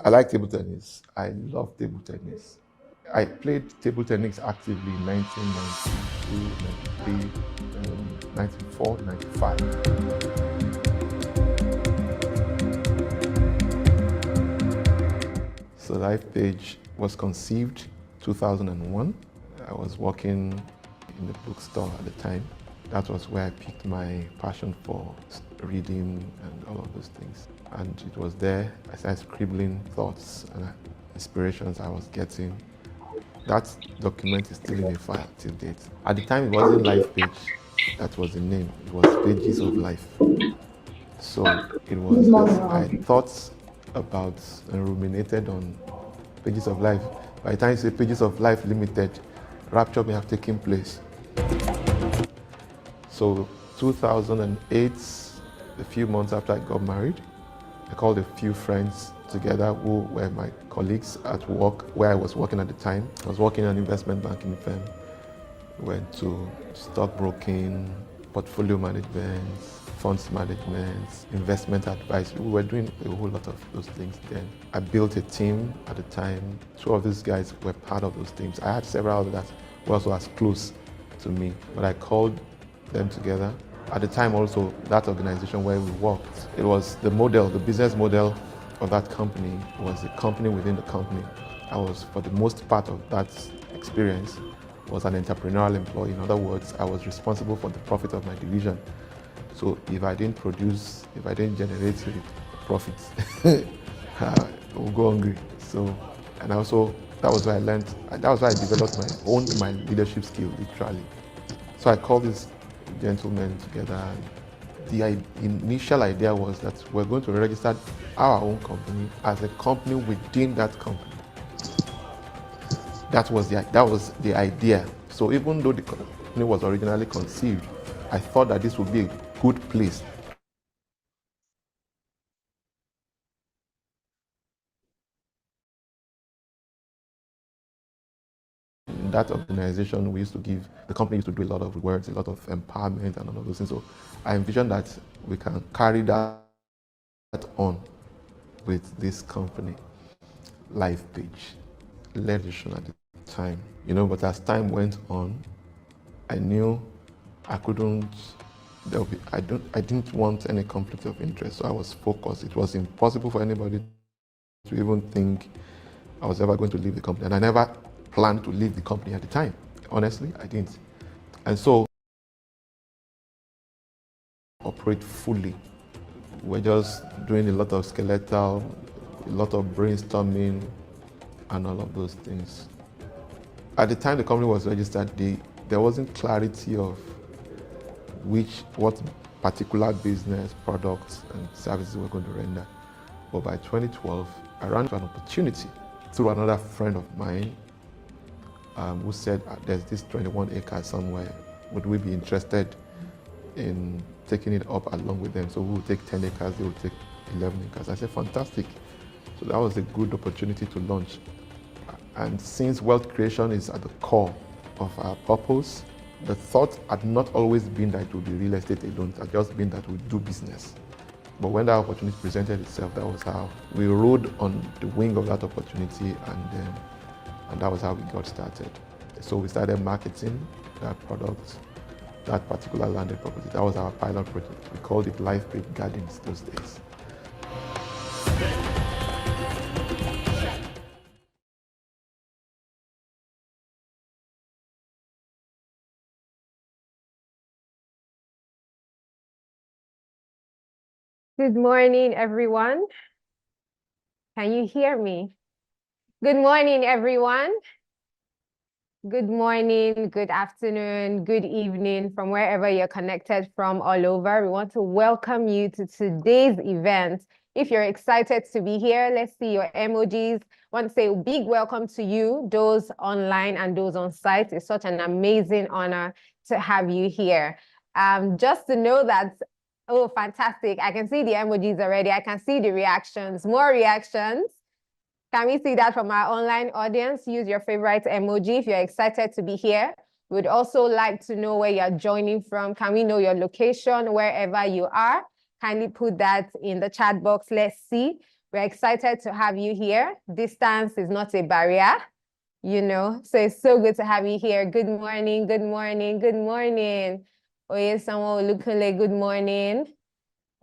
I like table tennis. I love table tennis. I played table tennis actively in 1992, 93, 94, 95. So Lifepage was conceived 2001. I was working in the bookstore at the time. That was where I picked my passion for reading and all of those things. And it was there I started scribbling thoughts and inspirations I was getting. That document is still in a file till date. At the time, it wasn't Lifepage that was the name. It was Pages of Life. So it was my thoughts about and ruminated on Pages of Life. By the time you say Pages of Life Limited, rapture may have taken place. So 2008, a few months after I got married, I called a few friends together who were my colleagues at work where I was working at the time. I was working in an investment banking firm. We went to stockbroking, portfolio management, funds management, investment advice. We were doing a whole lot of those things then. I built a team at the time. Two of these guys were part of those teams. I had several others that were also as close to me, but I called them together. At the time also, that organization where we worked, it was the model, the business model of that company was a company within the company. I was, for the most part of that experience, was an entrepreneurial employee. In other words, I was responsible for the profit of my division. So if I didn't produce, if I didn't generate profits, I would go hungry. So, and also, that was where I learned, that was where I developed my leadership skill, literally. So I called these gentlemen together. The initial idea was that we're going to register our own company as a company within that company. That was the idea. So even though the company was originally conceived, I thought that this would be a good place. In that organization, the company used to do a lot of words, a lot of empowerment and all of those things. So I envisioned that we can carry that on with this company, Lifepage, led vision at the time. But as time went on, I knew I couldn't, I didn't want any conflict of interest, so I was focused. It was impossible for anybody to even think I was ever going to leave the company. And I never planned to leave the company at the time. Honestly, I didn't. And so, operate fully. We're just doing a lot of skeletal, a lot of brainstorming, and all of those things. At the time the company was registered, there wasn't clarity of what particular business, products, and services we're going to render. But by 2012, I ran into an opportunity through another friend of mine who said, there's this 21 acres somewhere. Would we be interested in taking it up along with them? So we will take 10 acres, they will take 11 acres. I said, fantastic. So that was a good opportunity to launch. And since wealth creation is at the core of our purpose, the thought had not always been that it would be real estate alone. It had just been that we do business. But when that opportunity presented itself, that was how we rode on the wing of that opportunity, and that was how we got started. So we started marketing that product, that particular landed property. That was our pilot project. We called it Lifepage Gardens those days. Good morning, everyone. Can you hear me? Good morning, everyone. Good morning, good afternoon, good evening from wherever you're connected from all over. We want to welcome you to today's event. If you're excited to be here, let's see your emojis. I want to say a big welcome to you, those online and those on site. It's such an amazing honor to have you here. Just to know that, oh, fantastic. I can see the emojis already. I can see the reactions, more reactions. Can we see that from our online audience? Use your favorite emoji if you're excited to be here. We'd also like to know where you're joining from. Can we know your location wherever you are? Kindly put that in the chat box. Let's see. We're excited to have you here. Distance is not a barrier, you know, so it's so good to have you here. Good morning, good morning, good morning. Oyesanwo Olukunle, good morning.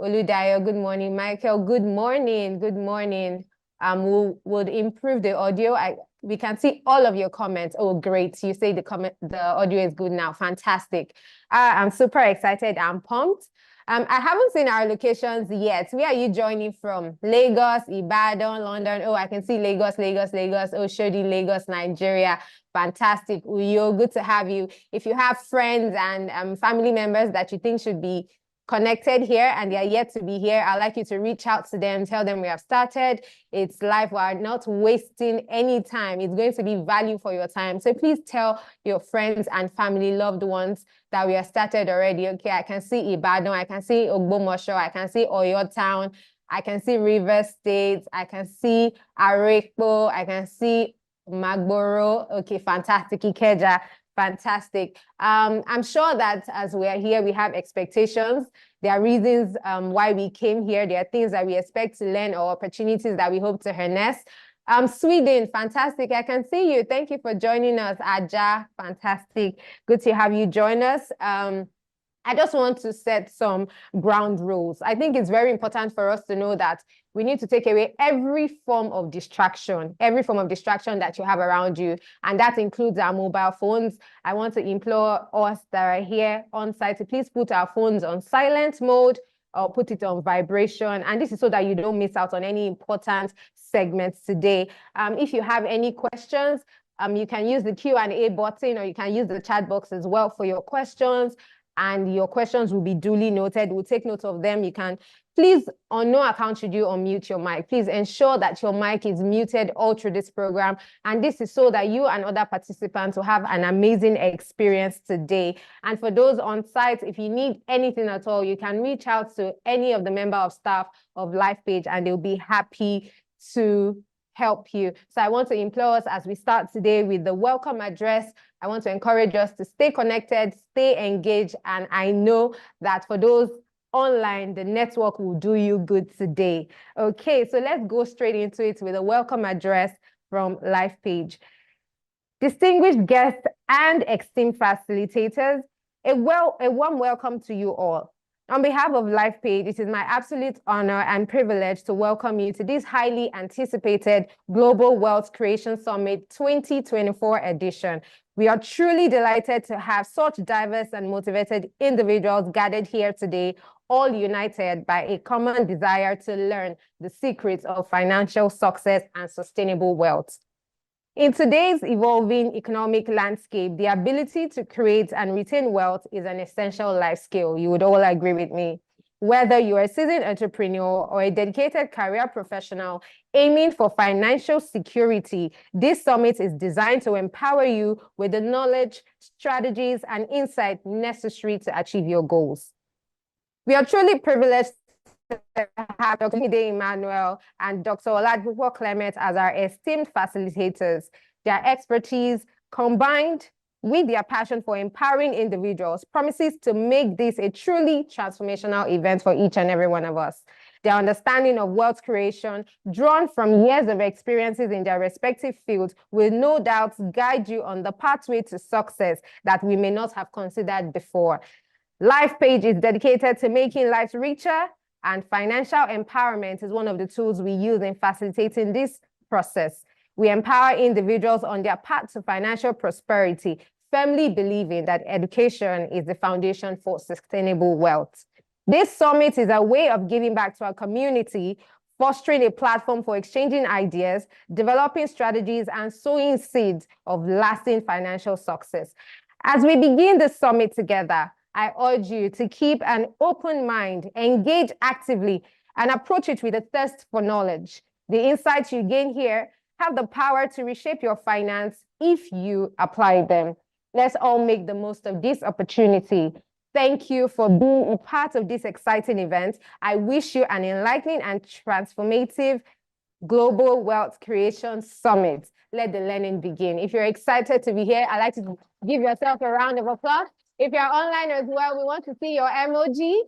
Oludayo, good morning. Michael, good morning, good morning. We'll improve the audio. We can see all of your comments. Oh, great. You say the audio is good now. Fantastic. I'm super excited. I'm pumped. I haven't seen our locations yet. Where are you joining from? Lagos, Ibadan, London. Oh, I can see Lagos, Lagos, Lagos. Oh, Shodi, Lagos, Nigeria. Fantastic. Uyo, good to have you. If you have friends and family members that you think should be connected here and they are yet to be here, I'd like you to reach out to them, tell them we have started. It's live. We're not wasting any time. It's going to be value for your time. So please tell your friends and family, loved ones that we have started already. Okay, I can see Ibadan, I can see Ogbomosho, I can see Oyo Town, I can see River State, I can see Arekpo, I can see Magboro. Okay, fantastic. Ikeja. Fantastic. I'm sure that as we are here, we have expectations. There are reasons why we came here. There are things that we expect to learn or opportunities that we hope to harness. Sweden, fantastic. I can see you. Thank you for joining us. Aja, fantastic. Good to have you join us. I just want to set some ground rules. I think it's very important for us to know that we need to take away every form of distraction that you have around you. And that includes our mobile phones. I want to implore us that are here on site to please put our phones on silent mode or put it on vibration. And this is so that you don't miss out on any important segments today. If you have any questions, you can use the Q&A button or you can use the chat box as well for your questions. And your questions will be duly noted. We'll take note of them. You can, please, on no account should you unmute your mic. Please ensure that your mic is muted all through this program. And this is so that you and other participants will have an amazing experience today. And for those on site, if you need anything at all, you can reach out to any of the member of staff of Lifepage and they'll be happy to help you. So I want to implore us as we start today with the welcome address. I want to encourage us to stay connected, stay engaged, and I know that for those online, the network will do you good today. Okay, so let's go straight into it with a welcome address from Lifepage. Distinguished guests and esteemed facilitators, a warm welcome to you all. On behalf of Lifepage, it is my absolute honor and privilege to welcome you to this highly anticipated Global Wealth Creation Summit 2024 edition. We are truly delighted to have such diverse and motivated individuals gathered here today, all united by a common desire to learn the secrets of financial success and sustainable wealth. In today's evolving economic landscape, the ability to create and retain wealth is an essential life skill. You would all agree with me. Whether you're a seasoned entrepreneur or a dedicated career professional aiming for financial security, this summit is designed to empower you with the knowledge, strategies, and insight necessary to achieve your goals. We are truly privileged to have Dr. Olumide Emmanuel and Dr. Oladipupo Clement as our esteemed facilitators. Their expertise, combined with their passion for empowering individuals, promises to make this a truly transformational event for each and every one of us. Their understanding of wealth creation, drawn from years of experiences in their respective fields, will no doubt guide you on the pathway to success that we may not have considered before. Lifepage is dedicated to making lives richer, and financial empowerment is one of the tools we use in facilitating this process. We empower individuals on their path to financial prosperity, firmly believing that education is the foundation for sustainable wealth. This summit is a way of giving back to our community, fostering a platform for exchanging ideas, developing strategies, and sowing seeds of lasting financial success. As we begin the summit together, I urge you to keep an open mind, engage actively, and approach it with a thirst for knowledge. The insights you gain here have the power to reshape your finance if you apply them. Let's all make the most of this opportunity. Thank you for being a part of this exciting event. I wish you an enlightening and transformative Global Wealth Creation Summit. Let the learning begin. If you're excited to be here, I'd like to give yourself a round of applause. If you're online as well, we want to see your emoji.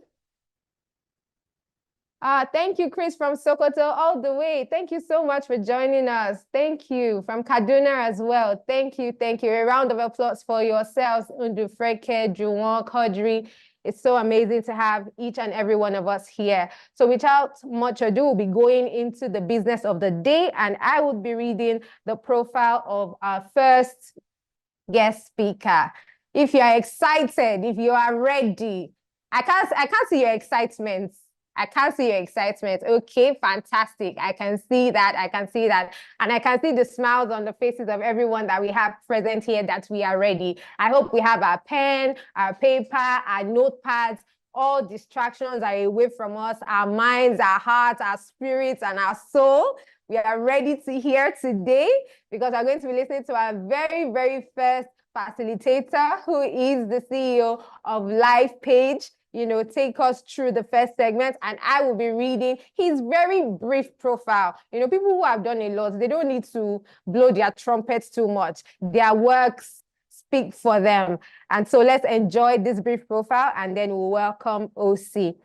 Thank you, Chris from Sokoto, all the way. Thank you so much for joining us. Thank you. From Kaduna as well. Thank you. Thank you. A round of applause for yourselves, Undufreke, Juwon, Kodri. It's so amazing to have each and every one of us here. So without much ado, we'll be going into the business of the day, and I will be reading the profile of our first guest speaker. If you are excited, if you are ready, I can't see your excitement. I can't see your excitement. Okay, fantastic. I can see that. I can see that. And I can see the smiles on the faces of everyone that we have present here that we are ready. I hope we have our pen, our paper, our notepads. All distractions are away from us, our minds, our hearts, our spirits, and our soul. We are ready to hear today because we're going to be listening to our very, very first facilitator, who is the CEO of Lifepage. Take us through the first segment, and I will be reading his very brief profile. People who have done a lot, they don't need to blow their trumpets too much. Their works speak for them. And so let's enjoy this brief profile, and then we'll welcome OC.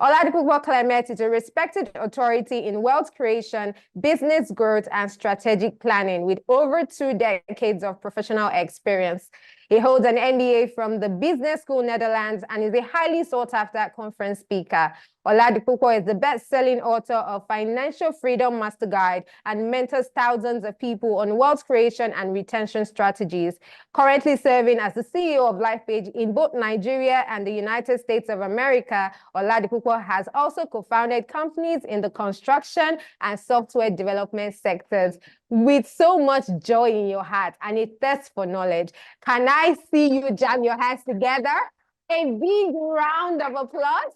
Oladipupo Clement is a respected authority in wealth creation, business growth, and strategic planning with over 2 decades of professional experience. He holds an MBA from the Business School Netherlands and is a highly sought-after conference speaker. Oladipupo is the best-selling author of Financial Freedom Master Guide and mentors thousands of people on wealth creation and retention strategies. Currently serving as the CEO of Lifepage in both Nigeria and the United States of America, Oladipupo has also co-founded companies in the construction and software development sectors. With so much joy in your heart and a thirst for knowledge, can I see you jam your hands together? A big round of applause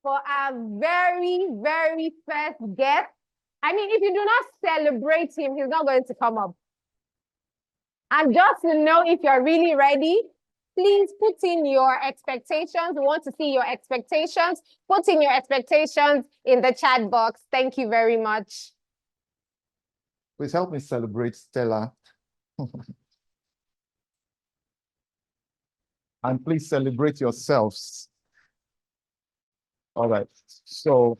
for our very, very first guest. I mean, if you do not celebrate him, he's not going to come up. And just to know if you're really ready, please put in your expectations. We want to see your expectations. Put in your expectations in the chat box. Thank you very much. Please help me celebrate Stella. And please celebrate yourselves. All right. So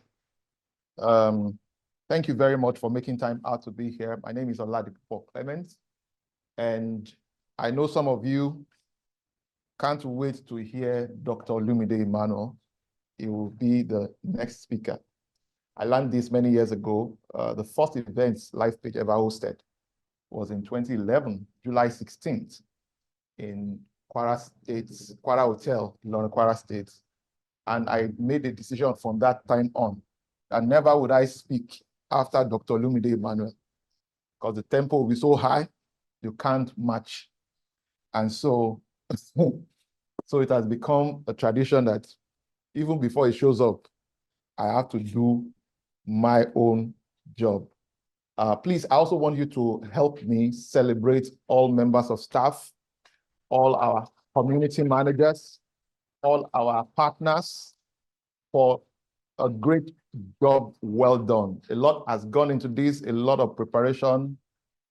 thank you very much for making time out to be here. My name is Oladipupo Clement, and I know some of you can't wait to hear Dr. Olumide Emmanuel. He will be the next speaker. I learned this many years ago. The first event Lifepage ever hosted was in 2011, July 16th, in Kwara Hotel, Ilorin, Kwara State. And I made a decision from that time on that never would I speak after Dr. Olumide Emmanuel, because the tempo will be so high, you can't match. And so, so it has become a tradition that even before he shows up, I have to do my own job. Please, I also want you to help me celebrate all members of staff, all our community managers, all our partners for a great job well done. A lot has gone into this, a lot of preparation.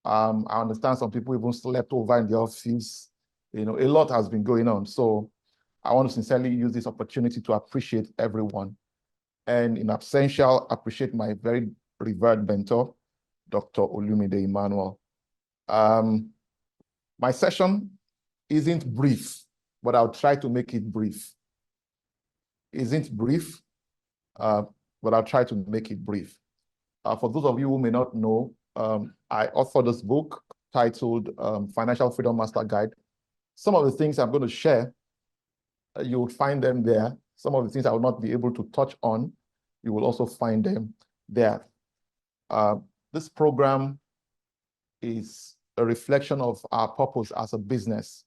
I understand some people even slept over in the office. A lot has been going on. So I want to sincerely use this opportunity to appreciate everyone. And in absentia, appreciate my very revered mentor, Dr. Olumide Emmanuel. My session isn't brief, but I'll try to make it brief. Isn't brief, but I'll try to make it brief. For those of you who may not know, I authored this book titled Financial Freedom Master Guide. Some of the things I'm going to share, you'll find them there. Some of the things I will not be able to touch on, you will also find them there. This program is a reflection of our purpose as a business.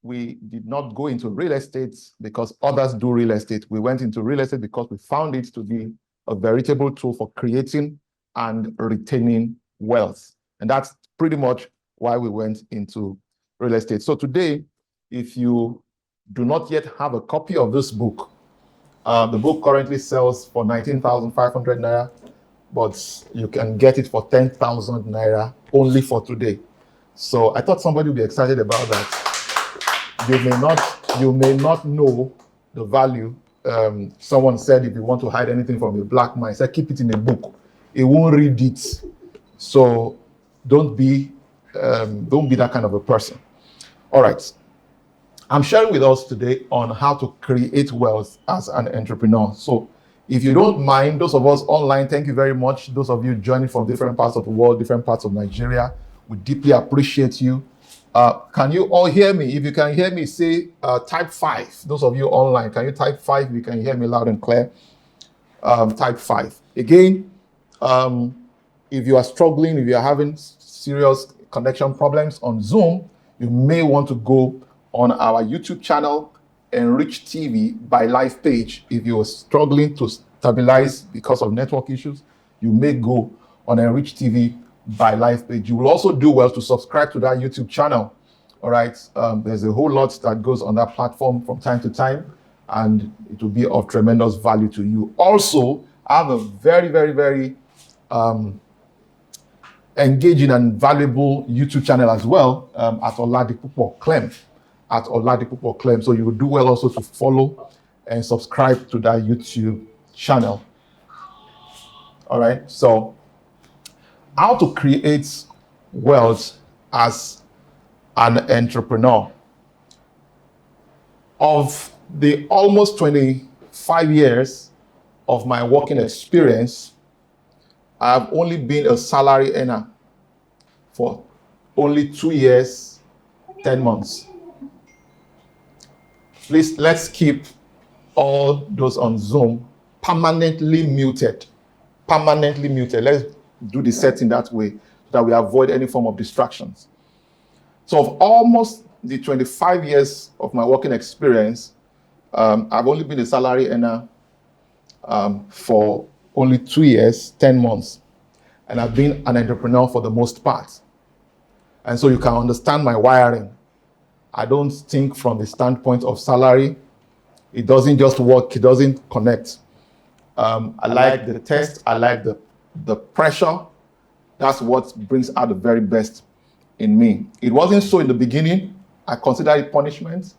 We did not go into real estate because others do real estate. We went into real estate because we found it to be a veritable tool for creating and retaining wealth. And that's pretty much why we went into real estate. So today, if you do not yet have a copy of this book, the book currently sells for 19,500 Naira, but you can get it for 10,000 Naira only for today. So I thought somebody would be excited about that. You may not know the value someone said, if you want to hide anything from a black man, he said, keep it in a book. He won't read it. So don't be that kind of a person. All right. I'm sharing with us today on how to create wealth as an entrepreneur. So if you don't mind, those of us online, thank you very much. Those of you joining from different parts of the world, different parts of Nigeria, we deeply appreciate you. Can you all hear me? If you can hear me, say type 5. Those of you online, can you type 5? If you can hear me loud and clear, type 5. Again, if you are struggling, if you are having serious connection problems on Zoom, you may want to go on our YouTube channel, Enrich TV by Lifepage. If you are struggling to stabilize because of network issues, you may go on Enrich TV by Lifepage. You will also do well to subscribe to that YouTube channel. All right. There's a whole lot that goes on that platform from time to time, and it will be of tremendous value to you. Also, I have a very, very, very engaging and valuable YouTube channel as well, at Oladipupo Clement. At Oladipupo Clement. So you will do well also to follow and subscribe to that YouTube channel. All right. So how to create wealth as an entrepreneur. Of the almost 25 years of my working experience, I've only been a salary earner for only 2 years, 10 months. Please, let's keep all those on Zoom permanently muted. Permanently muted. Let's do the setting that way so that we avoid any form of distractions. So of almost the 25 years of my working experience, I've only been a salary earner for only 2 years, 10 months. And I've been an entrepreneur for the most part. And so you can understand my wiring. I don't think from the standpoint of salary. It doesn't just work. It doesn't connect. I like the test. I like the pressure. That's what brings out the very best in me. It wasn't so in the beginning. I considered it punishment,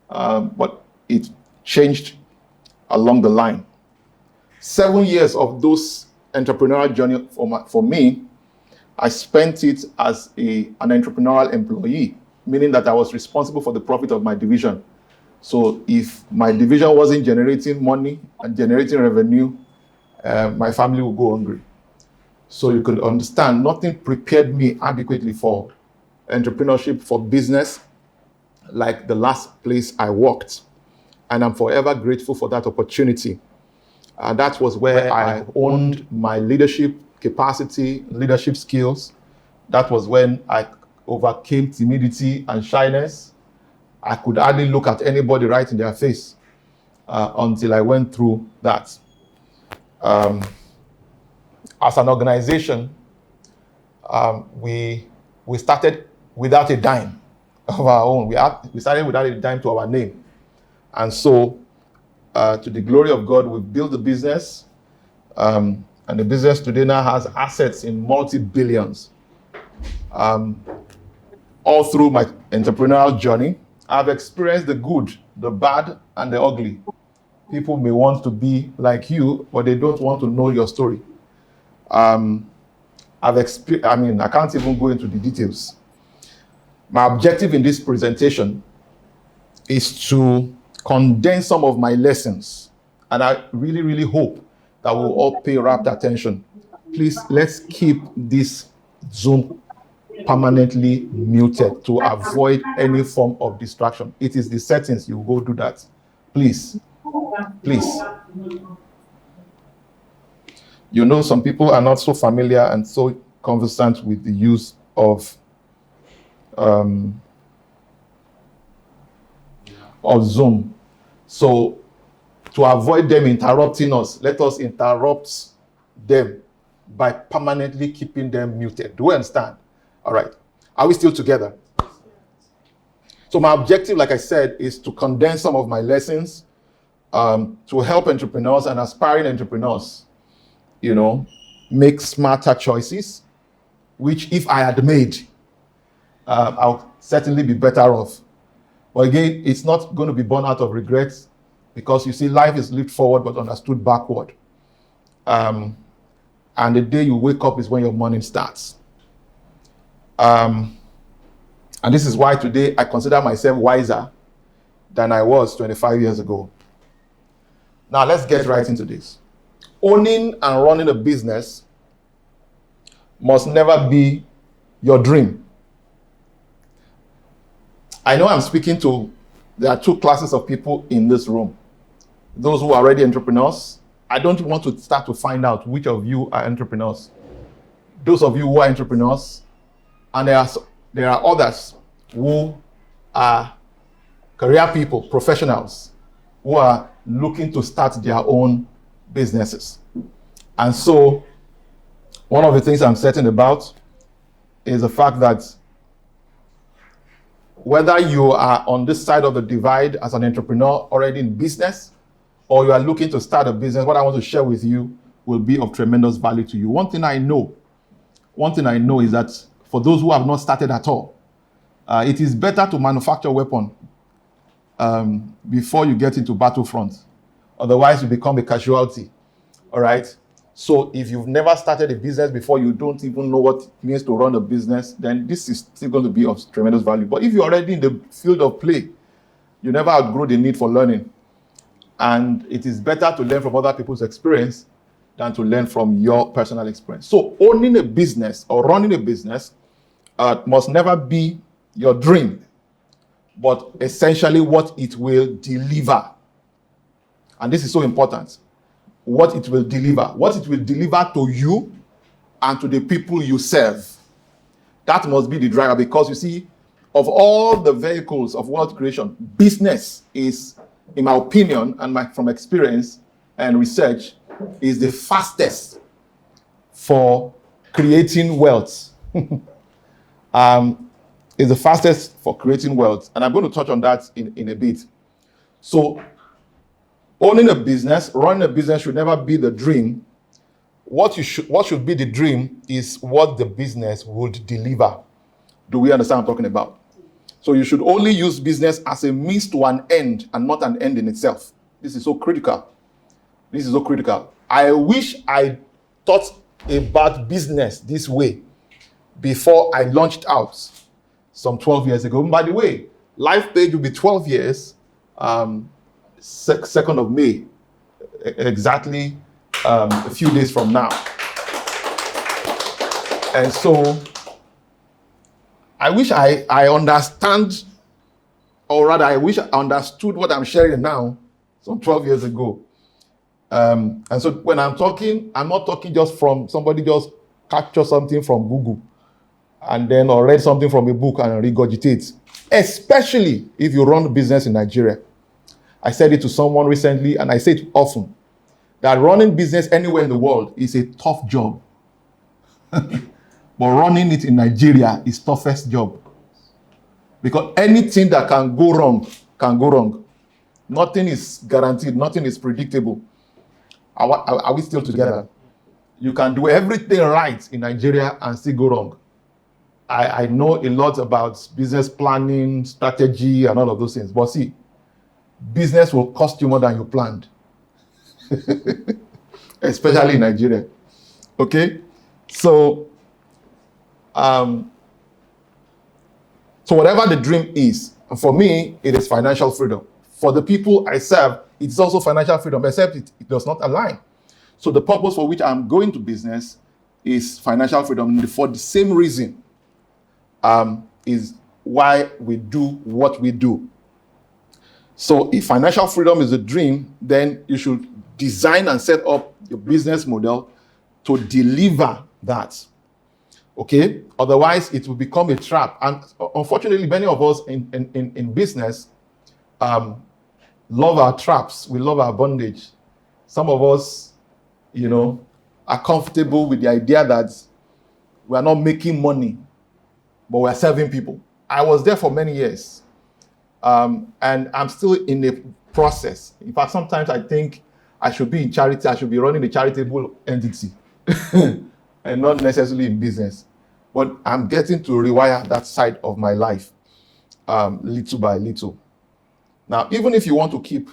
but it changed along the line. 7 years of those entrepreneurial journey for me, I spent it as an entrepreneurial employee, meaning that I was responsible for the profit of my division. So if my division wasn't generating money and generating revenue, my family would go hungry. So you could understand, nothing prepared me adequately for entrepreneurship, for business, like the last place I worked. And I'm forever grateful for that opportunity. That was where I honed my leadership capacity, leadership skills. That was when I overcame timidity and shyness. I could hardly look at anybody right in their face until I went through that. As an organization, we started without a dime of our own. We started without a dime to our name. And so, to the glory of God, we've built the business. And the business today now has assets in multi-billions. All through my entrepreneurial journey, I've experienced the good, the bad, and the ugly. People may want to be like you, but they don't want to know your story. I can't even go into the details. My objective in this presentation is to condense some of my lessons. And I really, really hope that we'll all pay rapt attention. Please, let's keep this Zoom permanently muted to avoid any form of distraction. It is the settings. You go do that. Please. Please. You know, some people are not so familiar and so conversant with the use of Zoom. So to avoid them interrupting us, let us interrupt them by permanently keeping them muted. Do we understand? All right. Are we still together? So my objective, like I said, is to condense some of my lessons to help entrepreneurs and aspiring entrepreneurs, make smarter choices, which if I had made, I'll certainly be better off. But again, it's not going to be born out of regrets. Because you see, life is lived forward but understood backward. And the day you wake up is when your morning starts. And this is why today I consider myself wiser than I was 25 years ago. Now let's get right into this. Owning and running a business must never be your dream. I know I'm speaking to, there are two classes of people in this room. Those who are already entrepreneurs. I don't want to start to find out which of you are entrepreneurs. Those of you who are entrepreneurs, and there are others who are career people, professionals, who are looking to start their own businesses. And so, one of the things I'm certain about is the fact that whether you are on this side of the divide as an entrepreneur already in business, or you are looking to start a business, what I want to share with you will be of tremendous value to you. One thing I know is that for those who have not started at all, it is better to manufacture weapon before you get into battlefront. Otherwise, you become a casualty. All right? So if you've never started a business before, you don't even know what it means to run a business, then this is still going to be of tremendous value. But if you're already in the field of play, you never outgrow the need for learning. And it is better to learn from other people's experience than to learn from your personal experience. So owning a business or running a business must never be your dream, but essentially what it will deliver. And this is so important. What it will deliver. What it will deliver to you and to the people you serve. That must be the driver, because you see, of all the vehicles of wealth creation, business is, in my opinion and from experience and research, is the fastest for creating wealth. Is the fastest for creating wealth. And I'm going to touch on that in a bit. So, owning a business, running a business should never be the dream. What should be the dream is what the business would deliver. Do we understand what I'm talking about? So you should only use business as a means to an end and not an end in itself. This is so critical. This is so critical. I wish I thought about business this way before I launched out some 12 years ago. And by the way, Lifepage will be 12 years, 2nd of May, exactly a few days from now. And so, I wish I understand, or rather, I wish I understood what I'm sharing now, some 12 years ago. And so when I'm talking, I'm not talking just from somebody just capture something from Google and then or read something from a book and regurgitate, especially if you run a business in Nigeria. I said it to someone recently, and I say it often, that running business anywhere in the world is a tough job. But running it in Nigeria is toughest job. Because anything that can go wrong, can go wrong. Nothing is guaranteed. Nothing is predictable. Are we still together? You can do everything right in Nigeria and still go wrong. I know a lot about business planning, strategy, and all of those things. But see, business will cost you more than you planned. Especially in Nigeria. Okay? So whatever the dream is, for me, it is financial freedom. For the people I serve, it's also financial freedom, except it does not align. So the purpose for which I'm going to business is financial freedom. For the same reason is why we do what we do. So if financial freedom is a dream, then you should design and set up your business model to deliver that. Okay? Otherwise, it will become a trap. And unfortunately, many of us in business love our traps. We love our bondage. Some of us, are comfortable with the idea that we are not making money, but we are serving people. I was there for many years. And I'm still in the process. In fact, sometimes I think I should be in charity. I should be running a charitable entity and not necessarily in business. But I'm getting to rewire that side of my life little by little. Now, even if you want to keep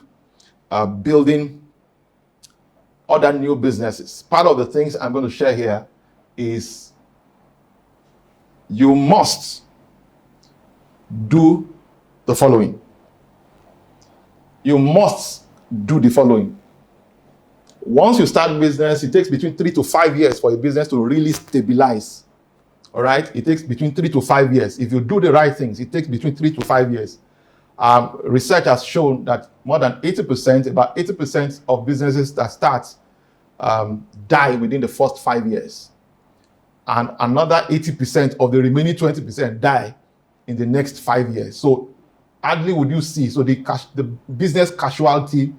building other new businesses. Part of the things I'm going to share here is you must do the following. You must do the following. Once you start business, it takes between 3 to 5 years for a business to really stabilize. All right? It takes between 3 to 5 years. If you do the right things, it takes between 3 to 5 years. Research has shown that more than 80%, about 80% of businesses that start die within the first 5 years. And another 80% of the remaining 20% die in the next 5 years. So hardly would you see. So the business casualty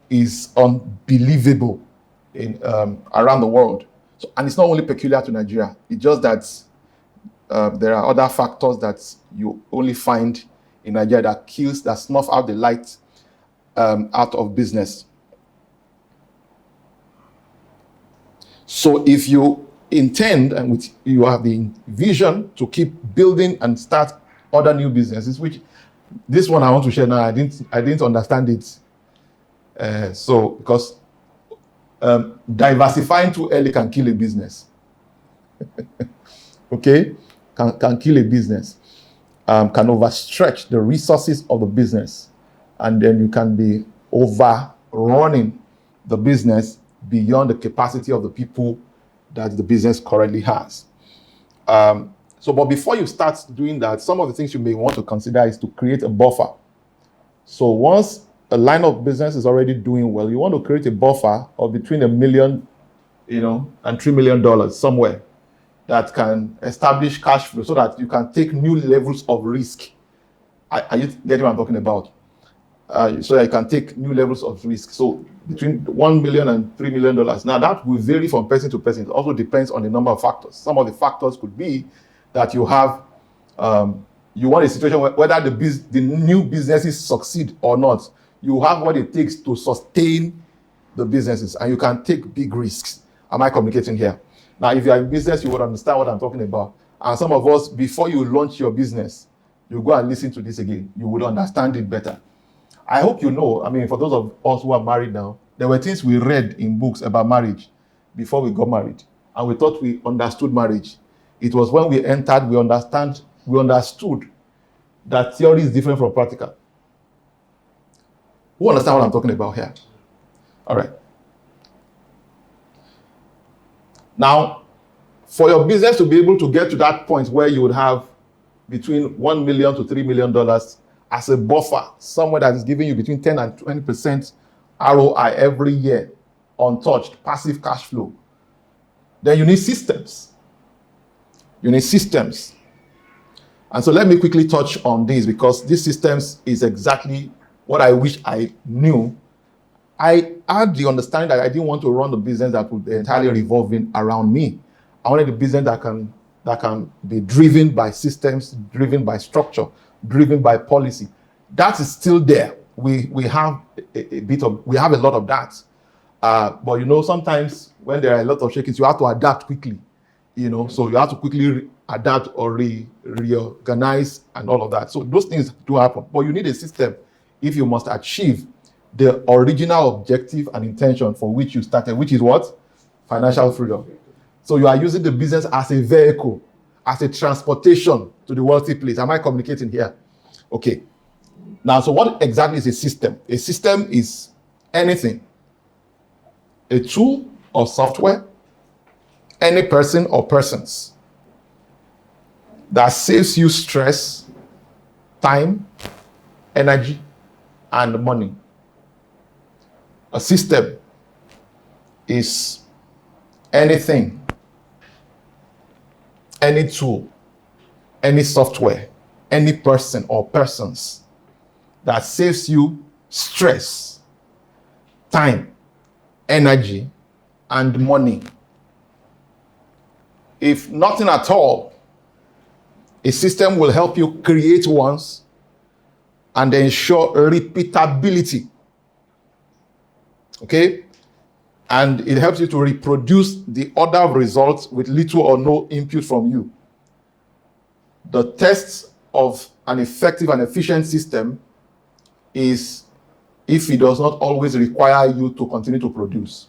is unbelievable in around the world. So, and it's not only peculiar to Nigeria. It's just that there are other factors that you only find in Nigeria that snuff out the light out of business. So if you intend and you have the vision to keep building and start other new businesses, which this one I want to share now, I didn't understand it. Because diversifying too early can kill a business. Okay, can kill a business. Can overstretch the resources of the business, and then you can be overrunning the business beyond the capacity of the people that the business currently has. But before you start doing that, some of the things you may want to consider is to create a buffer. So once a line of business is already doing well, you want to create a buffer of between $1 million, and $3 million somewhere that can establish cash flow so that you can take new levels of risk. Are you getting what I'm talking about? So that you can take new levels of risk. So between $1 million and $3 million. Now that will vary from person to person. It also depends on the number of factors. Some of the factors could be that you have, you want a situation where whether the new businesses succeed or not, you have what it takes to sustain the businesses, and you can take big risks. Am I communicating here? Now, if you are in business, you would understand what I'm talking about. And some of us, before you launch your business, you go and listen to this again. You would understand it better. I hope you know, for those of us who are married now, there were things we read in books about marriage before we got married. And we thought we understood marriage. It was when we entered, we understood that theory is different from practical. Who understand what I'm talking about here? All right. Now, for your business to be able to get to that point where you would have between $1 million to $3 million as a buffer, somewhere that is giving you between 10 and 20% ROI every year, untouched, passive cash flow, then you need systems. You need systems. And so let me quickly touch on this, because these systems is exactly what I wish I knew. I had the understanding that I didn't want to run the business that would be entirely revolving around me. I wanted a business that can be driven by systems, driven by structure, driven by policy. That is still there. We have a lot of that. But sometimes when there are a lot of shakings, you have to adapt quickly. So you have to quickly adapt or reorganize and all of that. So those things do happen. But you need a system if you must achieve the original objective and intention for which you started, which is what? Financial freedom. So you are using the business as a vehicle, as a transportation to the wealthy place. Am I communicating here? Okay. Now, so what exactly is a system? A system is anything, a tool or software, any person or persons that saves you stress, time, energy, and money. A system is anything, any tool, any software, any person or persons that saves you stress, time, energy, and money. If nothing at all, a system will help you create once and ensure repeatability. Okay? And it helps you to reproduce the order of results with little or no input from you. The test of an effective and efficient system is if it does not always require you to continue to produce.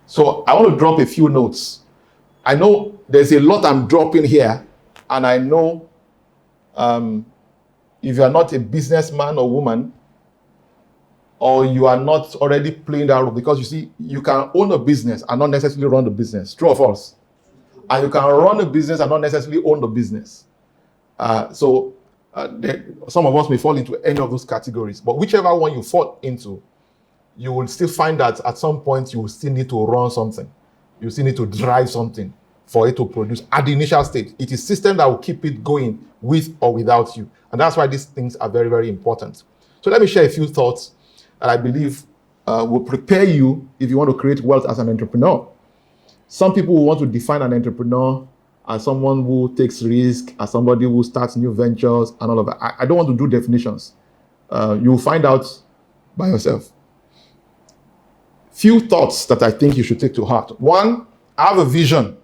So I want to drop a few notes. I know there's a lot I'm dropping here, and I know if you are not a businessman or woman, or you are not already playing that role, because you see, you can own a business and not necessarily run the business. True or false? And you can run a business and not necessarily own the business. Some of us may fall into any of those categories, but whichever one you fall into, you will still find that at some point you will still need to run something. You still need to drive something for it to produce at the initial stage. It is system that will keep it going with or without you. And that's why these things are very, very important. So let me share a few thoughts that I believe will prepare you if you want to create wealth as an entrepreneur. Some people will want to define an entrepreneur as someone who takes risk, as somebody who starts new ventures and all of that. I don't want to do definitions. You will find out by yourself. Few thoughts that I think you should take to heart. One, have a vision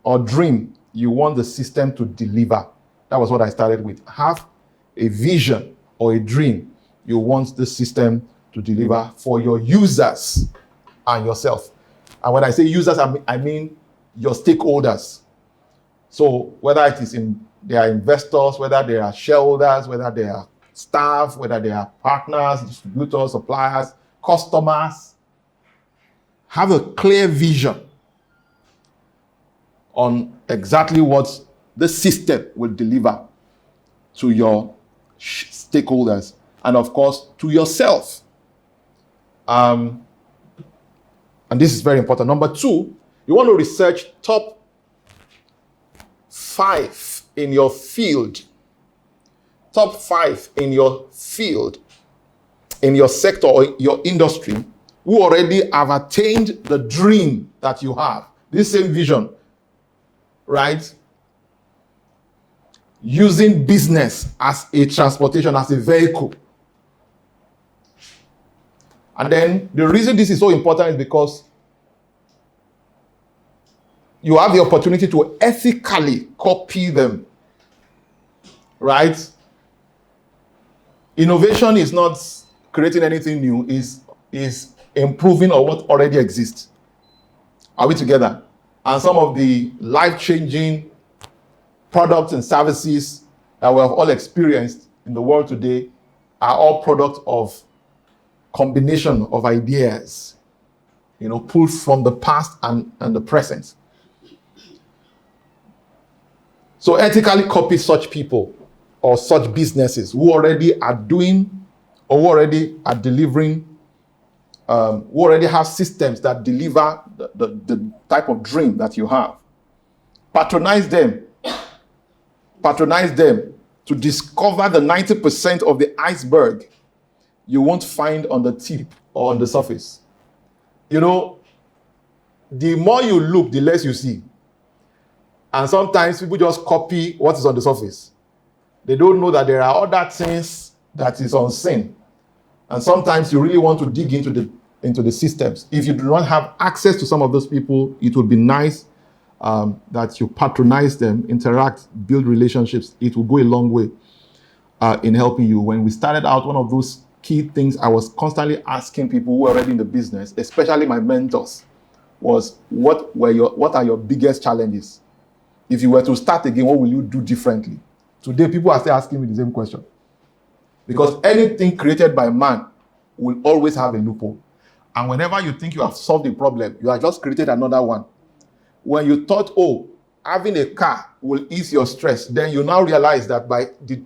or dream you want the system to deliver. That was what I started with. Have a vision or a dream you want the system to deliver for your users and yourself. And when I say users, I mean your stakeholders. So whether it is they are investors, whether they are shareholders, whether they are staff, whether they are partners, distributors, suppliers, customers, have a clear vision on exactly what the system will deliver to your stakeholders and, of course, to yourself. And this is very important. Number two, you want to research top 5 in your field. Top 5 in your field, in your sector or your industry, who already have attained the dream that you have. This same vision, right? Using business as a transportation, as a vehicle. And then the reason this is so important is because you have the opportunity to ethically copy them, right? Innovation is not creating anything new, is improving on what already exists. Are we together? And some of the life-changing products and services that we have all experienced in the world today are all products of combination of ideas, pulled from the past and the present. So ethically copy such people or such businesses who already are doing or who already are delivering, who already have systems that deliver the type of dream that you have. Patronize them. Patronize them to discover the 90% of the iceberg you won't find on the tip or on the surface. The more you look, the less you see. And sometimes people just copy what is on the surface. They don't know that there are other things that is unseen. And sometimes you really want to dig into the systems. If you do not have access to some of those people, it would be nice that you patronize them, interact, build relationships. It will go a long way in helping you. When we started out, one of those key things I was constantly asking people who are already in the business, especially my mentors, was what are your biggest challenges? If you were to start again, what will you do differently? Today, people are still asking me the same question. Because anything created by man will always have a loophole. And whenever you think you have solved the problem, you have just created another one. When you thought, having a car will ease your stress, then you now realize that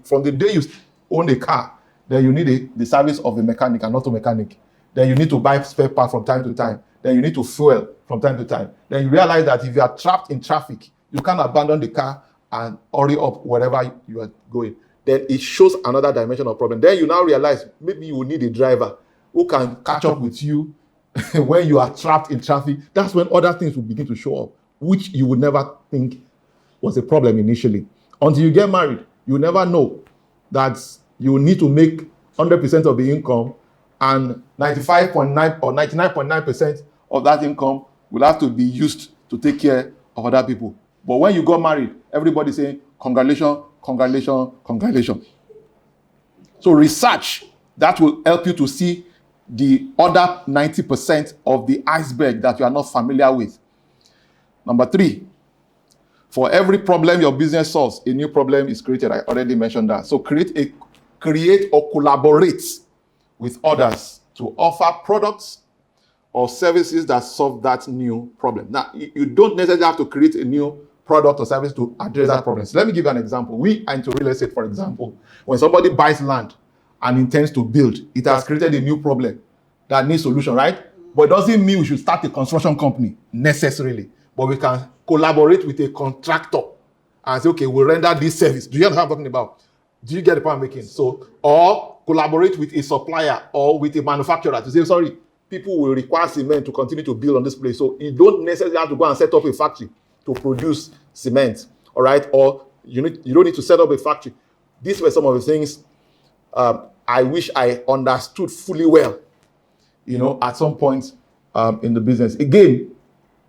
from the day you own a car, then you need the service of a mechanic, an auto mechanic. Then you need to buy spare parts from time to time. Then you need to fuel from time to time. Then you realize that if you are trapped in traffic, you can't abandon the car and hurry up wherever you are going. Then it shows another dimension of problem. Then you now realize maybe you will need a driver who can catch up with you when you are trapped in traffic. That's when other things will begin to show up, which you would never think was a problem initially. Until you get married, you never know that you need to make 100% of the income, and 95.9 or 99.9% of that income will have to be used to take care of other people. But when you got married, everybody's saying, congratulations, Congratulations. So research, that will help you to see the other 90% of the iceberg that you are not familiar with. Number 3, for every problem your business solves, a new problem is created. I already mentioned that. So create or collaborate with others to offer products or services that solve that new problem. Now, you don't necessarily have to create a new product or service to address that problem. So let me give you an example. We are into real estate, for example. When somebody buys land and intends to build, it has created a new problem that needs solution, right? But it doesn't mean we should start a construction company necessarily. But we can collaborate with a contractor and say, okay, we'll render this service. Do you understand what I'm talking about? Do you get the point I'm making? So, or collaborate with a supplier or with a manufacturer to say, sorry, people will require cement to continue to build on this place. So you don't necessarily have to go and set up a factory to produce cement, all right? Or you don't need to set up a factory. These were some of the things I wish I understood fully well, at some point in the business. Again,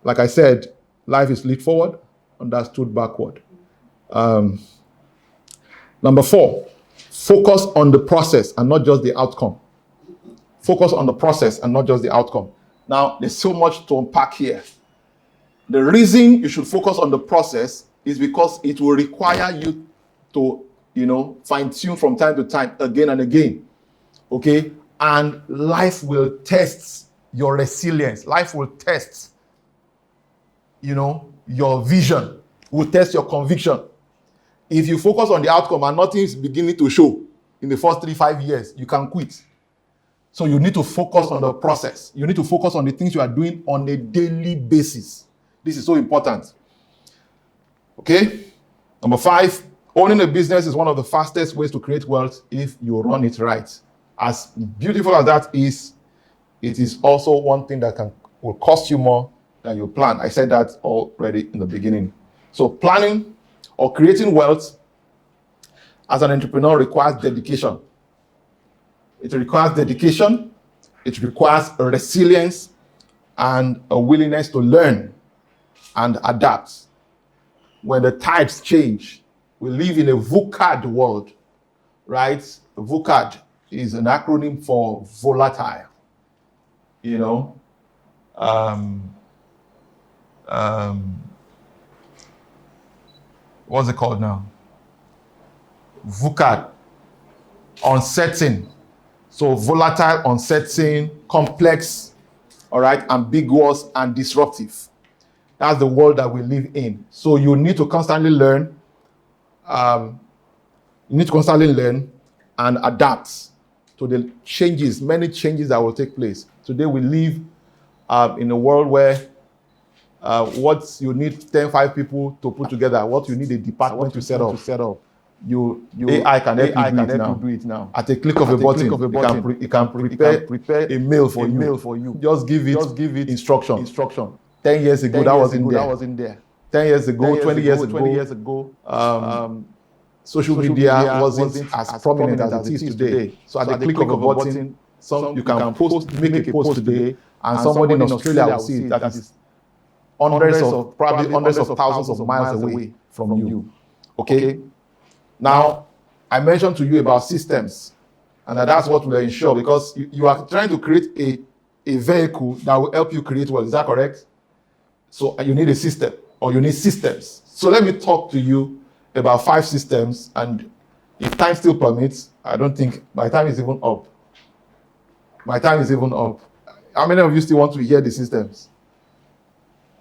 like I said, life is lead forward, understood backward. Number 4, focus on the process and not just the outcome. Focus on the process and not just the outcome. Now, there's so much to unpack here. The reason you should focus on the process is because it will require you to, fine-tune from time to time, again and again. Okay? And life will test your resilience. Life will test, your vision, will test your conviction. If you focus on the outcome and nothing is beginning to show in the first 3-5 years, you can quit. So you need to focus on the process. You need to focus on the things you are doing on a daily basis. This is so important. Okay? Number 5, owning a business is one of the fastest ways to create wealth if you run it right. As beautiful as that is, it is also one thing that will cost you more than you plan. I said that already in the beginning. So planning or creating wealth as an entrepreneur requires dedication. It requires dedication, it requires a resilience and a willingness to learn and adapt. When the tides change, we live in a VUCAD world, right? VUCAD is an acronym for volatile. What's it called now? VUCAD, uncertain. So volatile, uncertain, complex, all right, ambiguous and disruptive. That's the world that we live in. So you need to constantly learn. And adapt to the changes, many changes that will take place. Today we live in a world where what you need 5 people to put together, what you need a department to set up. AI can help you do it now. At a click of a button, it can prepare a mail for you. Just give it instruction. 10 years ago, that wasn't there. 10 years ago, 20 years ago, social media wasn't as prominent as it is today. So at the click of a button, you can make a post today, and somebody in Australia will see it. That is hundreds of thousands of miles away from you. Okay? Now, I mentioned to you about systems, and that's what will ensure, because you are trying to create a vehicle that will help you create wealth. Is that correct? So you need a system, or you need systems. So let me talk to you about 5 systems, and if time still permits, I don't think my time is even up. How many of you still want to hear the systems?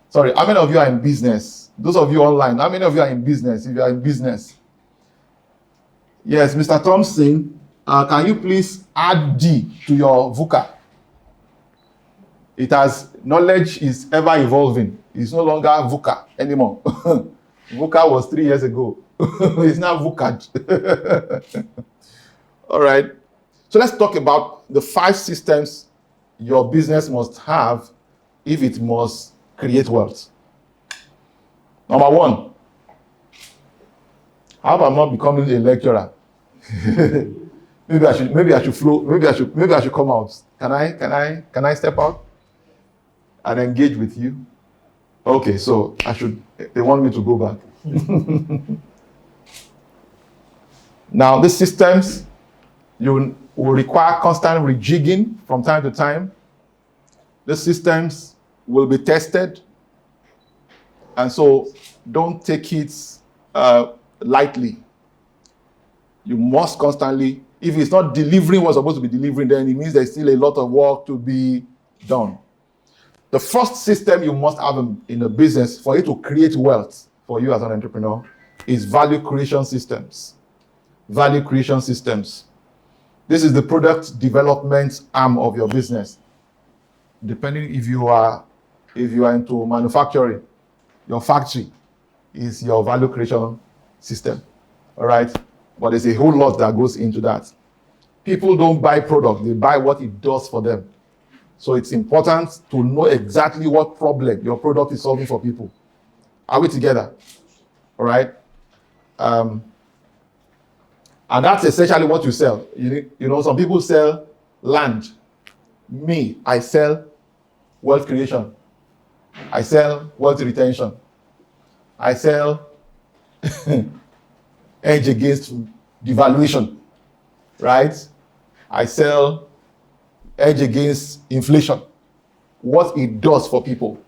Sorry, how many of you are in business? Those of you online, how many of you are in business? If you are in business. Yes, Mr. Thompson, can you please add D to your VUCA? Knowledge is ever evolving. It's no longer VUCA anymore. VUCA was 3 years ago. It's now VUCA. All right. So let's talk about the 5 systems your business must have if it must create wealth. Number 1. How about not becoming a lecturer? maybe I should flow. Maybe I should come out. Can I step out and engage with you? Okay, so they want me to go back. Now, these systems, you will require constant rejigging from time to time. The systems will be tested. And so don't take it lightly. You must constantly, if it's not delivering what's supposed to be delivering, then it means there's still a lot of work to be done. The first system you must have in a business for it to create wealth for you as an entrepreneur is value creation systems. Value creation systems. This is the product development arm of your business. Depending if you are into manufacturing, your factory is your value creation system. All right? But there's a whole lot that goes into that. People don't buy product, they buy what it does for them. So it's important to know exactly what problem your product is solving for people. Are we together? All right? And that's essentially what you sell. You know, some people sell land. Me, I sell wealth creation. I sell wealth retention. I sell edge against devaluation, right? I sell edge against inflation. What it does for people.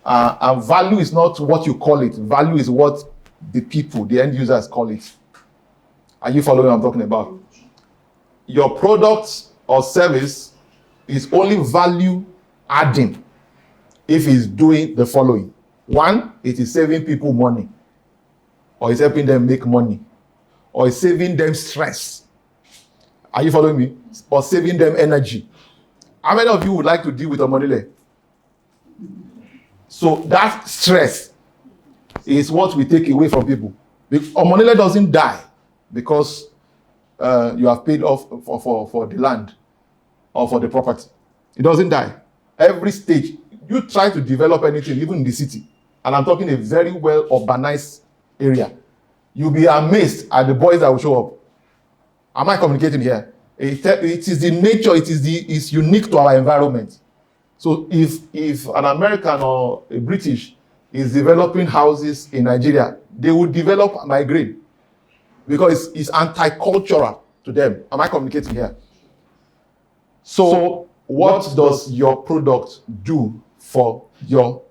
And value is not what you call it. Value is what the people, the end users call it. Are you following what I'm talking about? Your product or service is only value adding if it's doing the following. One, it is saving people money, or it's helping them make money, or it's saving them stress. Are you following me? Or saving them energy. How many of you would like to deal with Omonile? So that stress is what we take away from people. Omonile doesn't die because you have paid off for the land or for the property. It doesn't die. Every stage, you try to develop anything, even in the city, and I'm talking a very well urbanized area, you'll be amazed at the boys that will show up. Am I communicating here? It is the nature, it's unique to our environment. So if an American or a British is developing houses in Nigeria, they will develop migraine because it's anti-cultural to them. Am I communicating here? So what does your product do for your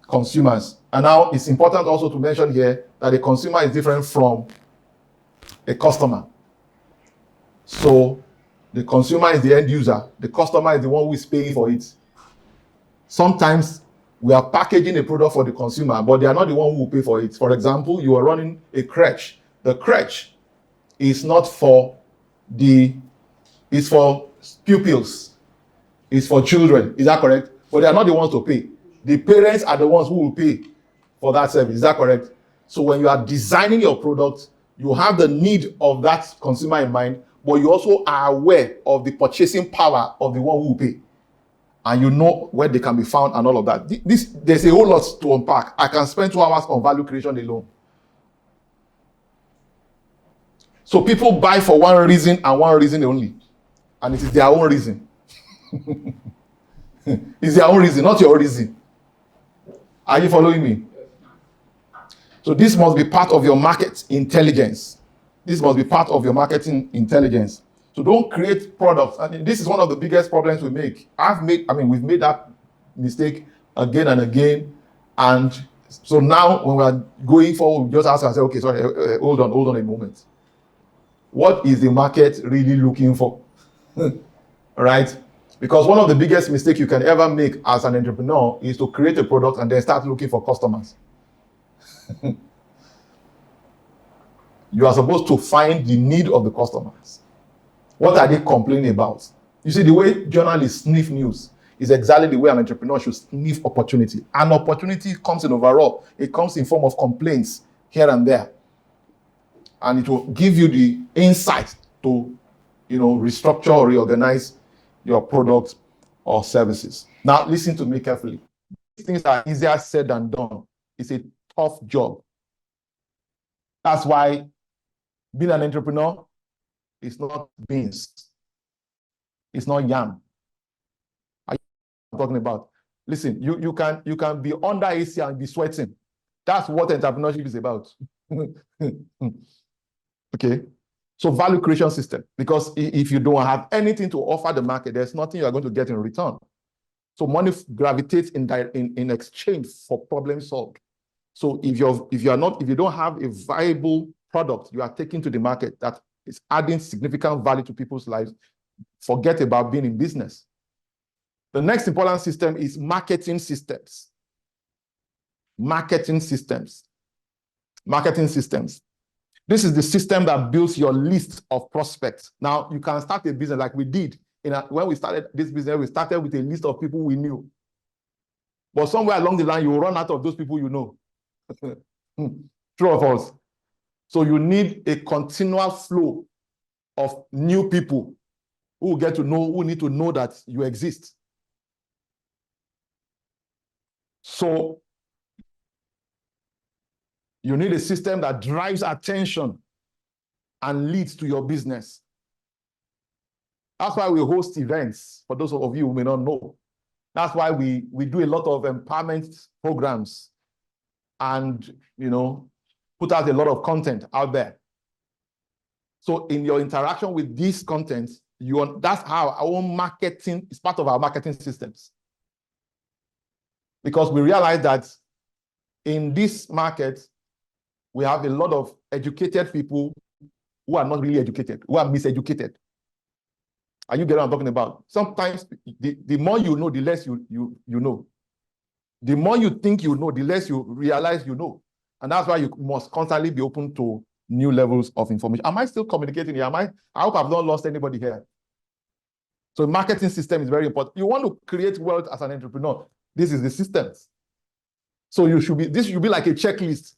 consumers? And now it's important also to mention here that a consumer is different from a customer. So the consumer is the end user. The customer is the one who is paying for it. Sometimes we are packaging a product for the consumer, but they are not the one who will pay for it. For example, you are running a crèche. The crèche is not for it's for pupils. It's for children. Is that correct? But they are not the ones to pay. The parents are the ones who will pay for that service. Is that correct? So when you are designing your product, you have the need of that consumer in mind, but you also are aware of the purchasing power of the one who will pay. And you know where they can be found and all of that. There's a whole lot to unpack. I can spend 2 hours on value creation alone. So people buy for one reason and one reason only. And it is their own reason. It's their own reason, not your reason. Are you following me? So this must be part of your market intelligence. This must be part of your marketing intelligence. So don't create products. I mean, this is one of the biggest problems we make. We've made that mistake again and again. And so now when we're going forward, we just ask ourselves, okay, sorry, hold on a moment. What is the market really looking for? All right? Because one of the biggest mistakes you can ever make as an entrepreneur is to create a product and then start looking for customers. You are supposed to find the need of the customers. What are they complaining about? You see, the way journalists sniff news is exactly the way an entrepreneur should sniff opportunity. An opportunity comes in overall. It comes in form of complaints here and there. And it will give you the insight to, restructure or reorganize your products or services. Now, listen to me carefully. These things are easier said than done. It's a tough job. That's why being an entrepreneur is not beans. It's not yam. Are you talking about? Listen, you can be under AC and be sweating. That's what entrepreneurship is about. Okay. So value creation system, because if you don't have anything to offer the market, there's nothing you are going to get in return. So money gravitates in exchange for problem solved. So if you don't have a viable product you are taking to the market that is adding significant value to people's lives, forget about being in business. The next important system is marketing systems. Marketing systems. Marketing systems. This is the system that builds your list of prospects. Now, you can start a business like we did. When we started this business, we started with a list of people we knew. But somewhere along the line, you will run out of those people you know. True or false? So you need a continual flow of new people who need to know that you exist. So you need a system that drives attention and leads to your business. That's why we host events, for those of you who may not know. That's why we do a lot of empowerment programs and, put out a lot of content out there. So in your interaction with these contents, that's how our marketing is part of our marketing systems. Because we realize that in this market, we have a lot of educated people who are not really educated, who are miseducated. Are you getting what I'm talking about? Sometimes the more you know, the less you know. The more you think you know, the less you realize you know. And that's why you must constantly be open to new levels of information. Am I still communicating here? I hope I've not lost anybody here. So marketing system is very important. You want to create wealth as an entrepreneur. This is the systems. So this should be like a checklist.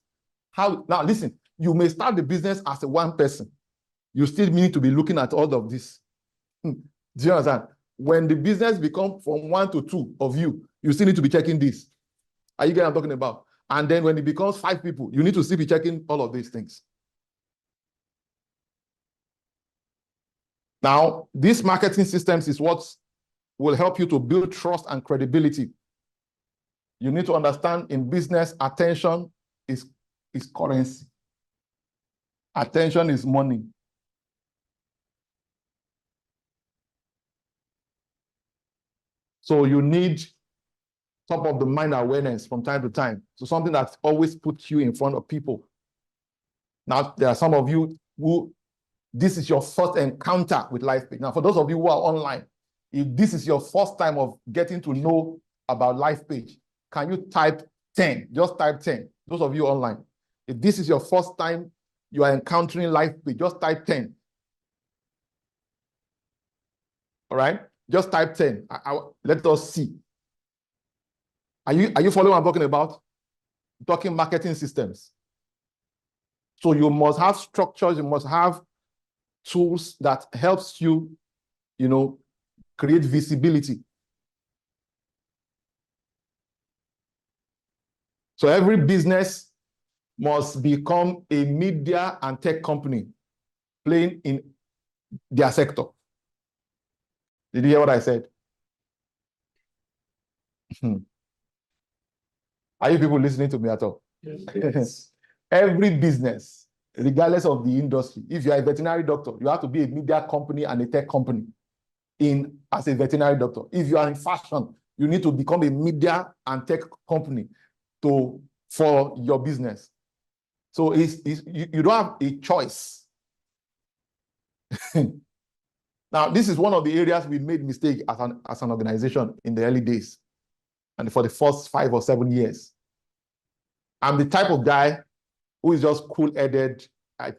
Now listen, you may start the business as a one person. You still need to be looking at all of this. Do you understand? When the business becomes from 1 to 2 of you, you still need to be checking this. Are you getting what I'm talking about? And then when it becomes 5 people, you need to still be checking all of these things. Now, these marketing systems is what will help you to build trust and credibility. You need to understand in business, attention is currency. Attention is money. So you need top of the mind awareness from time to time. So something that always puts you in front of people. Now, there are some of you who this is your first encounter with Lifepage. Now, for those of you who are online, if this is your first time of getting to know about Lifepage, can you type 10? Just type 10. Those of you online. If this is your first time you are encountering Lifepage, just type 10. All right? Just type 10. Let us see. Are you following what I'm talking about? I'm talking marketing systems. So you must have structures, you must have tools that helps you, create visibility. So every business must become a media and tech company playing in their sector. Did you hear what I said? Are you people listening to me at all? Yes. Every business, regardless of the industry, if you are a veterinary doctor, you have to be a media company and a tech company as a veterinary doctor. If you are in fashion, you need to become a media and tech company for your business. So you don't have a choice. Now, this is one of the areas we made mistake as an organization in the early days and for the first 5 or 7 years. I'm the type of guy who is just cool-headed. I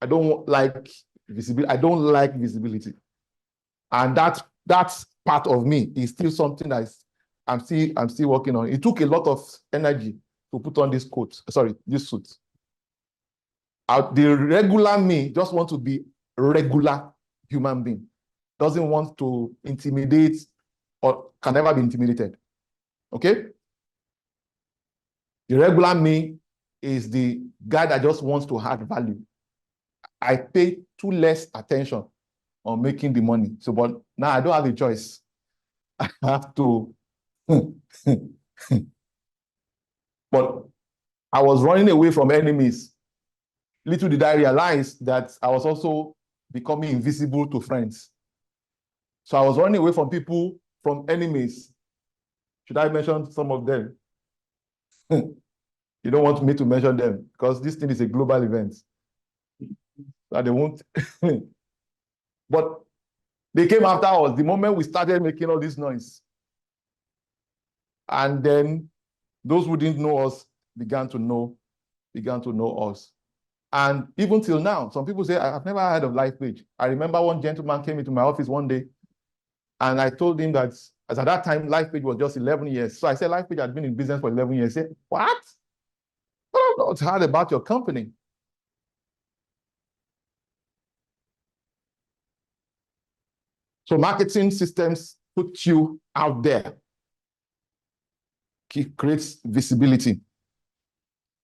don't like visibility. I don't like visibility. And that part of me is still something that I'm still working on. It took a lot of energy to put on this suit. The regular me just want to be a regular human being. Doesn't want to intimidate or can never be intimidated. Okay? The regular me is the guy that just wants to add value. I pay too less attention on making the money. So, but now I don't have a choice. I have to. But I was running away from enemies. Little did I realize that I was also becoming invisible to friends. So I was running away from people, from enemies. Should I mention some of them? You don't want me to mention them because this thing is a global event. And they won't. But they came after us the moment we started making all this noise. And then those who didn't know us began to know us. And even till now, some people say, I've never heard of Lifepage. I remember one gentleman came into my office one day, and I told him that, as at that time, Lifepage was just 11 years. So I said, Lifepage had been in business for 11 years. He said, what? I've not heard about your company. So marketing systems put you out there. It creates visibility.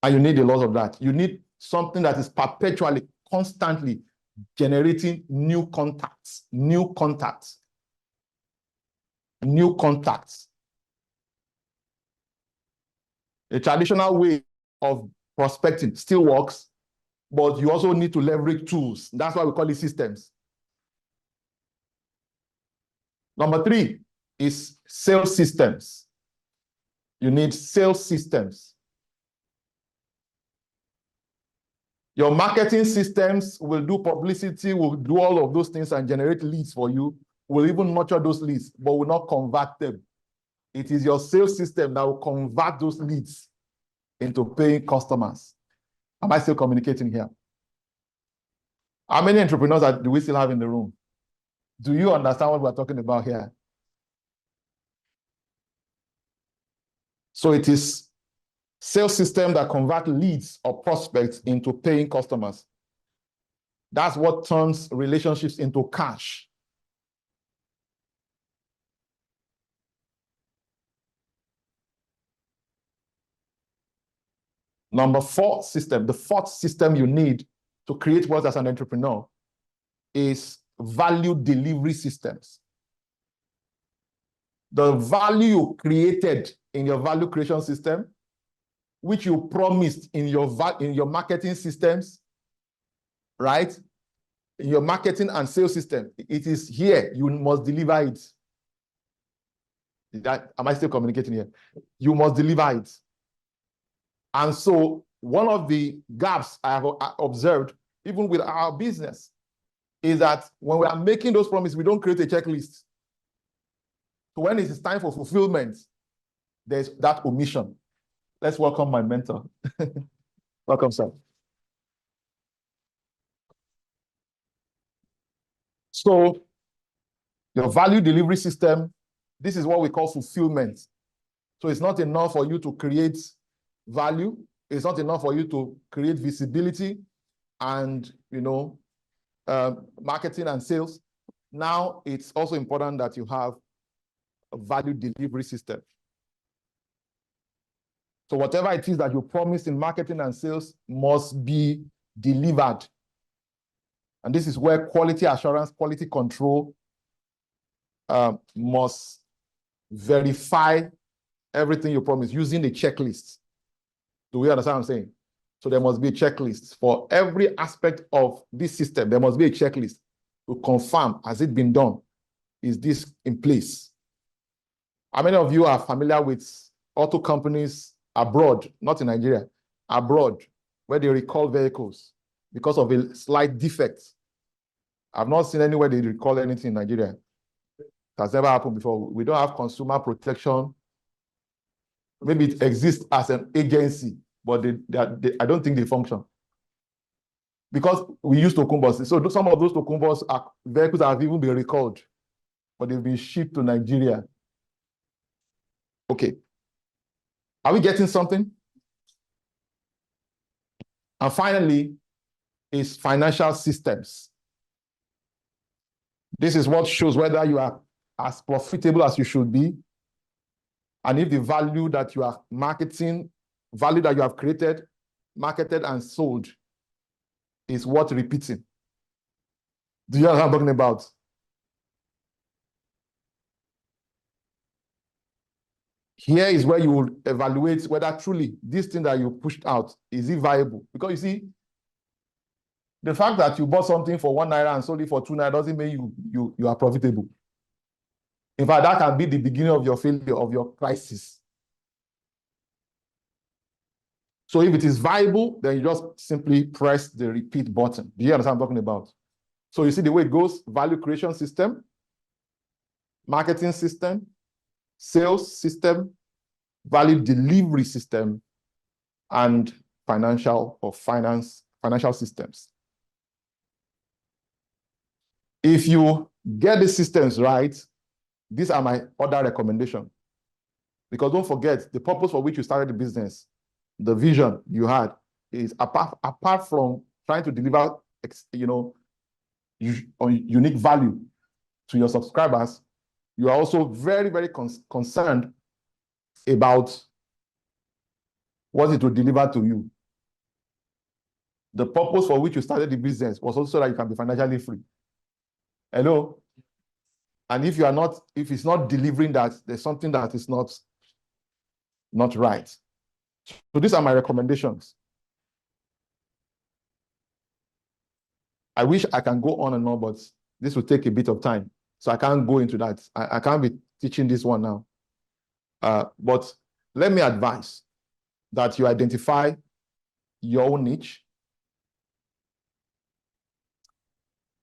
And you need a lot of that. You need something that is perpetually, constantly generating new contacts. A traditional way of prospecting still works, but you also need to leverage tools. That's why we call it systems. Number 3 is sales systems. You need sales systems. Your marketing systems will do publicity, will do all of those things and generate leads for you, will even nurture those leads, but will not convert them. It is your sales system that will convert those leads into paying customers. Am I still communicating here? How many entrepreneurs do we still have in the room? Do you understand what we're talking about here? So it is sales system that convert leads or prospects into paying customers. That's what turns relationships into cash. Number 4 system, the 4th system you need to create wealth as an entrepreneur is value delivery systems. The value you created in your value creation system, which you promised in your marketing systems, right? In your marketing and sales system, it is here. You must deliver it. Am I still communicating here? You must deliver it. And so one of the gaps I have observed, even with our business, is that when we are making those promises, we don't create a checklist. So when it is time for fulfillment, there's that omission. Let's welcome my mentor. Welcome, sir. So your value delivery system, this is what we call fulfillment. So it's not enough for you to create value. It's not enough for you to create visibility and, marketing and sales. Now it's also important that you have a value delivery system. So whatever it is that you promised in marketing and sales must be delivered. And this is where quality assurance, quality control must verify everything you promise using a checklist. Do we understand what I'm saying? So there must be a checklist for every aspect of this system. There must be a checklist to confirm, has it been done? Is this in place? How many of you are familiar with auto companies abroad, not in Nigeria, abroad, where they recall vehicles because of a slight defect? I've not seen anywhere they recall anything in Nigeria. It has never happened before. We don't have consumer protection. Maybe it exists as an agency, but I don't think they function. Because we use tokumbos. So some of those tokumbos are vehicles that have even been recalled, but they've been shipped to Nigeria. Okay. Are we getting something? And finally, is financial systems. This is what shows whether you are as profitable as you should be, and if the value that you are marketing, value that you have created, marketed, and sold is worth repeating. Do you know what I'm talking about? Here is where you will evaluate whether truly this thing that you pushed out, is it viable? Because you see, The fact that you bought something for 1 naira and sold it for 2 naira doesn't mean you are profitable. In fact, that can be the beginning of your failure, of your crisis. So if it is viable, then you just simply press the repeat button. Do you understand what I'm talking about? So you see the way it goes: value creation system, marketing system, sales system, value delivery system, and financial systems. If you get the systems right, these are my other recommendations. Because don't forget, the purpose for which you started the business, the vision you had, is apart from trying to deliver, unique value to your subscribers, you are also very, very concerned about what it will deliver to you. The purpose for which you started the business was also so that you can be financially free. Hello? And if it's not delivering that, there's something that is not right. So these are my recommendations. I wish I can go on and on, but this will take a bit of time. So I can't go into that. I can't be teaching this one now. But let me advise that you identify your own niche.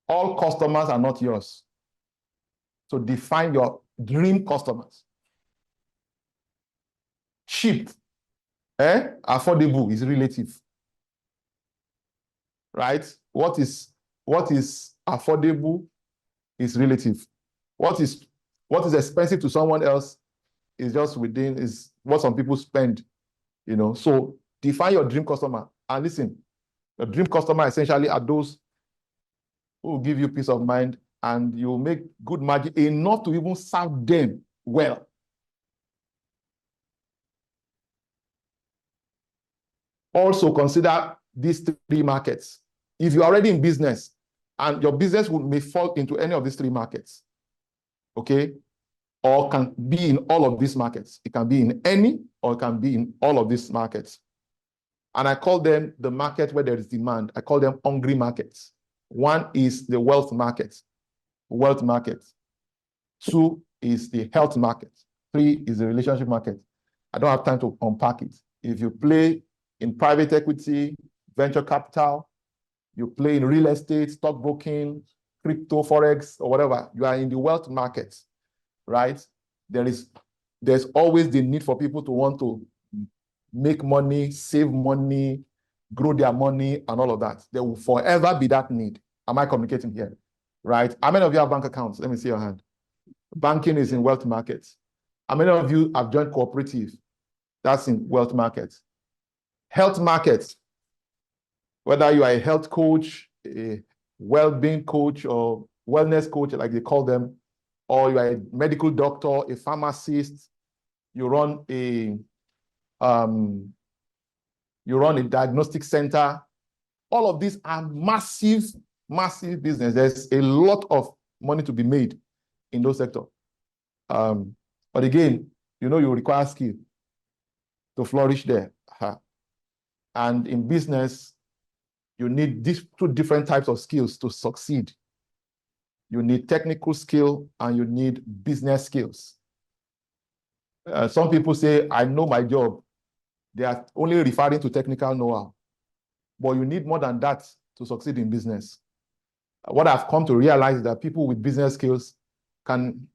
All customers are not yours. So define your dream customers. Cheap, affordable is relative, right? What is affordable is relative. What is expensive to someone else is just is what some people spend, So define your dream customer. And listen, your dream customer essentially are those who will give you peace of mind, and you make good margin enough to even serve them well. Also consider these 3 markets. If you're already in business and your business may fall into any of these 3 markets, okay, or can be in all of these markets. It can be in any, or it can be in all of these markets. And I call them the market where there is demand. I call them hungry markets. 1 is the wealth market. 2 is the health market. 3 is the relationship market. I don't have time to unpack it. If you play in private equity, venture capital, you play in real estate, stockbroking, crypto, forex, or whatever, you are in the wealth market, right? There's always the need for people to want to make money, save money, grow their money, and all of that. There will forever be that need. Am I communicating here? Right? How many of you have bank accounts? Let me see your hand. Banking is in wealth markets. How many of you have joined cooperative? That's in wealth markets. Health markets, whether you are a health coach, a well-being coach, or wellness coach, like they call them, or you are a medical doctor, a pharmacist, you run a diagnostic center. All of these are massive, massive business. There's a lot of money to be made in those sectors. But again, you require skill to flourish there. And in business, you need these 2 different types of skills to succeed. You need technical skill and you need business skills. Some people say, I know my job. They are only referring to technical know-how. But you need more than that to succeed in business. What I've come to realize is that people with business skills can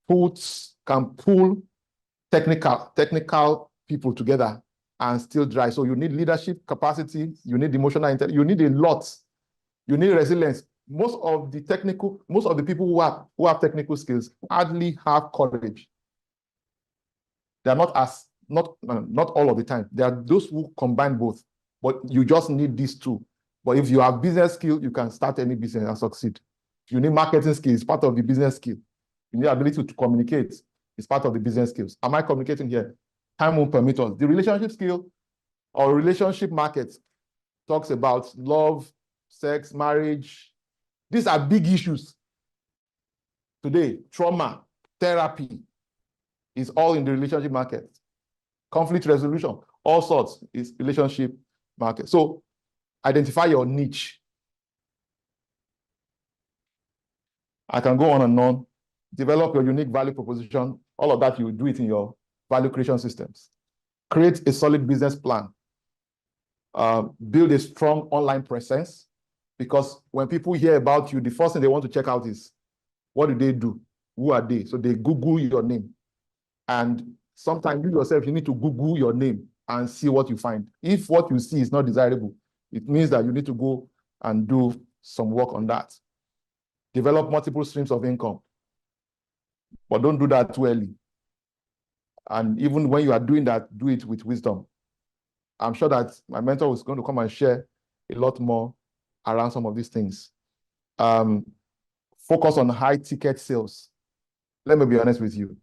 pull technical people together and still drive. So you need leadership capacity, you need emotional intelligence, you need a lot. You need resilience. Most of the people who have technical skills hardly have courage. They are not all of the time. There are those who combine both, but you just need these 2. But if you have business skill, you can start any business and succeed. You need marketing skills, it's part of the business skill. You need ability to communicate, it's part of the business skills. Am I communicating here? Time won't permit us. The relationship skill or relationship market talks about love, sex, marriage. These are big issues today. Trauma, therapy is all in the relationship market. Conflict resolution, all sorts is relationship market. So Identify your niche. I can go on and on. Develop your unique value proposition. All of that, you do it in your value creation systems. Create a solid business plan. Build a strong online presence, because when people hear about you, the first thing they want to check out is, what do they do? Who are they? So they Google your name. And sometimes you yourself, you need to Google your name and see what you find. If what you see is not desirable, it means that you need to go and do some work on that. Develop multiple streams of income, but don't do that too early. And even when you are doing that, do it with wisdom. I'm sure that my mentor is going to come and share a lot more around some of these things. Focus on high ticket sales. Let me be honest with you.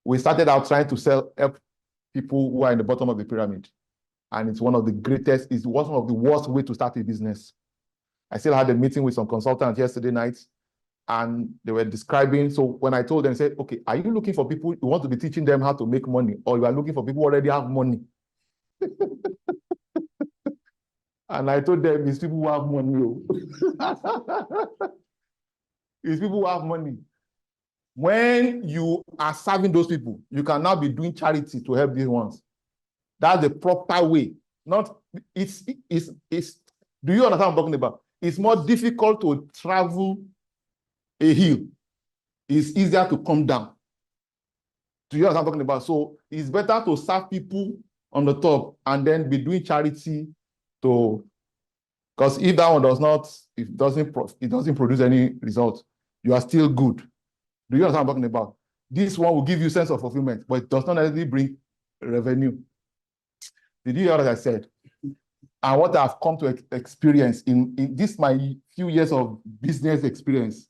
We started out trying to help people who are in the bottom of the pyramid. And it's one of the worst ways to start a business. I still had a meeting with some consultants yesterday night, and they were describing. So when I told them, say, okay, are you looking for people who want to be teaching them how to make money, or you are looking for people who already have money? And I told them, it's people who have money. It's people who have money. When you are serving those people, you can now be doing charity to help these ones. That's the proper way. Not, do you understand what I'm talking about? It's more difficult to travel a hill. It's easier to come down. Do you understand what I'm talking about? So it's better to serve people on the top and then be doing charity because if that one it doesn't produce any result, you are still good. Do you understand what I'm talking about? This one will give you a sense of fulfillment, but it does not necessarily bring revenue. Did you hear what I said? And what I've come to experience in this my few years of business experience,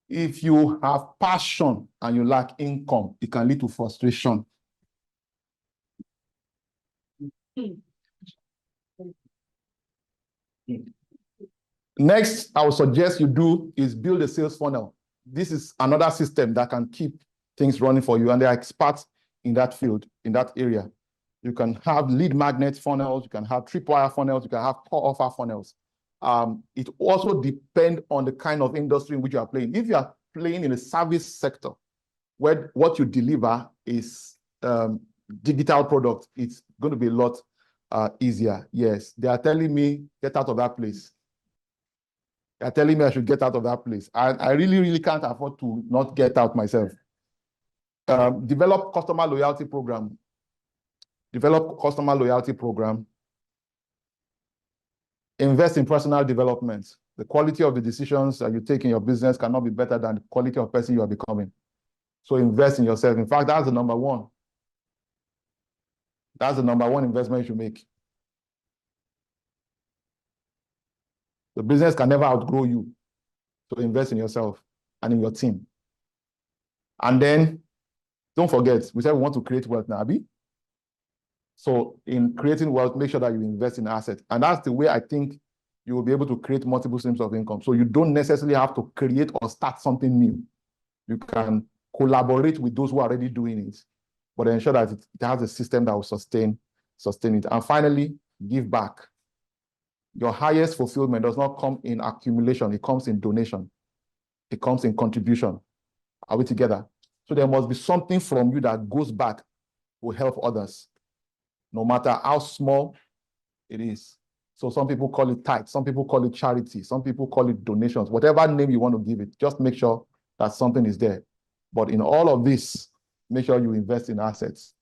if you have passion and you lack income, it can lead to frustration. Next, I would suggest you do is build a sales funnel. This is another system that can keep things running for you, and they are experts in that field, in that area. You can have lead magnet funnels, you can have tripwire funnels, you can have core offer funnels. It also depends on the kind of industry in which you are playing. If you are playing in a service sector, where what you deliver is digital product, it's going to be a lot easier. Yes, they are telling me, get out of that place. They are telling me I should get out of that place. I really, really can't afford to not get out myself. Develop customer loyalty program. Develop customer loyalty program. Invest in personal development. The quality of the decisions that you take in your business cannot be better than the quality of person you are becoming. So invest in yourself. In fact, that's the number one. That's the number one investment you should make. The business can never outgrow you. So invest in yourself and in your team. And then, don't forget, we said we want to create wealth now, Abi? So in creating wealth, make sure that you invest in assets. And that's the way I think you will be able to create multiple streams of income. So you don't necessarily have to create or start something new. You can collaborate with those who are already doing it, but ensure that it has a system that will sustain it. And finally, give back. Your highest fulfillment does not come in accumulation. It comes in donation. It comes in contribution. Are we together? So there must be something from you that goes back to help others, no matter how small it is. So some people call it tithe, some people call it charity, some people call it donations, whatever name you want to give it, just make sure that something is there. But in all of this, make sure you invest in assets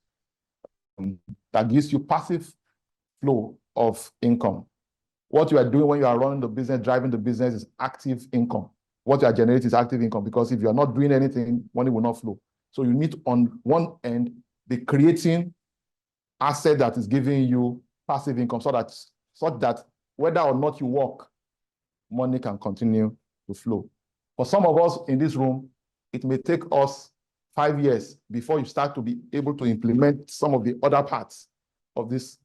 that gives you passive flow of income. What you are doing when you are running the business, driving the business, is active income. What you are generating is active income, because if you are not doing anything, money will not flow. So you need to, on one end, be creating asset that is giving you passive income, so that whether or not you work, money can continue to flow. For some of us in this room, it may take us 5 years before you start to be able to implement some of the other parts of these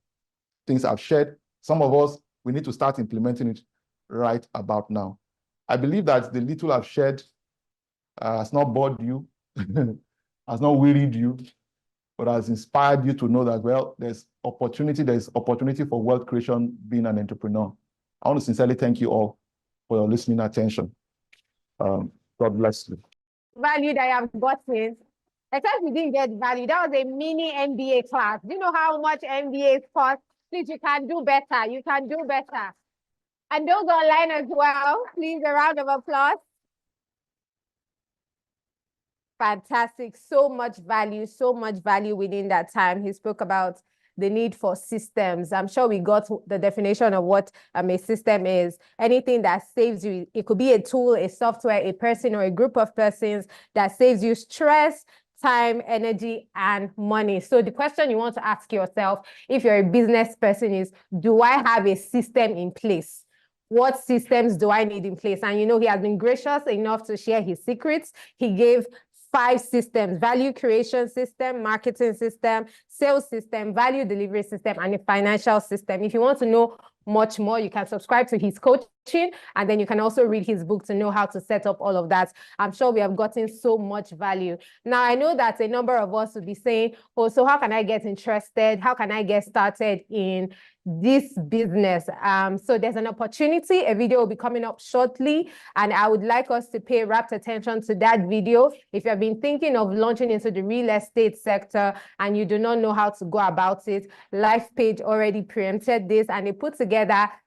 things I've shared. Some of us, we need to start implementing it right about now. I believe that the little I've shared has not bored you, has not wearied you. but has inspired you to know that, well, there's opportunity for wealth creation being an entrepreneur. I want to sincerely thank you all for your listening attention. God bless you. Value that I have gotten, except we didn't get value. That was a mini MBA class. Do you know how much MBAs cost? Please, you can do better. You can do better. And those online as well, please, a round of applause. Fantastic. So much value within that time. He spoke about the need for systems. I'm sure we got the definition of what a system is. Anything that saves you. It could be a tool, a software, a person, or a group of persons that saves you stress, time, energy, and money. So the question you want to ask yourself, if you're a business person, is, do I have a system in place? What systems do I need in place? And you know, he has been gracious enough to share his secrets. He gave 5 systems: value creation system, marketing system, sales system, value delivery system, and a financial system. If you want to know much more, you can subscribe to his coaching, and then you can also read his book to know how to set up all of that. I'm sure we have gotten so much value. Now, I know that a number of us will be saying, oh, so how can I get interested? How can I get started in this business? So there's an opportunity. A video will be coming up shortly, and I would like us to pay rapt attention to that video. If you have been thinking of launching into the real estate sector and you do not know how to go about it, Lifepage already preempted this, and they put together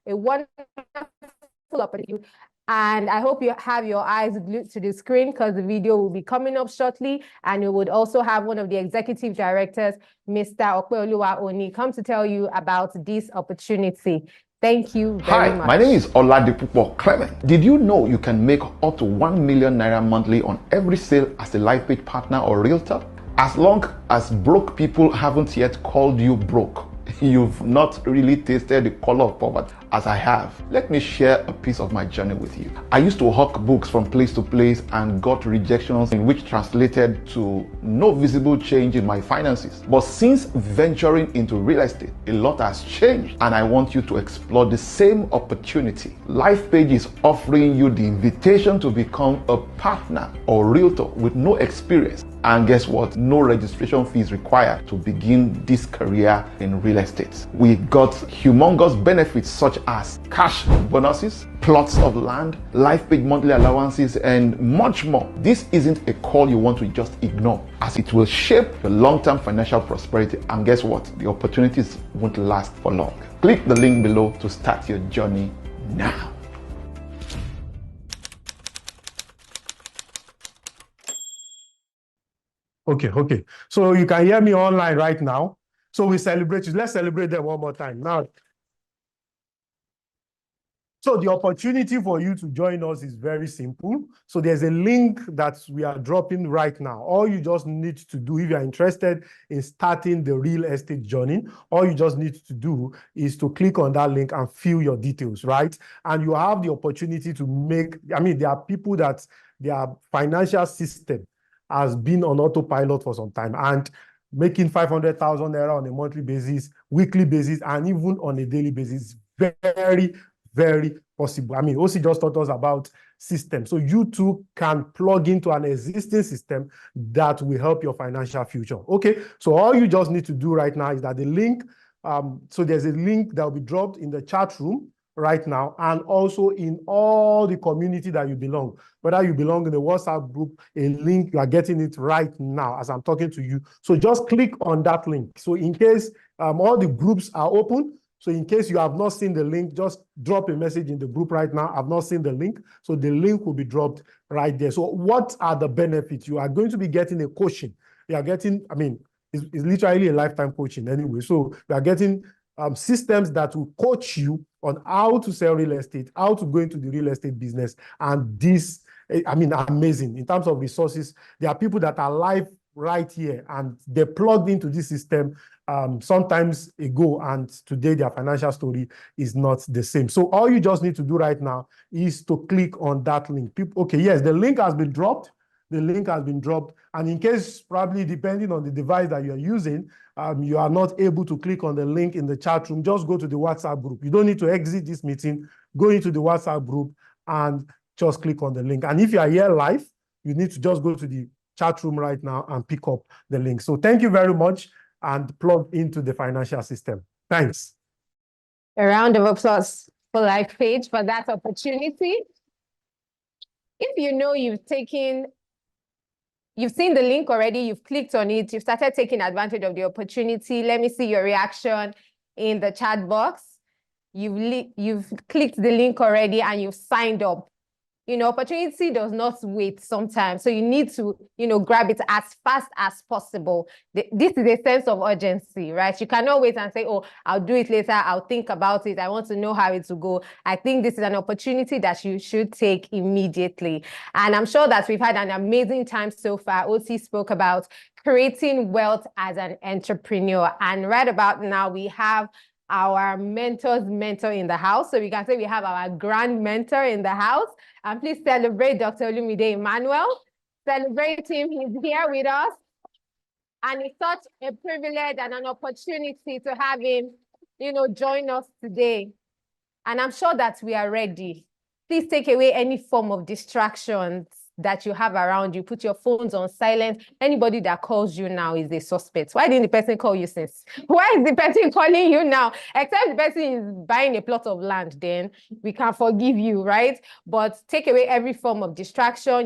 a wonderful opportunity. And I hope you have your eyes glued to the screen, because the video will be coming up shortly. And you would also have one of the executive directors, Mr. Okweoluwa Oni, come to tell you about this opportunity. Thank you very much. Hi, my name is Oladipupo Clement. Did you know you can make up to 1 million naira monthly on every sale as a Lifepage partner or realtor? As long as broke people haven't yet called you broke, you've not really tasted the color of poverty as I have. Let me share a piece of my journey with you. I used to hawk books from place to place and got rejections, in which translated to no visible change in my finances. But since venturing into real estate, a lot has changed, and I want you to explore the same opportunity. Lifepage is offering you the invitation to become a partner or realtor with no experience. And guess what? No registration fees required to begin this career in real estate. We got humongous benefits such as cash bonuses, plots of land, Lifepage monthly allowances, and much more. This isn't a call you want to just ignore, as it will shape your long-term financial prosperity. And guess what? The opportunities won't last for long. Click the link below to start your journey now. Okay. So you can hear me online right now. So we celebrate you. Let's celebrate them one more time. Now, so the opportunity for you to join us is very simple. So there's a link that we are dropping right now. All you just need to do, if you're interested in starting the real estate journey, all you just need to do is to click on that link and fill your details, right? And you have the opportunity to make, there are people that their financial system has been on autopilot for some time, and making 500,000 naira on a monthly basis, weekly basis, and even on a daily basis, very, very possible. OC just taught us about systems. So you too can plug into an existing system that will help your financial future. Okay, so all you just need to do right now is that the link, so there's a link that will be dropped in the chat room right now, and also in all the community that you belong. Whether you belong in the WhatsApp group, a link, you are getting it right now as I'm talking to you. So just click on that link. So in case all the groups are open, so in case you have not seen the link, just drop a message in the group right now. I've not seen the link. So the link will be dropped right there. So what are the benefits? You are going to be getting a coaching. You are getting, it's literally a lifetime coaching anyway. So you are getting systems that will coach you on how to sell real estate, how to go into the real estate business. And this, amazing. In terms of resources, there are people that are live right here, and they plugged into this system sometimes ago, and today their financial story is not the same. So all you just need to do right now is to click on that link. Okay, yes, the link has been dropped. The link has been dropped. And in case, probably depending on the device that you're using, you are not able to click on the link in the chat room, just go to the WhatsApp group. You don't need to exit this meeting. Go into the WhatsApp group and just click on the link. And if you are here live, you need to just go to the chat room right now and pick up the link. So thank you very much, and plug into the financial system. Thanks. A round of applause for Lifepage for that opportunity. If you know you've seen the link already, you've clicked on it, you've started taking advantage of the opportunity, let me see your reaction in the chat box. You've clicked the link already and you've signed up. Opportunity does not wait sometimes. So you need to, grab it as fast as possible. This is a sense of urgency, right? You cannot wait and say, oh, I'll do it later. I'll think about it. I want to know how it will go. I think this is an opportunity that you should take immediately. And I'm sure that we've had an amazing time so far. OT spoke about creating wealth as an entrepreneur. And right about now, we have our mentor's mentor in the house. So we can say we have our grand mentor in the house. And please celebrate Dr. Olumide Emmanuel. Celebrate him. He's here with us. And it's such a privilege and an opportunity to have him, join us today. And I'm sure that we are ready. Please take away any form of distractions that you have around you. Put your phones on silent. Anybody that calls you now is a suspect. Why didn't the person call you since? Why is the person calling you now? Except the person is buying a plot of land, then we can forgive you, right? But take away every form of distraction,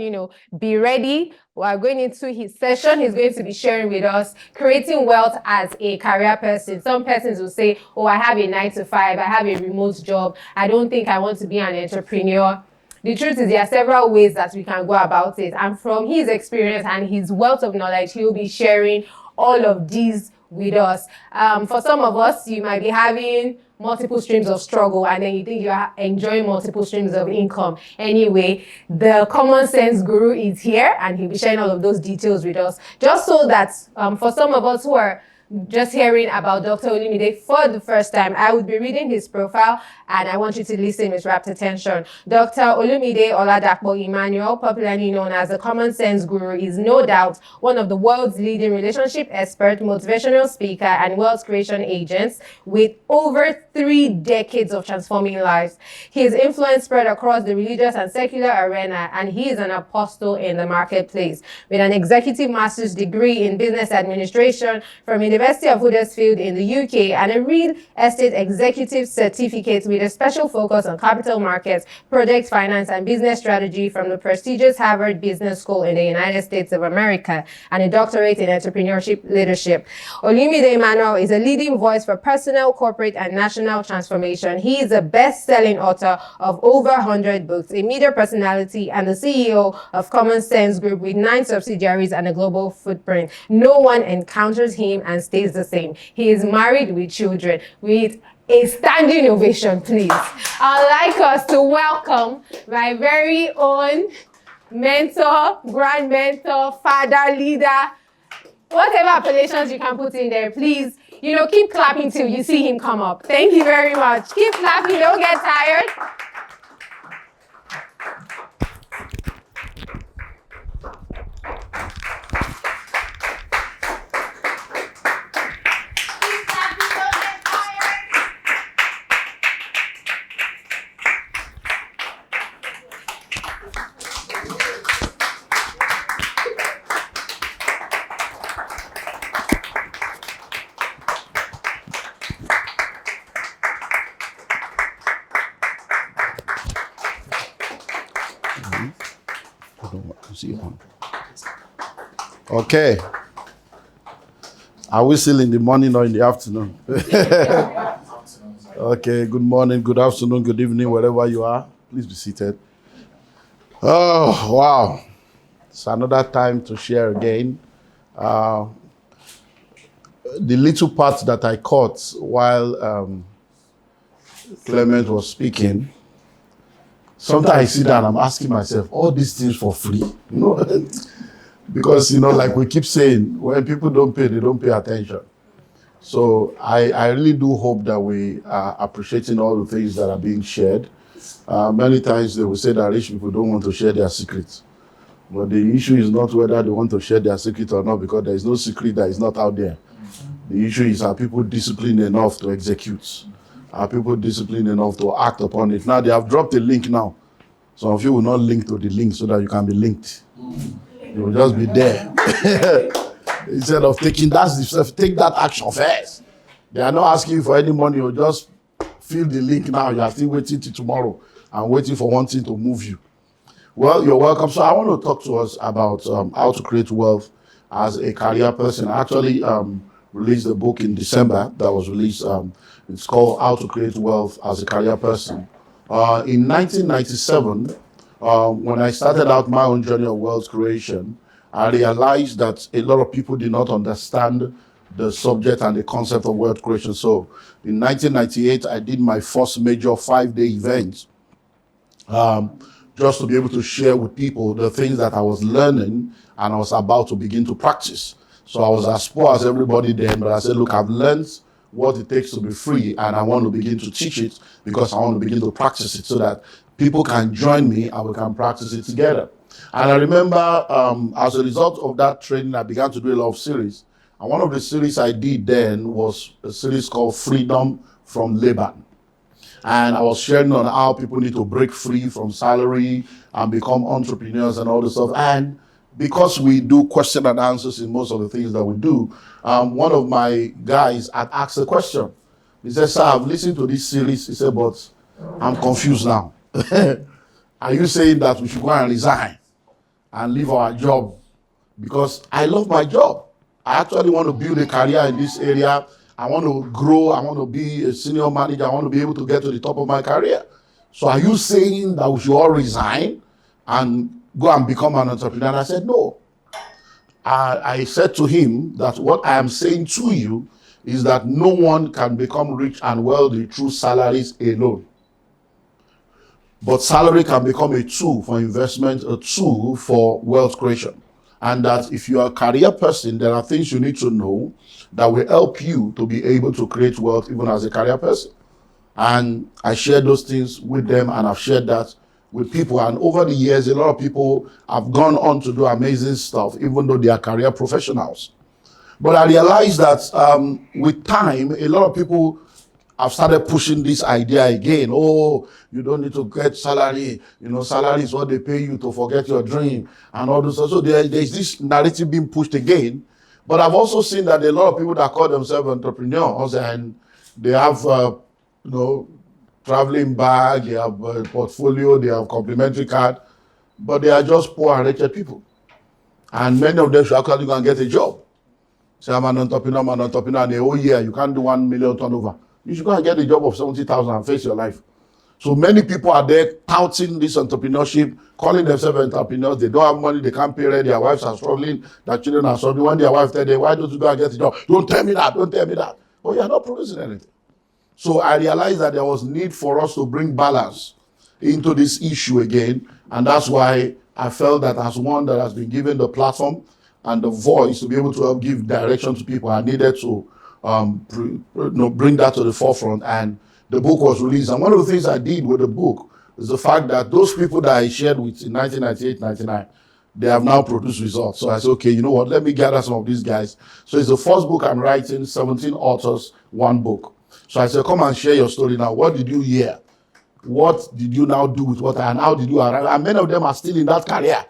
be ready. We are going into his session. He's going to be sharing with us creating wealth as a career person. Some persons will say, oh, I have a 9-to-5, I have a remote job. I don't think I want to be an entrepreneur. The truth is there are several ways that we can go about it. And from his experience and his wealth of knowledge, he'll be sharing all of these with us. For some of us, you might be having multiple streams of struggle and then you think you're enjoying multiple streams of income. Anyway, the common sense guru is here and he'll be sharing all of those details with us. Just so that for some of us who are just hearing about Dr. Olumide for the first time, I would be reading his profile and I want you to listen with rapt attention. Dr. Olumide Oladipupo Emmanuel, popularly known as the Common Sense Guru, is no doubt one of the world's leading relationship expert, motivational speaker, and wealth creation agents with over 3 decades of transforming lives. His influence spread across the religious and secular arena, and he is an apostle in the marketplace. With an executive master's degree in business administration from University of Huddersfield in the UK and a real estate executive certificate with a special focus on capital markets, project finance, and business strategy from the prestigious Harvard Business School in the United States of America, and a doctorate in entrepreneurship leadership. Olumide Emmanuel is a leading voice for personal, corporate, and national transformation. He is a best-selling author of over 100 books, a media personality, and the CEO of Common Sense Group with 9 subsidiaries and a global footprint. No one encounters him and stays the same. He is married with children. With a standing ovation, please. I'd like us to welcome my very own mentor, grand mentor, father, leader, whatever appellations you can put in there, please. Keep clapping till you see him come up. Thank you very much. Keep clapping, don't get tired. Okay. Are we still in the morning or in the afternoon? Okay, good morning, good afternoon, good evening, wherever you are. Please be seated. Oh, wow. It's another time to share again. The little part that I caught while Clement was speaking, sometimes I sit down and I'm asking myself, all these things for free? Because, like we keep saying, when people don't pay, they don't pay attention. So I really do hope that we are appreciating all the things that are being shared. Many times they will say that rich people don't want to share their secrets. But the issue is not whether they want to share their secret or not, because there is no secret that is not out there. The issue is, are people disciplined enough to execute? Are people disciplined enough to act upon it? Now, they have dropped a link now. Some of you will not link to the link so that you can be linked. You will just be there. Instead of taking take that action first. They are not asking you for any money. You just fill the link now. You are still waiting till tomorrow and waiting for one thing to move you. Well, you're welcome. So I want to talk to us about how to create wealth as a career person. I actually released a book in December that was released. It's called How to Create Wealth as a Career Person. In 1997, when I started out my own journey of wealth creation, I realized that a lot of people did not understand the subject and the concept of wealth creation. So in 1998, I did my first major 5-day event just to be able to share with people the things that I was learning and I was about to begin to practice. So I was as poor as everybody then, but I said, look, I've learned what it takes to be free and I want to begin to teach it because I want to begin to practice it so that people can join me and we can practice it together. And I remember as a result of that training, I began to do a lot of series. And one of the series I did then was a series called Freedom from Labor. And I was sharing on how people need to break free from salary and become entrepreneurs and all this stuff. And because we do question and answers in most of the things that we do, one of my guys had asked a question. He said, sir, I've listened to this series. He said, but I'm confused now. Are you saying that we should go and resign and leave our job? Because I love my job. I actually want to build a career in this area. I want to grow. I want to be a senior manager. I want to be able to get to the top of my career. So are you saying that we should all resign and go and become an entrepreneur? And I said, no. I said to him that what I am saying to you is that no one can become rich and wealthy through salaries alone. But salary can become a tool for investment, a tool for wealth creation. And that if you are a career person, there are things you need to know that will help you to be able to create wealth even as a career person. And I shared those things with them and I've shared that with people. And over the years, a lot of people have gone on to do amazing stuff, even though they are career professionals. But I realized that with time, a lot of people have started pushing this idea again. Oh, you don't need to get salary. You know, salary is what they pay you to forget your dream and all this. So there's this narrative being pushed again. But I've also seen that there are a lot of people that call themselves entrepreneurs and they have, traveling bag, they have a portfolio, they have complimentary card, but they are just poor and wretched people. And many of them should actually go and get a job. Say, I'm an entrepreneur, and a whole year, you can't do 1 million turnover. You should go and get a job of 70,000 and face your life. So many people are there touting this entrepreneurship, calling themselves entrepreneurs. They don't have money, they can't pay rent, their wives are struggling, their children are struggling. When their wife tells them, why don't you go and get a job? Don't tell me that, don't tell me that. But you're not producing anything. So I realized that there was need for us to bring balance into this issue again. And that's why I felt that as one that has been given the platform and the voice to be able to help give direction to people, I needed to bring that to the forefront. And the book was released. And one of the things I did with the book is the fact that those people that I shared with in 1998, 99, they have now produced results. So I said, okay, you know what? Let me gather some of these guys. So it's the first book I'm writing, 17 authors, one book. So I said, come and share your story now. What did you hear? What did you now do with what? And how did you arrive? And many of them are still in that career.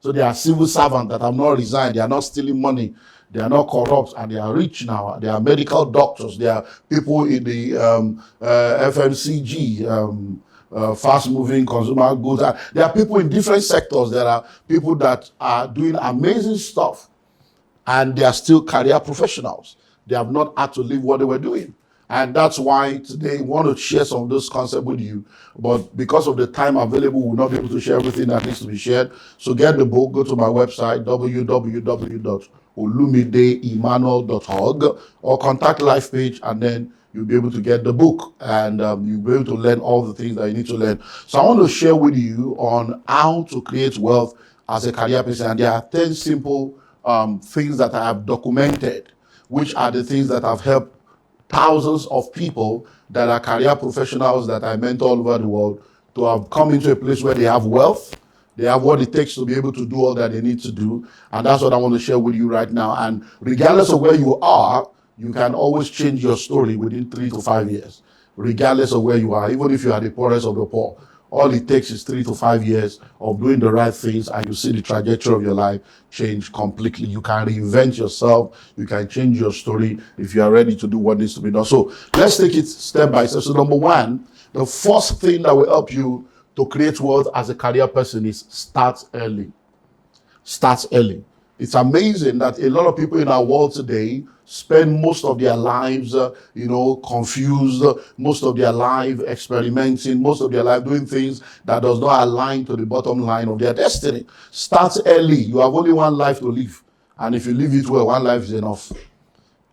So they are civil servants that have not resigned. They are not stealing money. They are not corrupt, and they are rich now. They are medical doctors. They are people in the FMCG, fast-moving consumer goods. There are people in different sectors. There are people that are doing amazing stuff, and they are still career professionals. They have not had to leave what they were doing. And that's why today we want to share some of those concepts with you. But because of the time available, we'll not be able to share everything that needs to be shared. So get the book, go to my website, www.olumideemmanuel.org, or contact Lifepage, and then you'll be able to get the book, and you'll be able to learn all the things that you need to learn. So I want to share with you on how to create wealth as a career person. And there are 10 simple things that I have documented, which are the things that have helped thousands of people that are career professionals that I mentor all over the world to have come into a place where they have wealth, they have what it takes to be able to do all that they need to do. And that's what I want to share with you right now. And regardless of where you are, you can always change your story within 3 to 5 years, regardless of where you are, even if you are the poorest of the poor. All it takes is 3 to 5 years of doing the right things, and you see the trajectory of your life change completely. You can reinvent yourself. You can change your story if you are ready to do what needs to be done. So let's take it step by step. So number one, the first thing that will help you to create wealth as a career person is start early. Start early. It's amazing that a lot of people in our world today spend most of their lives, confused, most of their life experimenting, most of their life doing things that does not align to the bottom line of their destiny. Start early. You have only one life to live. And if you live it well, one life is enough.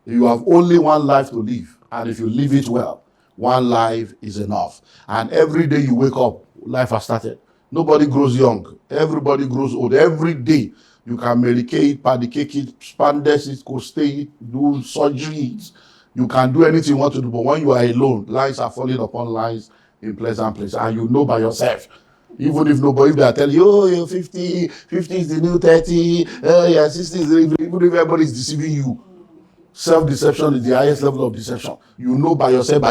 You have only one life to live. And if you live it well, one life is enough. And every day you wake up, life has started. Nobody grows young. Everybody grows old. Every day. You can medicate, padicate it, spandex it, costate it, do surgery it. You can do anything you want to do, but when you are alone, lines are falling upon lines in pleasant places, and you know by yourself. Even if they are telling you, oh, you're 50, 50 is the new 30, yeah, 60 is the new, even if everybody is deceiving you. Self-deception is the highest level of deception. You know by yourself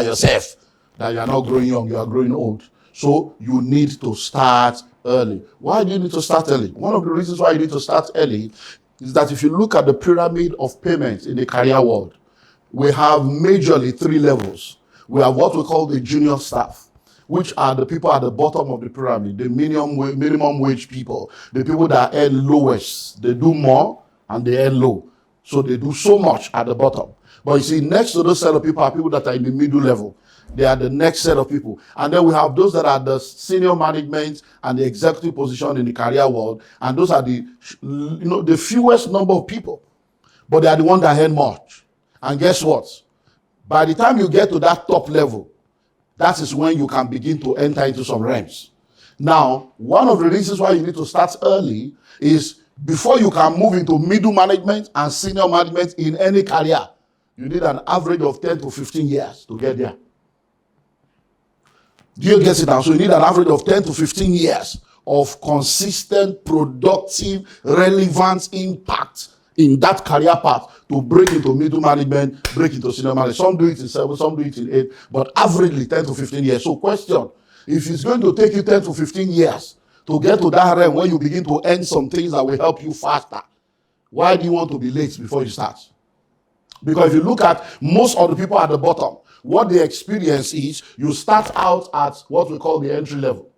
that you are not growing young, you are growing old. So you need to start early. Why do you need to start early? One of the reasons why you need to start early is that if you look at the pyramid of payments in the career world, we have majorly 3 levels. We have what we call the junior staff, which are the people at the bottom of the pyramid, the minimum wage people, the people that earn lowest. They do more and they earn low. So they do so much at the bottom. But you see, next to those set of people are people that are in the middle level. They are the next set of people. And then we have those that are the senior management and the executive position in the career world. And those are the fewest number of people. But they are the ones that earn much. And guess what? By the time you get to that top level, that is when you can begin to enter into some realms. Now, one of the reasons why you need to start early is before you can move into middle management and senior management in any career, you need an average of 10 to 15 years to get there. Do you get it now? So you need an average of 10 to 15 years of consistent, productive, relevant impact in that career path to break into middle management, break into senior management. Some do it in 7, some do it in 8, but averagely 10 to 15 years. So question, if it's going to take you 10 to 15 years to get to that realm where you begin to earn some things that will help you faster, why do you want to be late before you start? Because if you look at most of the people at the bottom, what they experience is you start out at what we call the entry level.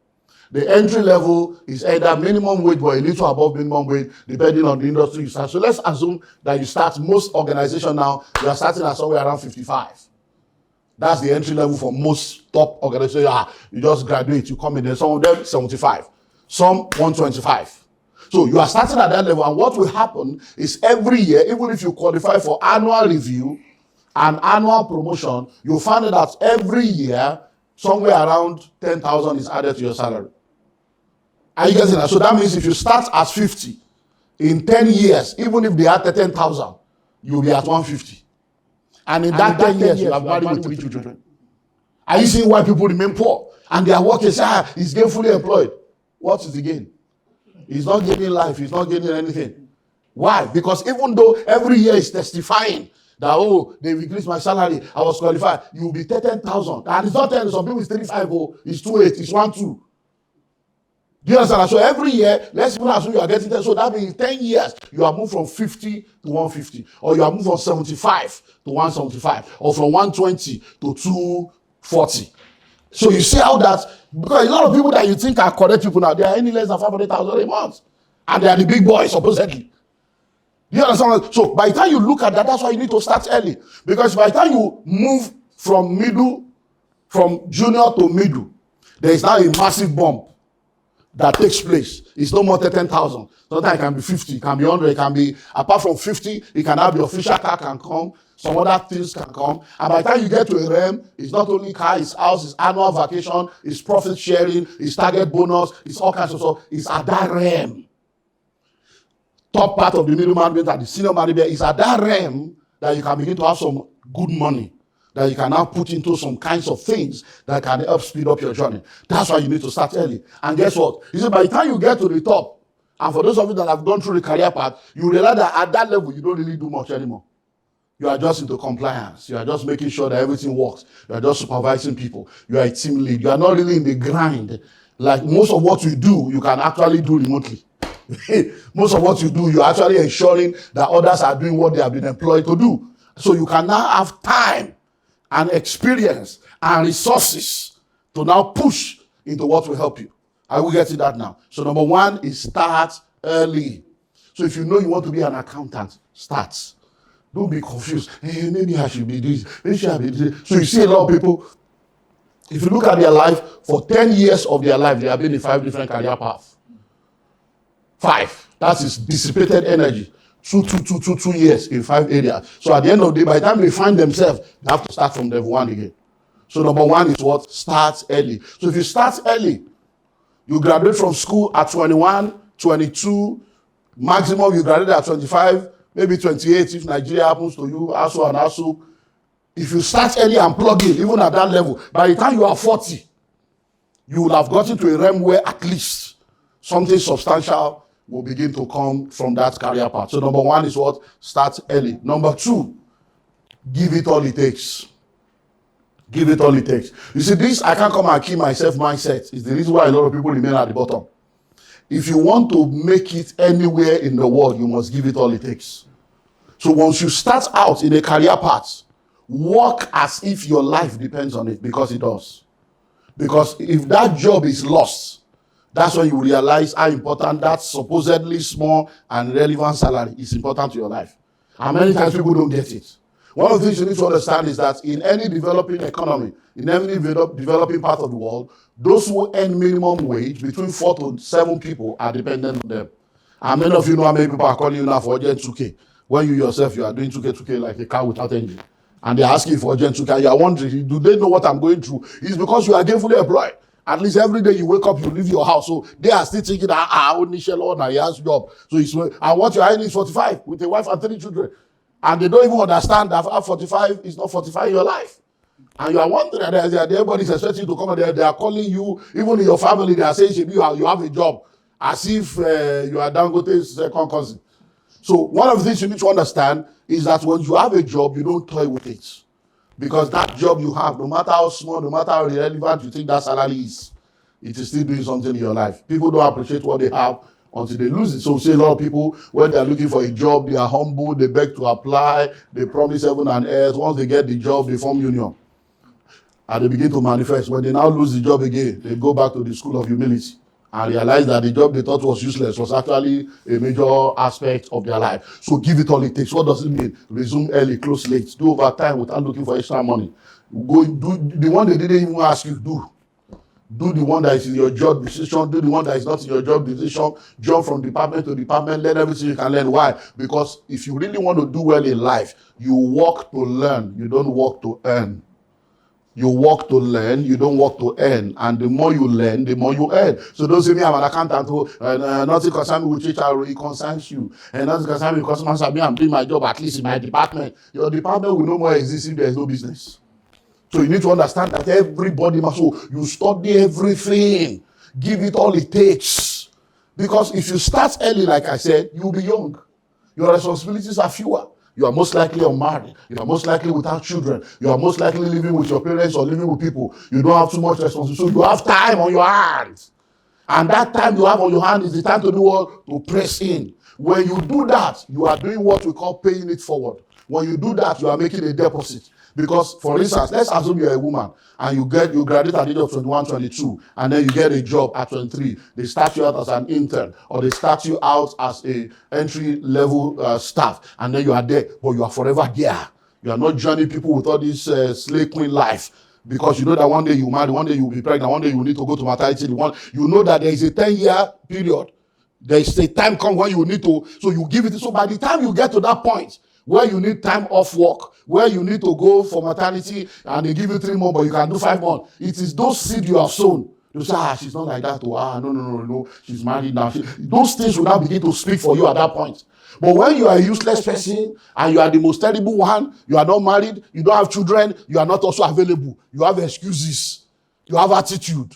The entry level is either minimum wage or a little above minimum wage, depending on the industry you start. So let's assume that you start, most organizations now, you are starting at somewhere around 55. That's the entry level for most top organizations. You just graduate, you come in there, some of them 75, some 125. So you are starting at that level, and what will happen is every year, even if you qualify for annual review and annual promotion, you'll find that every year, somewhere around 10,000 is added to your salary. Are you getting that? So that means if you start at 50, in 10 years, even if they add 10,000, you'll be at 150. And in that 10 years, you have married with 3 children. Are you seeing why people remain poor? And they are working, say, he's gainfully employed. What is the gain? He's not gaining life. He's not gaining anything. Why? Because even though every year is testifying that, they've increased my salary, I was qualified, you will be 10,000. And it's not 10, some people it's 35, it's 28, it's 12. Do you understand? So every year, let's even assume you are getting 10. So that means 10 years, you have moved from 50 to 150. Or you have moved from 75 to 175. Or from 120 to 240. So you see how that, because a lot of people that you think are correct people now, they are any less than 500,000 a month. And they are the big boys, supposedly. You understand? So by the time you look at that, that's why you need to start early. Because by the time you move from junior to middle, there is now a massive bump that takes place. It's no more 10,000. Sometimes it can be 50, it can be 100, it can be, apart from 50, it can have the official car can come, some other things can come. And by the time you get to a realm, it's not only car, it's house, it's annual vacation, it's profit sharing, it's target bonus, it's all kinds of stuff. It's at that realm. Top part of the middle management and the senior management is at that realm that you can begin to have some good money that you can now put into some kinds of things that can help speed up your journey. That's why you need to start early. And guess what? You see, by the time you get to the top, and for those of you that have gone through the career path, you realize that at that level, you don't really do much anymore. You are just into compliance. You are just making sure that everything works. You are just supervising people. You are a team lead. You are not really in the grind Like most of what you do, you can actually do remotely. Most of what you do, you're actually ensuring that others are doing what they have been employed to do. So you can now have time and experience and resources to now push into what will help you. I will get to that now. So number one is start early. So if you know you want to be an accountant, start. Don't be confused. Hey, maybe I should be this. Maybe I should be this. So you see a lot of people, if you look at their life, for 10 years of their life, they have been in 5 different career paths. 5. That is dissipated energy. 2 years in 5 areas. So at the end of the day, by the time they find themselves, they have to start from level 1 again. So number one is what? Start early. So if you start early, you graduate from school at 21, 22, maximum you graduate at 25, maybe 28 if Nigeria happens to you, ASU and ASU. If you start early and plug in, even at that level, by the time you are 40, you will have gotten to a realm where at least something substantial will begin to come from that career path. So number one is what? Start early. Number 2, give it all it takes. Give it all it takes. You see, this I can't come and kill myself mindset is the reason why a lot of people remain at the bottom. If you want to make it anywhere in the world, you must give it all it takes. So once you start out in a career path, work as if your life depends on it, because it does. Because if that job is lost, that's when you realize how important that supposedly small and relevant salary is important to your life. And many times people don't get it. One of the things you need to understand is that in any developing economy, in any developing part of the world, those who earn minimum wage, between 4 to 7 people are dependent on them. And many of you know how many people are calling you now for urgent 2K. When you yourself, you are doing 2K like a car without engine. And they're asking for urgent 2K. You are wondering, do they know what I'm going through? It's because you are gainfully employed. At least every day you wake up, you leave your house. So they are still thinking that, only Shell he has job. So it's, and what you're earning is 45 with a wife and 3 children. And they don't even understand that 45 is not 45 in your life. And you are wondering that everybody is expecting you to come and they are calling you, even in your family, they are saying you have a job, as if you are Dangote's second cousin. So one of the things you need to understand is that when you have a job, you don't toy with it. Because that job you have, no matter how small, no matter how irrelevant you think that salary is, it is still doing something in your life. People don't appreciate what they have until they lose it. So see a lot of people, when they are looking for a job, they are humble, they beg to apply, they promise heaven and earth. Once they get the job, they form union. And they begin to manifest. When they now lose the job again, they go back to the school of humility and realize that the job they thought was useless was actually a major aspect of their life. So give it all it takes. What does it mean? Resume early, close late. Do overtime without looking for extra money. Go do the one they didn't even ask you to do. Do the one that is in your job decision. Do the one that is not in your job decision. Jump from department to department. Learn everything you can learn. Why? Because if you really want to do well in life, you work to learn. You don't work to earn. You work to learn. You don't work to earn. And the more you learn, the more you earn. So don't say me, I'm an accountant who nothing concerns me with HR. It concerns you. And nothing concerns me with customers. I'm doing my job at least in my department. Your department will no more exist if there is no business. So you need to understand that everybody must, so you study everything. Give it all it takes. Because if you start early, like I said, you'll be young. Your responsibilities are fewer. You are most likely unmarried. You are most likely without children. You are most likely living with your parents or living with people. You don't have too much responsibility. So you have time on your hands. And that time you have on your hand is the time to do what? To press in. When you do that, you are doing what we call paying it forward. When you do that, you are making a deposit. Because, for instance, let's assume you're a woman and you graduate at the age of 21, 22, and then you get a job at 23. They start you out as an intern, or they start you out as a entry-level staff, and then you are there, but you are forever there. You are not joining people with all this slave queen life. Because you know that one day you marry, one day you will be pregnant, one day you will need to go to maternity. You know that there is a 10-year period. There is a time come when you need to, so you give it. So by the time you get to that point, where you need time off work, where you need to go for maternity and they give you 3 months, but you can do 5 months. It is those seeds you have sown. You say, she's not like that. No, she's married now. Those things will now begin to speak for you at that point. But when you are a useless person and you are the most terrible one, you are not married, you don't have children, you are not also available. You have excuses. You have attitude.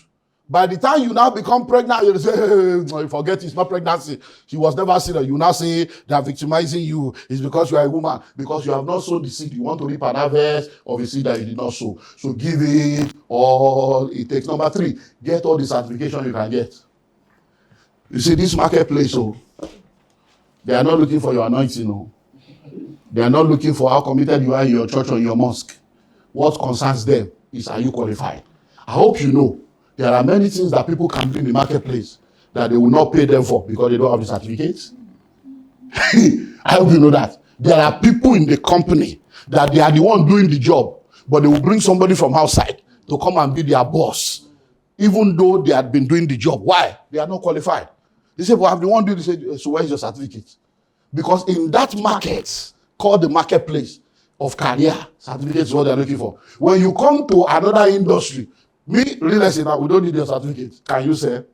By the time you now become pregnant, you say, hey, you forget it's not pregnancy. She was never serious. You now say they are victimizing you. It's because you are a woman. Because you have not sown the seed. You want to reap an harvest of a seed that you did not sow. So give it all it takes. Number 3, get all the certification you can get. You see, this marketplace, they are not looking for your anointing. They are not looking for how committed you are in your church or in your mosque. What concerns them is, are you qualified? I hope you know there are many things that people can do in the marketplace that they will not pay them for because they don't have the certificates. I hope you know that. There are people in the company that they are the one doing the job, but they will bring somebody from outside to come and be their boss, even though they had been doing the job. Why? They are not qualified. They say, well, I'm the one doing this. So where's your certificate? Because in that market, called the marketplace of career, certificates is what they're looking for. When you come to another industry, real estate now, we don't need your certificate. Can you say?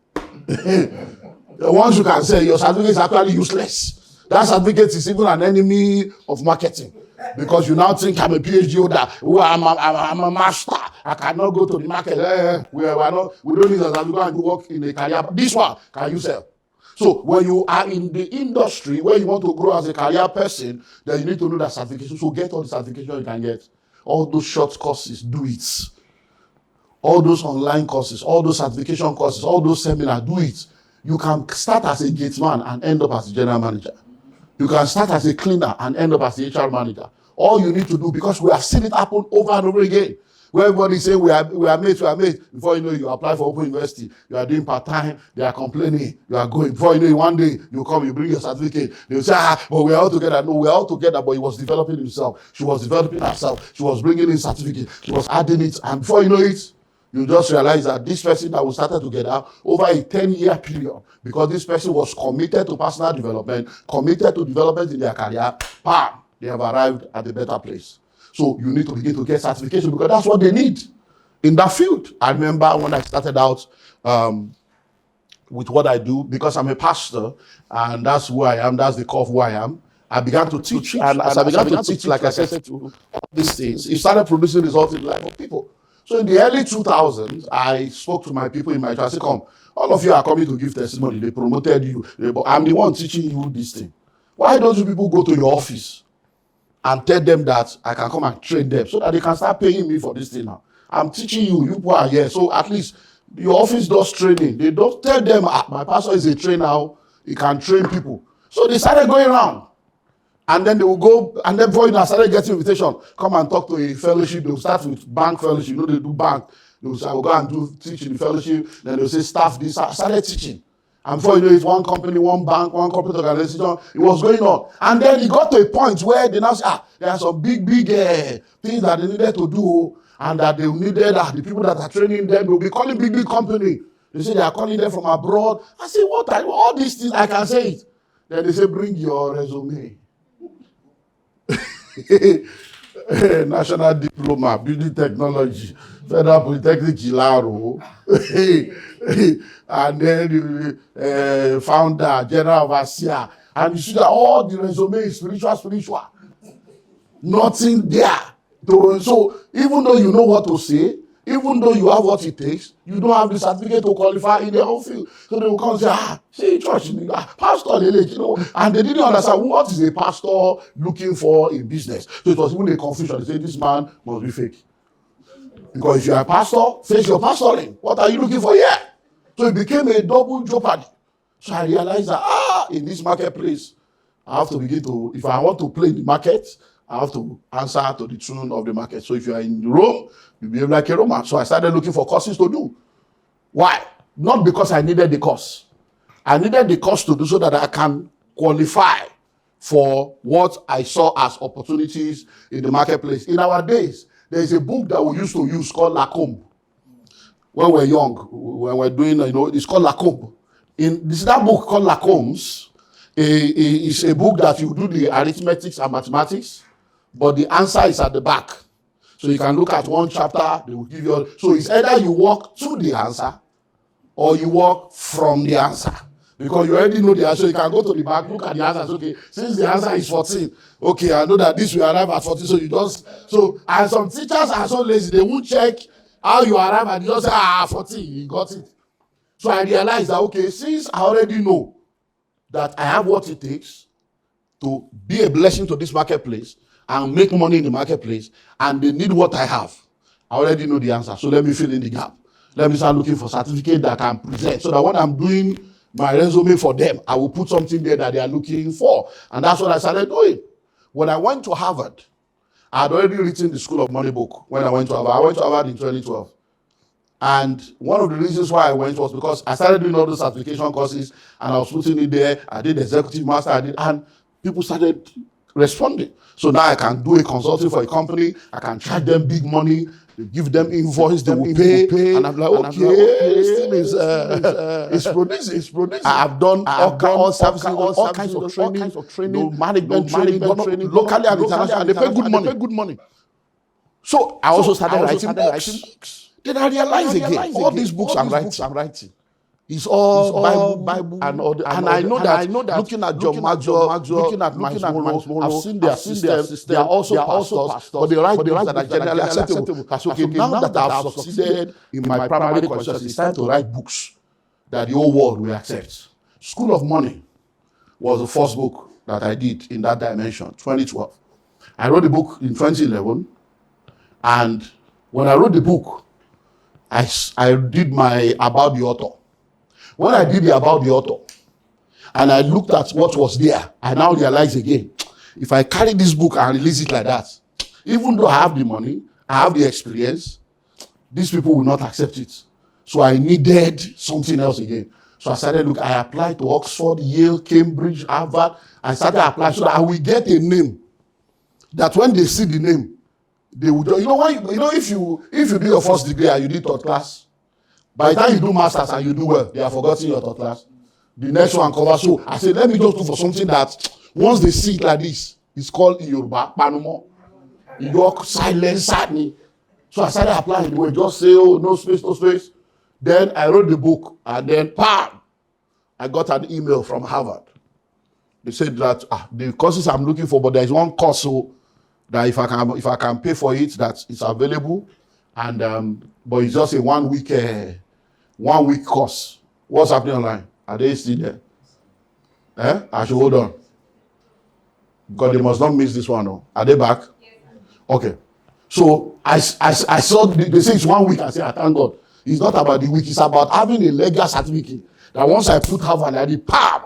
Once you can say, your certificate is actually useless. That certificate is even an enemy of marketing. Because you now think I'm a PhD holder. Oh, I'm a master. I cannot go to the market. We don't need a certificate and work in a career. This one, can you sell? So when you are in the industry where you want to grow as a career person, then you need to know that certification. So get all the certification you can get. All those short courses, do it. All those online courses, all those certification courses, all those seminars, do it. You can start as a gate man and end up as a general manager. You can start as a cleaner and end up as the HR manager. All you need to do, because we have seen it happen over and over again, where everybody say we are mates. Before you know, you apply for Open University, you are doing part-time, they are complaining, you are going. Before you know, one day you come, you bring your certificate, they will say, but we are all together. No, we are all together, but he was developing himself. She was developing herself. She was bringing in certificate. She was adding it. And before you know it, you just realize that this person that we started together over a 10-year period, because this person was committed to personal development, committed to development in their career, bam, they have arrived at a better place. So you need to begin to get certification because that's what they need in that field. I remember when I started out with what I do, because I'm a pastor and that's who I am, that's the core of who I am. I began to teach, and as I began to teach, like I said, to these things, it started producing results in the life of people. So in the early 2000s, I spoke to my people in my church. I said, come, all of you are coming to give testimony. They promoted you. But I'm the one teaching you this thing. Why don't you people go to your office and tell them that I can come and train them so that they can start paying me for this thing now? I'm teaching you. You people are here. So at least your office does training. They don't tell them, my pastor is a trainer. He can train people. So they started going around. And then they will go, and then before you know, I started getting invitation, come and talk to a fellowship. They will start with bank fellowship. You know, they do bank. They will say, I will go and teach in the fellowship. Then they will say, staff this. I started teaching. And before you know it, one company, one bank, one corporate organization, it was going on. And then it got to a point where they now say, there are some big things that they needed to do, and that they needed, the people that are training them, they will be calling big company. They say they are calling them from abroad. I say, what? All these things, I can say it. Then they say, bring your resume. National diploma, building technology, Federal Polytechnic Gilaro, and then founder, general overseer, and you see that all the resume is spiritual. Nothing there. So even though you know what to say, even though you have what it takes, you don't have the certificate to qualify in their own field. So they will come and say, say church, pastor, you know, and they didn't understand what is a pastor looking for in business. So it was even a confusion. They say, this man must be fake. Because if you are a pastor, face your pastoring. What are you looking for here? So it became a double jeopardy. So I realized that, in this marketplace, I have to begin to, if I want to play in the market, I have to answer to the tune of the market. So if you are in Rome, you behave like a Roman. So I started looking for courses to do. Why? Not because I needed the course. I needed the course to do so that I can qualify for what I saw as opportunities in the marketplace. In our days, there is a book that we used to use called Lacombe. When we're young, when we're doing, it's called Lacombe. That book called Lacombe's is a book that you do the arithmetics and mathematics, but the answer is at the back. So you can look at one chapter, they will give you. So it's either you walk to the answer or you walk from the answer. Because you already know the answer. You can go to the back, look at the answer. Okay, since the answer is 14, okay, I know that this will arrive at 14. So you just, and some teachers are so lazy, they won't check how you arrive and you just say, 14, you got it. So I realized that, okay, since I already know that I have what it takes to be a blessing to this marketplace and make money in the marketplace, and they need what I have, I already know the answer. So let me fill in the gap. Let me start looking for certificate that I can present, so that when I'm doing my resume for them, I will put something there that they are looking for. And that's what I started doing. When I went to Harvard, I had already written the School of Money book. When I went to Harvard in 2012. And one of the reasons why I went was because I started doing all those certification courses, and I was putting it there. I did executive master, and people started responding. So now I can do a consulting for a company. I can charge them big money. They give them invoice, they will pay. And I'm like, okay, this thing is producing. It's producing. I've done all kinds of training, management training, locally and internationally, and they pay good money. So I also started writing books. Then I realized again, all these books I'm writing, it's all Bible and all the, and I know that looking at John Maxwell, looking at Miles Monroe, I've seen their system. They are also pastors, but they write books that are generally acceptable. Okay, now that I've succeeded in my primary consciousness, it's time to write books that the whole world will accept. School of Money was the first book that I did in that dimension, 2012. I wrote the book in 2011, and when I wrote the book, I did my about the author. When I did the about the author, and I looked at what was there, I now realize again, if I carry this book and release it like that, even though I have the money, I have the experience, these people will not accept it. So I needed something else again. So I started looking. I applied to Oxford, Yale, Cambridge, Harvard. I started applying so that I will get a name that when they see the name, they would, if you do your first degree and you did third class, by the time you do masters and you do well, they have forgotten your third class. The next one covers. So I said, let me just do for something that once they see it like this, it's called Yoruba Panumo. York silence sadney. So I started applying. They would just say, oh, no space, no space. Then I wrote the book, and then bam, I got an email from Harvard. They said that the courses I'm looking for, but there is one course so that if I can pay for it, that it's available, and but it's just a 1 week course. What's happening online? Are they still there? I should hold on. Because they must not miss this one. No? Are they back? Okay. So I saw they say it's 1 week. I say, thank God. It's not about the week. It's about having a legal certificate that once I put Harvard, I did pam,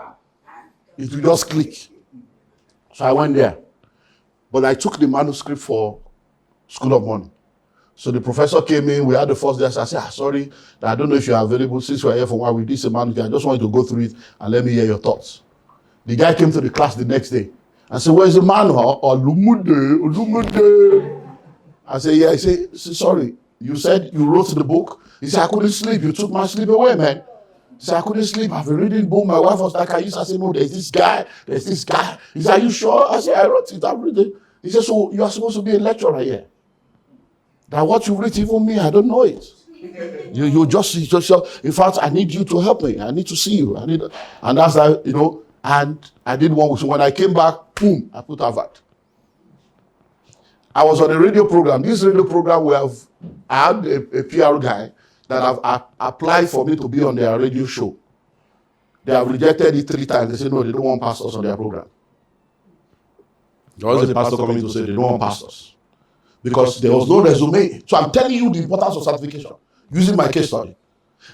it will just click. So I went there. But I took the manuscript for School of Money. So the professor came in, we had the first day. I said, sorry, I don't know if you are available. Since you are here for 1 week, this is a manuscript. I just want you to go through it and let me hear your thoughts. The guy came to the class the next day. I said, where's the manual? Olumide. I said, yeah. He said, sorry, you said you wrote the book? He said, I couldn't sleep. You took my sleep away, man. He said, I couldn't sleep. I've been reading the book. My wife was like, I said, no, there's this guy. He said, are you sure? I said, I wrote it. I'm reading. He said, so you are supposed to be a lecturer here. That what you write, even me, I don't know it. You just, in fact, I need you to help me. I need to see you. And that's that, and I did one. So when I came back, boom, I put Harvard. I was on a radio program. This radio program, I had a PR guy that have applied for me to be on their radio show. They have rejected it 3 times. They said, no, they don't want pastors on their program. There was a pastor coming to say they don't want pastors. Because there was no resume. So I'm telling you the importance of certification, using my case study.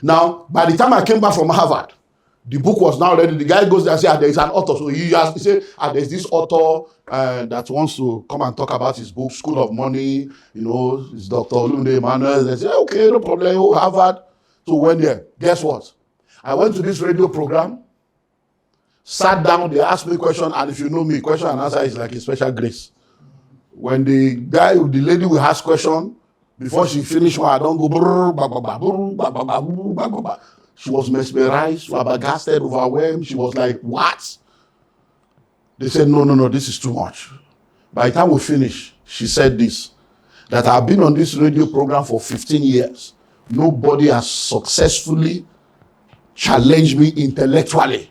Now, by the time I came back from Harvard, the book was now ready. The guy goes there and says, there's an author. So he said, there's this author that wants to come and talk about his book, School of Money. It's Dr. Olumide Emmanuel. They say, okay, no problem, Harvard. So when there, guess what? I went to this radio program, sat down, they asked me a question, and if you know me, question and answer is like a special grace. When the lady will ask question, before she finish one, I don't go, she was mesmerized, flabbergasted, overwhelmed. She was like, what? They said, no, this is too much. By the time we finish, she said this, that I've been on this radio program for 15 years. Nobody has successfully challenged me intellectually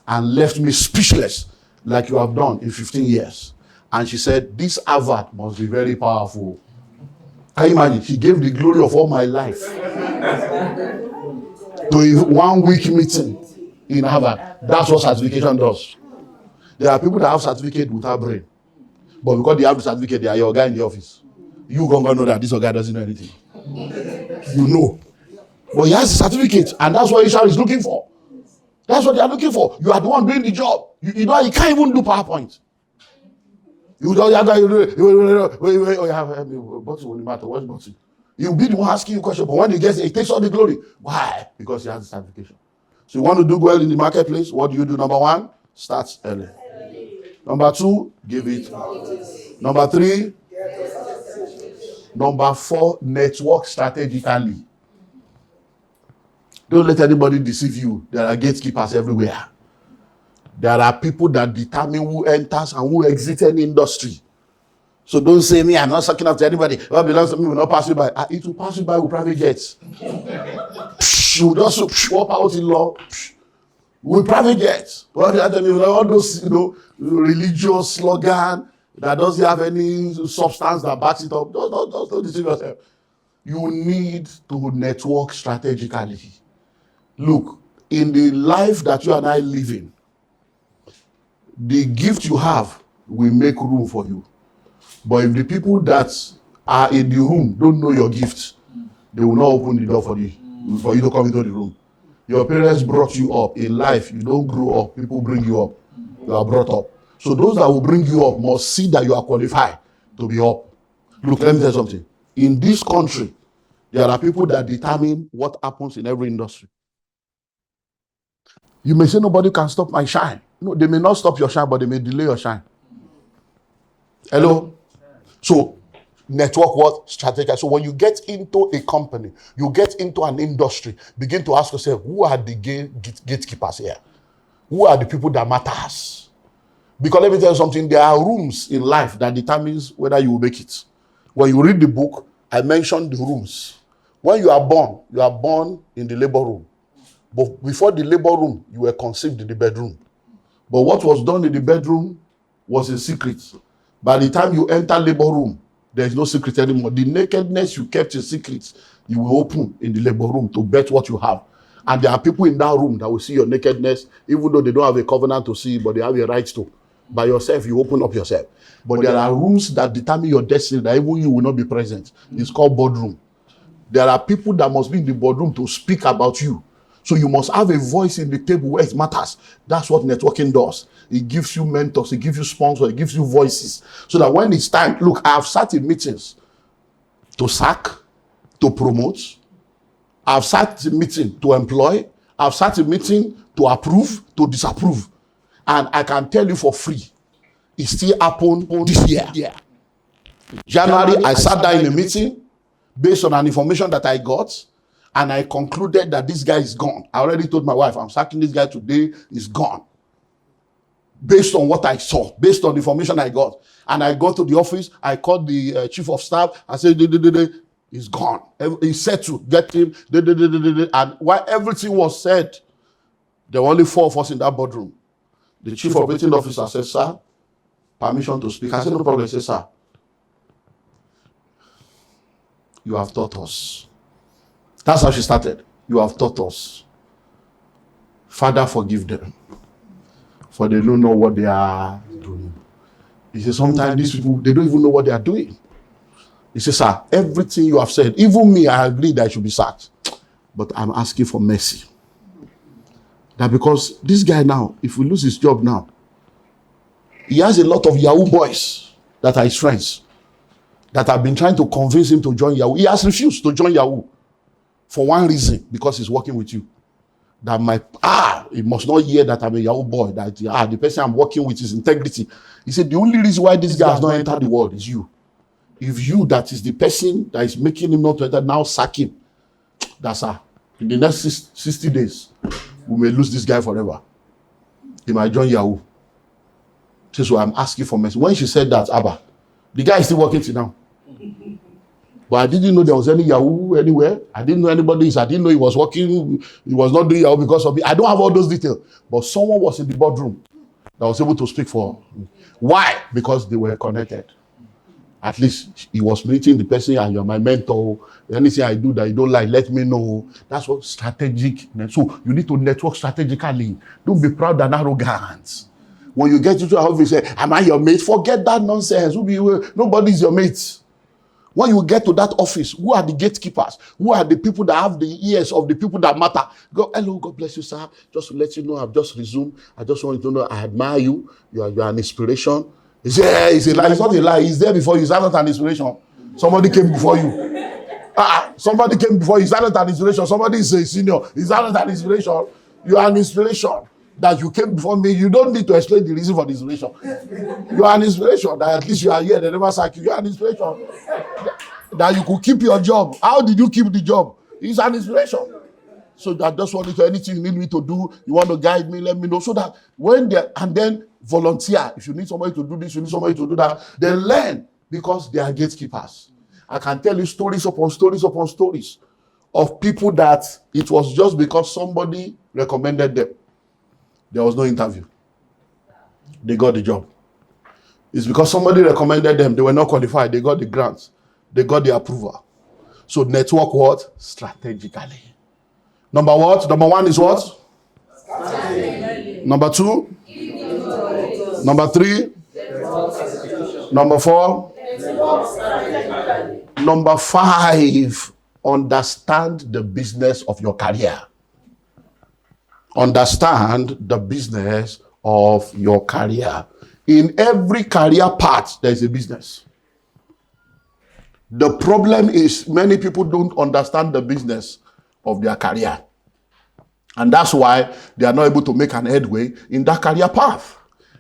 and left me speechless like you have done in 15 years. And she said, this Harvard must be very powerful. Can you imagine? She gave the glory of all my life. to a 1 week meeting in Harvard. That's what certification does. There are people that have certificate without brain. But because they have the certificate, they are your guy in the office. You gonna know that this guy doesn't know anything. You know. But he has a certificate, and that's what HR is looking for. That's what they are looking for. You are the one doing the job. You know, you can't even do PowerPoint. You don't have bottle. You'll be the one asking you questions, but when he gets it, he takes all the glory. Why? Because he has the certification. So you want to do well in the marketplace, what do you do? Number 1, start early. Number 2, give it. Number 3, number 4, network strategically. Don't let anybody deceive you. There are gatekeepers everywhere. There are people that determine who enters and who exits any industry. So don't say me, I'm not sucking up to anybody. What belongs to me will not pass you by. It will pass you by with private jets. You just walk out in law with private jets. All those, religious slogan that doesn't have any substance that backs it up. Don't deceive yourself. You need to network strategically. Look, in the life that you and I live in, the gift you have will make room for you. But if the people that are in the room don't know your gift, they will not open the door for you to come into the room. Your parents brought you up. In life, you don't grow up. People bring you up. You are brought up. So those that will bring you up must see that you are qualified to be up. Look, let me tell you something. In this country, there are people that determine what happens in every industry. You may say nobody can stop my shine. No, they may not stop your shine, but they may delay your shine. Hello? So, network what? Strategy. So when you get into a company, you get into an industry, begin to ask yourself, who are the gatekeepers here? Who are the people that matters? Because let me tell you something, there are rooms in life that determines whether you will make it. When you read the book, I mentioned the rooms. When you are born in the labor room. But before the labor room, you were conceived in the bedroom. But what was done in the bedroom was a secret. By the time you enter labor room, there is no secret anymore. The nakedness you kept a secret, you will open in the labor room to bet what you have. And there are people in that room that will see your nakedness, even though they don't have a covenant to see, but they have a right to. By yourself, you open up yourself. But there are rooms that determine your destiny that even you will not be present. It's called boardroom. There are people that must be in the boardroom to speak about you. So you must have a voice in the table where it matters. That's what networking does. It gives you mentors, it gives you sponsors, it gives you voices. So that when it's time, look, I have sat in meetings to sack, to promote. I've sat in meeting to employ. I've sat in meeting to approve, to disapprove. And I can tell you for free, it still happened this year. January, I sat down in a meeting based on an information that I got. And I concluded that this guy is gone. I already told my wife, I'm sacking this guy today, he's gone. Based on what I saw, based on the information I got. And I got to the office, I called the chief of staff, I said, he's gone. He said to get him, and while everything was said, there were only 4 of us in that boardroom. The chief operating officer said, sir, permission to speak. I said, no problem. He said, sir, you have taught us. That's how she started. You have taught us. Father, forgive them. For they don't know what they are doing. He says, sometimes these people, they don't even know what they are doing. He says, sir, everything you have said, even me, I agree that I should be sacked. But I'm asking for mercy. That because this guy now, if we lose his job now, he has a lot of Yahoo boys that are his friends that have been trying to convince him to join Yahoo. He has refused to join Yahoo. For one reason, because he's working with you. That he must not hear that I'm a Yahoo boy, that the person I'm working with is integrity. He said, the only reason why this guy has not entered the world is you. If you, that is the person that is making him not to enter, now sack him. That's in the next 60 days, we may lose this guy forever. He might join Yahoo. So I'm asking for mercy. When she said that, Abba, the guy is still working till now. But I didn't know there was any Yahoo anywhere. I didn't know anybody. I didn't know he was working. He was not doing Yahoo because of me. I don't have all those details. But someone was in the boardroom that was able to speak for me. Why? Because they were connected. At least he was meeting the person, and you're my mentor. Anything I do that you don't like, let me know. That's what strategic. So you need to network strategically. Don't be proud and arrogant. When you get into an office, say, am I your mate? Forget that nonsense. Nobody's your mate. When you get to that office, who are the gatekeepers? Who are the people that have the ears of the people that matter? Go, hello, God bless you, sir. Just to let you know, I've just resumed. I just want you to know I admire you. You are an inspiration. It's a lie. It's not a lie. He's there before you. It's not an inspiration. Somebody came before you. Somebody came before you. It's not an inspiration. Somebody is a senior. It's not an inspiration. You are an inspiration. That you came before me. You don't need to explain the reason for the inspiration. You are an inspiration. That at least you are here. They never sack you. You are an inspiration. That you could keep your job. How did you keep the job? It's an inspiration. So that just want to anything you need me to do, you want to guide me, let me know. So that when they and then volunteer. If you need somebody to do this, you need somebody to do that. They learn because they are gatekeepers. I can tell you stories upon stories upon stories of people that it was just because somebody recommended them. There was no interview. They got the job. It's because somebody recommended them. They were not qualified. They got the grants. They got the approval. So network what? Strategically. Number what? Number one is what? Number two? Number three? Number four? Number five, understand the business of your career. Understand the business of your career. In every career path, there is a business. The problem is many people don't understand the business of their career. And that's why they are not able to make an headway in that career path.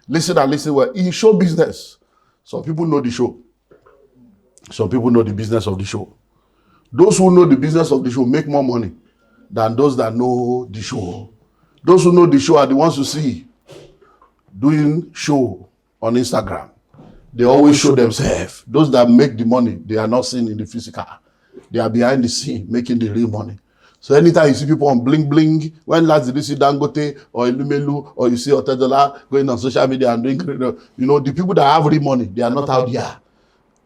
Listen and listen well. In show business, some people know the show. Some people know the business of the show. Those who know the business of the show make more money than those that know the show. Those who know the show are the ones who see doing show on Instagram. They always show themselves. Those that make the money, they are not seen in the physical. They are behind the scene making the real money. So anytime you see people on bling bling, when last did you see Dangote or Elumelu or you see Otedola going on social media and doing, the people that have real money, they are not out there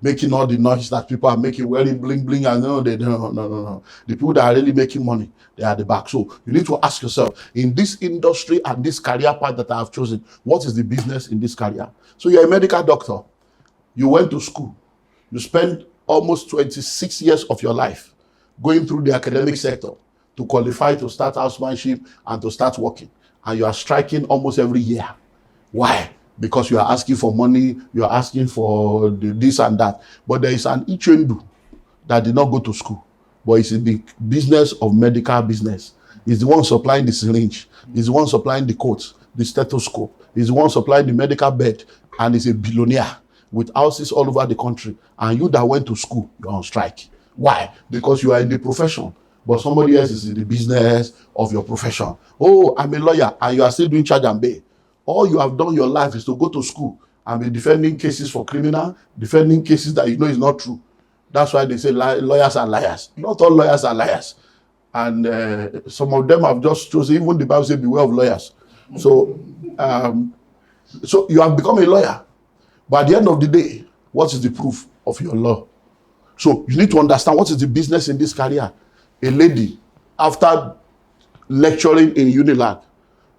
making all the noise that people are making, wearing bling bling, and no. The people that are really making money, they are at the back. So you need to ask yourself, in this industry and this career path that I have chosen, what is the business in this career? So you're a medical doctor. You went to school. You spent almost 26 years of your life going through the academic sector to qualify to start housemanship and to start working. And you are striking almost every year. Why? Because you are asking for money, you are asking for this and that. But there is an Ichendu that did not go to school, but it's in the business of medical business. He's the one supplying the syringe. He's the one supplying the coat, the stethoscope. He's the one supplying the medical bed. And he's a billionaire with houses all over the country. And you that went to school, you're on strike. Why? Because you are in the profession, but somebody else is in the business of your profession. Oh, I'm a lawyer, and you are still doing charge and bail. All you have done in your life is to go to school and be defending cases for criminal, defending cases that you know is not true. That's why they say lawyers are liars. Not all lawyers are liars. And some of them have just chosen, even the Bible says, beware of lawyers. So you have become a lawyer. But at the end of the day, what is the proof of your law? So you need to understand what is the business in this career. A lady, after lecturing in Unilag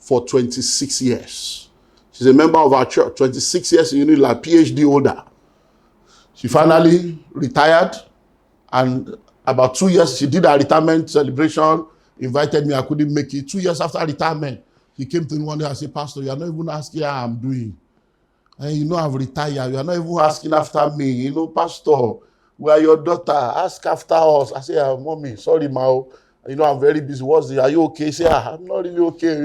for 26 years, she's a member of our church, 26 years in Unilag, PhD holder. She finally retired, and about 2 years, she did her retirement celebration, invited me, I couldn't make it. 2 years after retirement, he came to me one day and said, Pastor, you are not even asking how I'm doing. And I've retired. You are not even asking after me. Pastor, we are your daughter. Ask after us. I say, Mommy, sorry, Ma. I'm very busy. Are you okay? Say, I'm not really okay.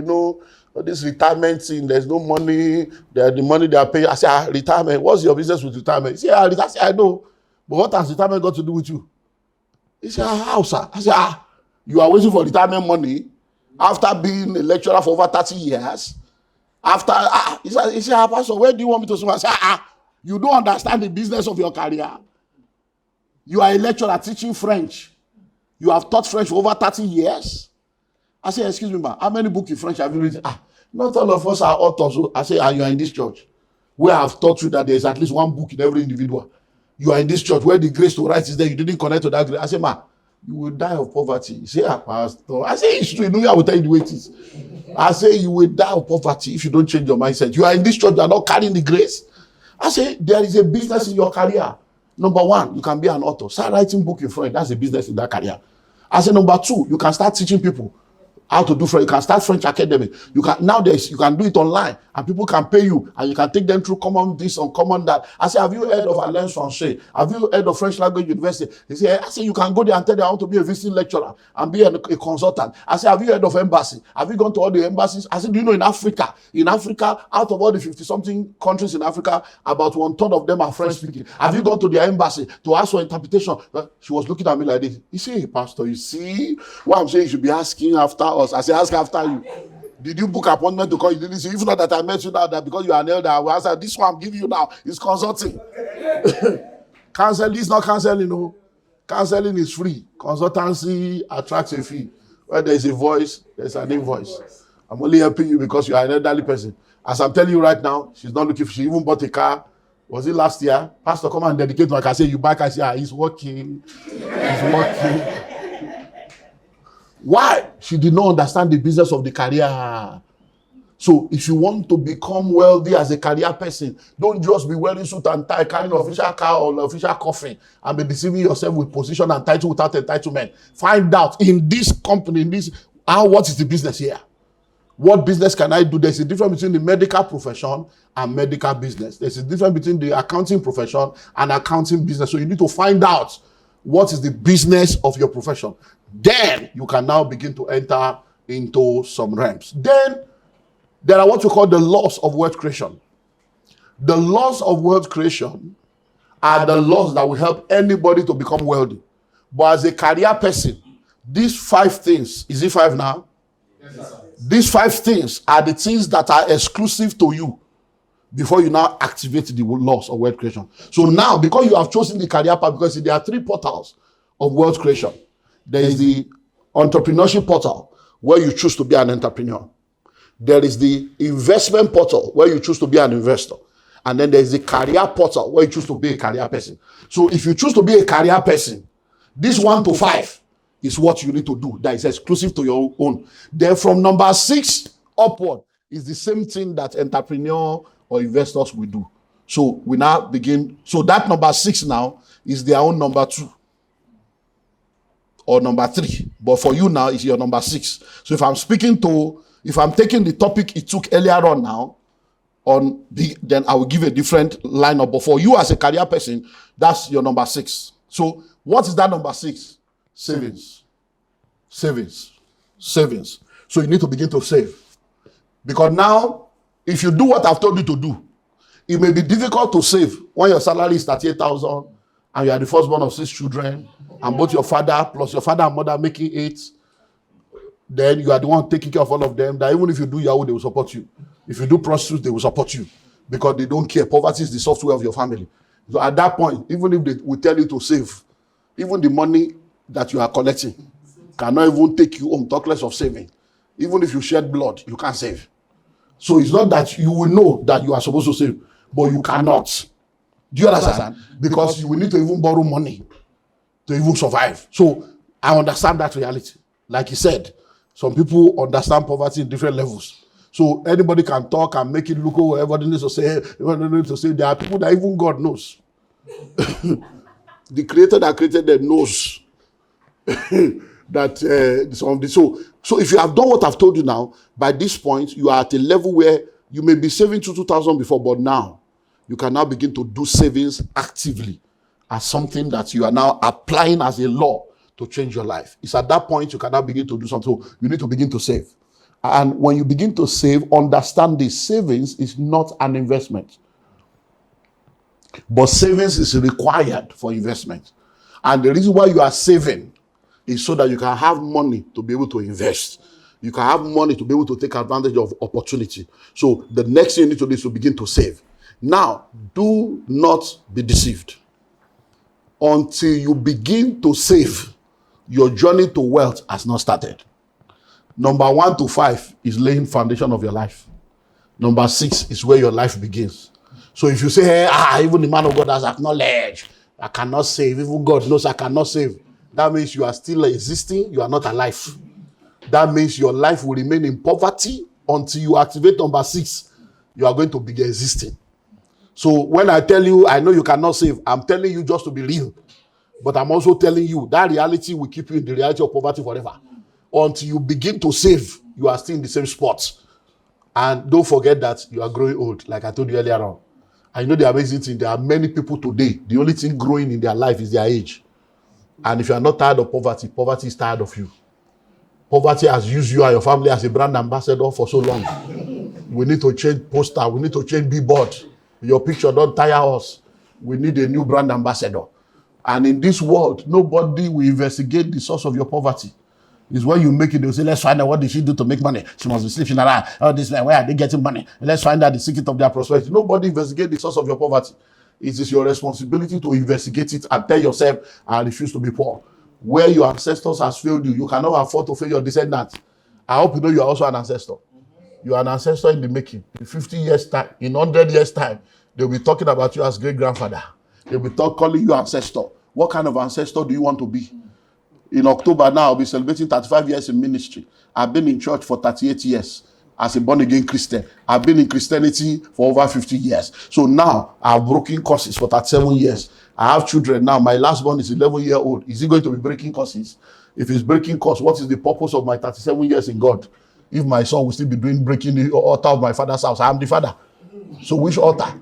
This retirement thing, there's no money. The money they are paying. I say, retirement. What's your business with retirement? He say, I know. But what has retirement got to do with you? He said, how, sir? I say, you are waiting for retirement money after being a lecturer for over 30 years? After, he said, Pastor, where do you want me to say? I say, you don't understand the business of your career. You are a lecturer teaching French. You have taught French for over 30 years. I say, excuse me, ma, how many books in French have you written? Not all of us are authors. I say, you are in this church. Where I have taught you that there is at least one book in every individual. You are in this church where the grace to write is there. You didn't connect to that grace. I say, ma, you will die of poverty. He say, pastor. I say, it's true. I will tell you the way it is. I say, you will die of poverty if you don't change your mindset. You are in this church, you are not carrying the grace. I say, there is a business in your career. Number one, you can be an author. Start writing book in French. That's a business in that career. I say, number two, you can start teaching people how to do French. You can start French academy. You can nowadays you can do it online and people can pay you and you can take them through common this and common that. I say, have you heard of Alliance Français? Have you heard of French Language University? He say, I say, you can go there and tell them I want to be a visiting lecturer and be a consultant. I say, have you heard of embassy? Have you gone to all the embassies? I said, do you know in Africa, out of all the 50-something countries in Africa, about 1/3 of them are French speaking. Have you gone to their embassy to ask for interpretation? She was looking at me like this. You see, hey, pastor, you see what I'm saying? You should be asking after us. I say, ask after you. Did you book appointment to call? You didn't say, if not that I met you now, that because you are an elder, I will answer, this one I'm giving you now is consulting. Counseling is not counseling, no. Counseling is free. Consultancy attracts a fee. Where there is a voice, there's an invoice. I'm only helping you because you are an elderly person. As I'm telling you right now, she's not looking for, she even bought a car. Was it last year? Pastor, come and dedicate to, like I say, you back, I say, he's working. He's working. Why? She did not understand the business of the career. So if you want to become wealthy as a career person, don't just be wearing suit and tie, carrying an official car or an official coffin and be deceiving yourself with position and title without entitlement. Find out in this company, what is the business here? What business can I do? There's a difference between the medical profession and medical business. There's a difference between the accounting profession and accounting business. So you need to find out what is the business of your profession. Then you can now begin to enter into some realms. Then there are what we call the laws of wealth creation. The laws of wealth creation are the laws that will help anybody to become wealthy. But as a career person, these 5 things, is it 5 now? Yes, sir. These 5 things are the things that are exclusive to you before you now activate the laws of wealth creation. So now, because you have chosen the career path, because there are 3 portals of wealth creation. There is the entrepreneurship portal, where you choose to be an entrepreneur. There is the investment portal, where you choose to be an investor. And then there is the career portal, where you choose to be a career person. So if you choose to be a career person, this 1 to 5 is what you need to do. That is exclusive to your own. Then from number 6 upward is the same thing that entrepreneur or investors will do. So we now begin. So that number 6 now is their own number 2 or number 3. But for you now, it's your number 6. So if I'm taking the topic it took earlier on now, then I will give a different lineup. But for you as a career person, that's your number 6. So what is that number 6? Savings. Savings. Savings. So you need to begin to save. Because now, if you do what I've told you to do, it may be difficult to save when your salary is 38,000 and you are the firstborn of 6 children, and both your father plus your father and mother making 8. Then you are the one taking care of all of them. That even if you do Yahoo, they will support you. If you do prostitutes, they will support you because they don't care. Poverty is the software of your family. So at that point, even if they will tell you to save, even the money that you are collecting cannot even take you home, talk less of saving. Even if you shed blood, you can't save. So it's not that you will know that you are supposed to save, but you cannot. Do you understand? Because you will need to even borrow money to even survive. So I understand that reality. Like he said, some people understand poverty in different levels. So anybody can talk and make it look whatever they need to say. There are people that even God knows. The creator that created them knows that so if you have done what I've told you now, by this point you are at a level where you may be saving 2,000 before, but now you can now begin to do savings actively as something that you are now applying as a law to change your life. It's at that point you can now begin to do something. So you need to begin to save. And when you begin to save, understand this: savings is not an investment. But savings is required for investment. And the reason why you are saving is so that you can have money to be able to invest. You can have money to be able to take advantage of opportunity. So the next thing you need to do is to begin to save. Now, do not be deceived. Until you begin to save, your journey to wealth has not started. Number 1 to 5 is laying foundation of your life. Number 6 is where your life begins. So if you say, hey, even the man of God has acknowledged, I cannot save. Even God knows I cannot save. That means you are still existing. You are not alive. That means your life will remain in poverty until you activate number 6. You are going to be existing. So when I tell you, I know you cannot save, I'm telling you just to be real. But I'm also telling you that reality will keep you in the reality of poverty forever. Until you begin to save, you are still in the same spot. And don't forget that you are growing old, like I told you earlier on. I know the amazing thing, there are many people today, the only thing growing in their life is their age. And if you are not tired of poverty, poverty is tired of you. Poverty has used you and your family as a brand ambassador for so long. We need to change poster. We need to change billboard. Your picture don't tire us. We need a new brand ambassador. And in this world, nobody will investigate the source of your poverty. It's when you make it, they'll say, let's find out what did she do to make money. She must be sleeping around. Oh, this man, where are they getting money? Let's find out the secret of their prosperity. Nobody investigate the source of your poverty. It is your responsibility to investigate it and tell yourself, I refuse to be poor. Where your ancestors has failed you, you cannot afford to fail your descendants. I hope you know you are also an ancestor. You are an ancestor in the making. In 50 years' time, in 100 years' time, they'll be talking about you as great-grandfather. They'll be calling you ancestor. What kind of ancestor do you want to be? In October now, I'll be celebrating 35 years in ministry. I've been in church for 38 years as a born-again Christian. I've been in Christianity for over 50 years. So now, I've broken courses for 37 years. I have children now. My last born is 11-year-old. Is he going to be breaking courses? If he's breaking courses, what is the purpose of my 37 years in God? If my son will still be breaking the altar of my father's house, I am the father. So which altar?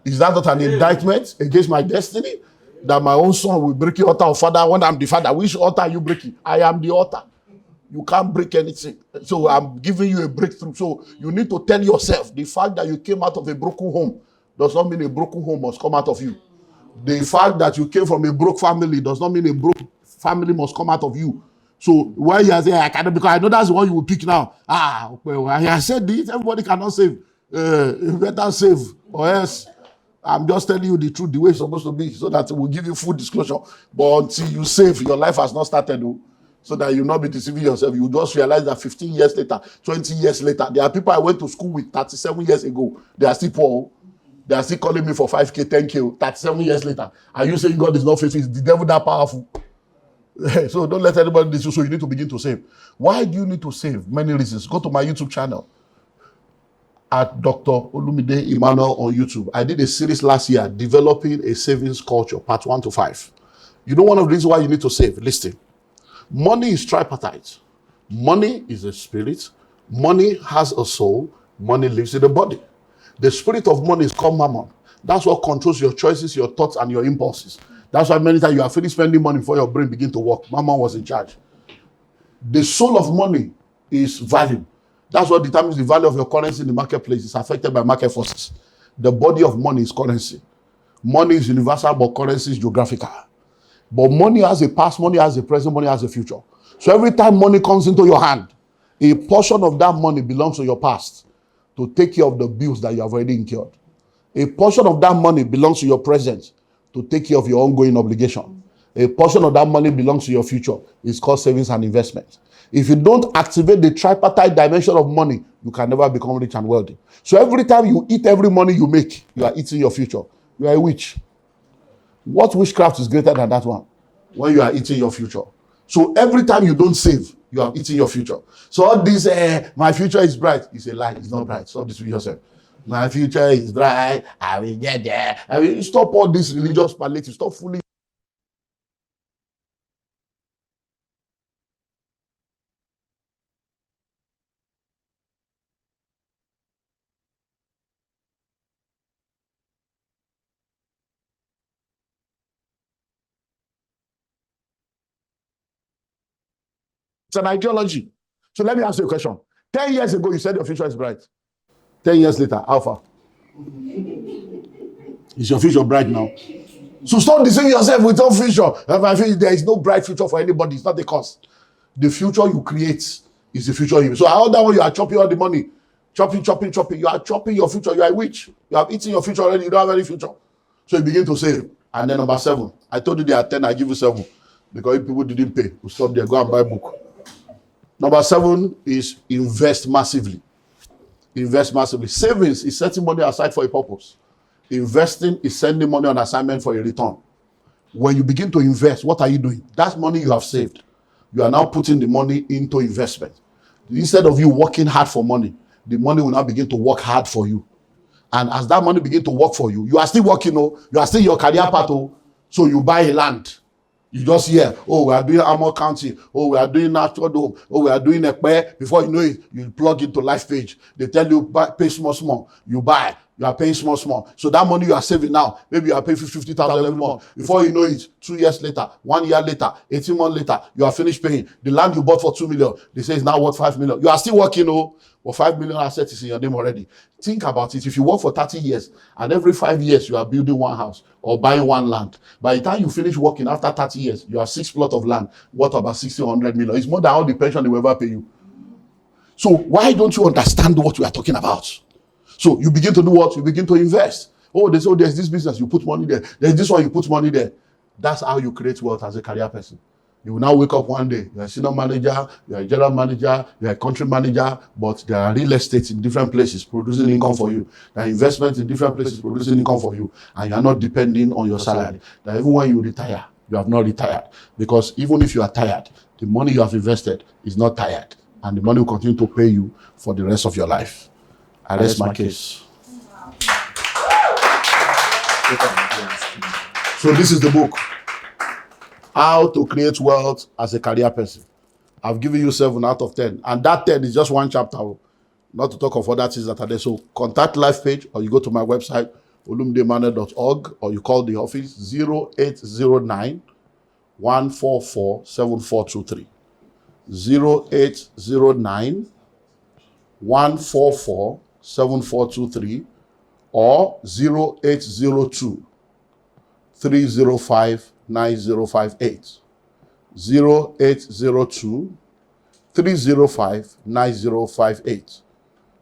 Is that not an indictment against my destiny? That my own son will break the altar of father when I'm the father. Which altar are you breaking? I am the altar. You can't break anything. So I'm giving you a breakthrough. So you need to tell yourself, the fact that you came out of a broken home does not mean a broken home must come out of you. The fact that you came from a broke family does not mean a broke family must come out of you. So why you are saying I cannot, because I know that's the one you will pick now. Well, I said this, everybody cannot save. You better save, or else I'm just telling you the truth, the way it's supposed to be, so that we'll give you full disclosure. But until you save, your life has not started, so that you'll not be deceiving yourself. You just realize that 15 years later, 20 years later, there are people I went to school with 37 years ago. They are still poor. They are still calling me for 5K, 10K, 37 years later. Are you saying God is not faithful? Is the devil that powerful? So don't let anybody do so. You need to begin to save. Why do you need to save? Many reasons. Go to my YouTube channel at Dr. Olumide Emmanuel on YouTube. I did a series last year, Developing a Savings Culture, part 1 to 5. You know one of the reasons why you need to save? Listen. Money is tripartite. Money is a spirit. Money has a soul. Money lives in the body. The spirit of money is called mammon. That's what controls your choices, your thoughts, and your impulses. That's why many times you are finished spending money before your brain begin to work. Mammon was in charge. The soul of money is value. That's what determines the value of your currency in the marketplace. It's affected by market forces. The body of money is currency. Money is universal, but currency is geographical. But money has a past, money has a present, money has a future. So every time money comes into your hand, a portion of that money belongs to your past to take care of the bills that you have already incurred. A portion of that money belongs to your present to take care of your ongoing obligation. A portion of that money belongs to your future. It's called savings and investment. If you don't activate the tripartite dimension of money, you can never become rich and wealthy. So every time you eat every money you make, you are eating your future. You are a witch. What witchcraft is greater than that one? When you are eating your future. So every time you don't save, you are eating your future. So all this, my future is bright. It's a lie. It's not bright. Stop this with yourself. My future is bright. I will get there. I mean, stop all this religious palliative. Stop fooling. It's an ideology. So let me ask you a question. 10 years ago, you said your future is bright. 10 years later, how far? Is your future bright now? So stop deceiving yourself with your future. There is no bright future for anybody. It's not the cause. The future you create is the future you. So how that one you are chopping all the money. Chopping. You are chopping your future. You are a witch. You have eaten your future already. You don't have any future. So you begin to save. And then number 7. I told you there are 10. I give you 7. Because if people didn't pay, we stop there. Go and buy a book. Number 7 is invest massively. Invest massively. Savings is setting money aside for a purpose. Investing is sending money on assignment for a return. when you begin to invest, what are you doing? That's money you have saved. You are now putting the money into investment. Instead of you working hard for money, the money will now begin to work hard for you. And as that money begin to work for you, you are still working, you are still your career path, so you buy a land. You just hear, oh, we are doing Armor County, oh, we are doing Natural Dome, oh, we are doing Ekpe. Before you know it, you plug into Lifepage. They tell you, pay small. You buy. You are paying small. So that money you are saving now, maybe you are paying 50,000 every month. Before you know it, 2 years later, 1 year later, 18 months later, you are finished paying. The land you bought for 2 million, they say it's now worth 5 million. You are still working, but 5 million assets is in your name already. Think about it. If you work for 30 years and every 5 years you are building one house or buying one land, by the time you finish working after 30 years, you have 6 plots of land worth about 60-100 million. It's more than all the pension they will ever pay you. So why don't you understand what we are talking about? So you begin to do what? You begin to invest. Oh, there's this business, you put money there. There's this one, you put money there. That's how you create wealth as a career person. You will now wake up one day, you're a senior manager, you're a general manager, you're a country manager, but there are real estate in different places producing income for you. There are investments in different places producing income for you, and you're not depending on your salary. That even when you retire, you have not retired. Because even if you are tired, the money you have invested is not tired, and the money will continue to pay you for the rest of your life. I rest my case. So this is the book, How to Create Wealth as a Career Person. I've given you 7 out of 10. And that 10 is just one chapter, not to talk of other things that are there. So contact Lifepage, or you go to my website, olumideemmanuel.org, or you call the office 0809 144 7423. 0809 144 7423 or 0802 305 9058. 0802 305 9058.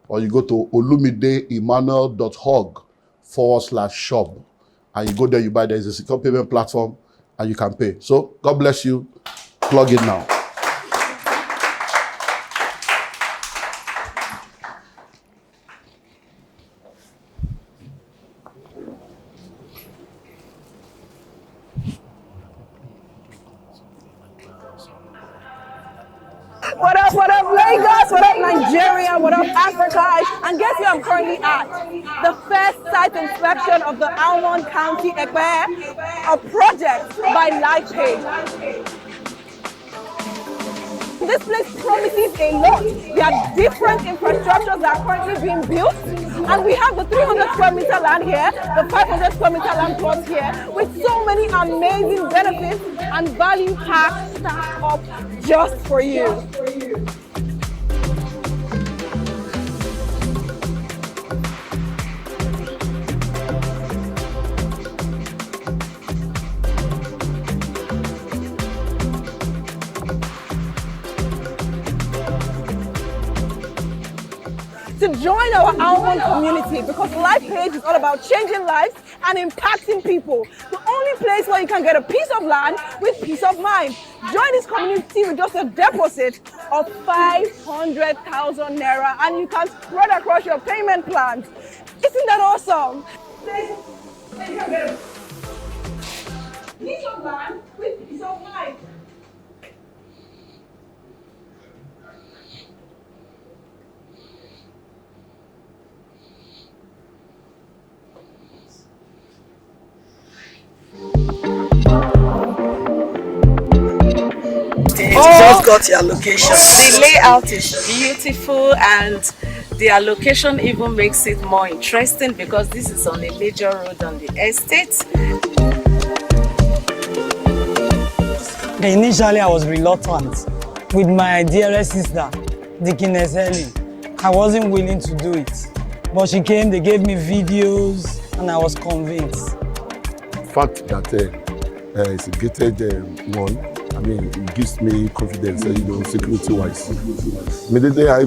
Or you go to olumideemmanuel.org/shop, and you go there, you buy. There is a secure payment platform and you can pay. So God bless you. Plug it now. What up, Lagos? What up, Nigeria? What up, Africa? And guess where I'm currently at? The first site inspection of the Almond County Ekpe, a project by Lifepage. This place promises a lot. There are different infrastructures that are currently being built, and we have the 300 square meter land here, the 500 square meter land plots here, with so many amazing benefits and value packs stacked up just for you. To join our Almond community, because Lifepage is all about changing lives and impacting people. The only place where you can get a piece of land with peace of mind. Join this community with just a deposit of 500,000 naira, and you can spread across your payment plans. Isn't that awesome? You can get a piece of land with peace of mind. Just got your location. The layout is beautiful, and their location even makes it more interesting because this is on a major road on the estate. Initially, I was reluctant with my dearest sister, Dickiness Ellie. I wasn't willing to do it, but she came, they gave me videos, and I was convinced. The fact that it's a gated one, I mean, it gives me confidence, security-wise. Immediately I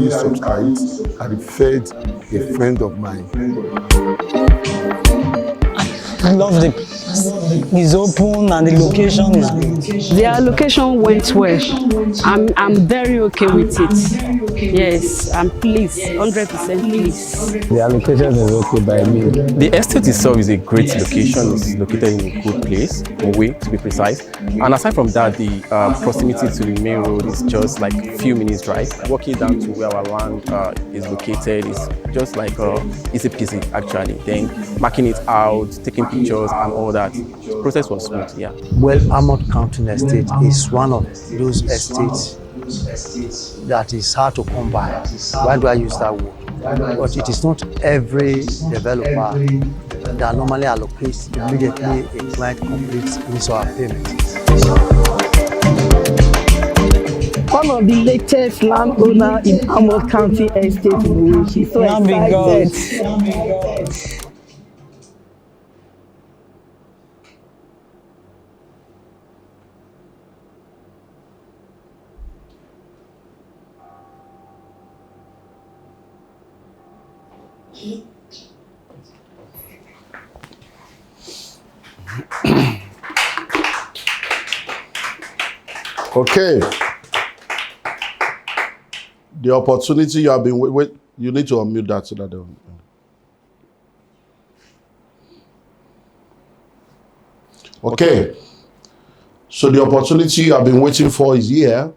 subscribed, I referred a friend of mine. I love the place. is open and the location is good. Their location went well. I'm very okay with it. Yes, I'm pleased, 100% pleased. The allocation is okay by me. The estate itself is a great location. It's located in a good place, Mowe to be precise. And aside from that, the proximity to the main road is just like a few minutes drive. Walking down to where our land is located is just like easy peasy actually. Then marking it out, taking pictures and all that. The process was smooth, yeah. Well, Armouth County Estate is one of those estates that is hard to come by. Why do I use that word? But it is not every developer that normally allocates immediately a client completes his or her payment. One of the latest landowner in Armouth County Estate. She's so excited. Okay. The opportunity you have been wait, you need to unmute that so that they will. Okay. So the opportunity you have been waiting for is here.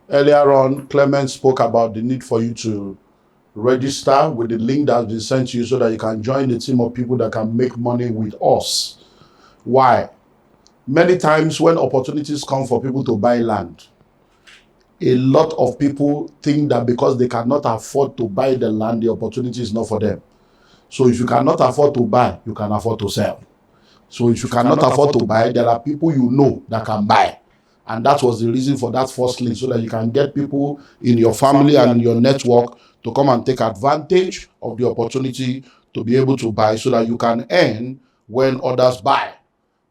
Earlier on, Clement spoke about the need for you to register with the link that has been sent to you so that you can join the team of people that can make money with us. Why? Many times when opportunities come for people to buy land, a lot of people think that because they cannot afford to buy the land, the opportunity is not for them. So if you cannot afford to buy, you can afford to sell. So if you cannot afford to buy, there are people you know that can buy. And that was the reason for that first link, so that you can get people in your family and in your network to come and take advantage of the opportunity to be able to buy so that you can earn when others buy.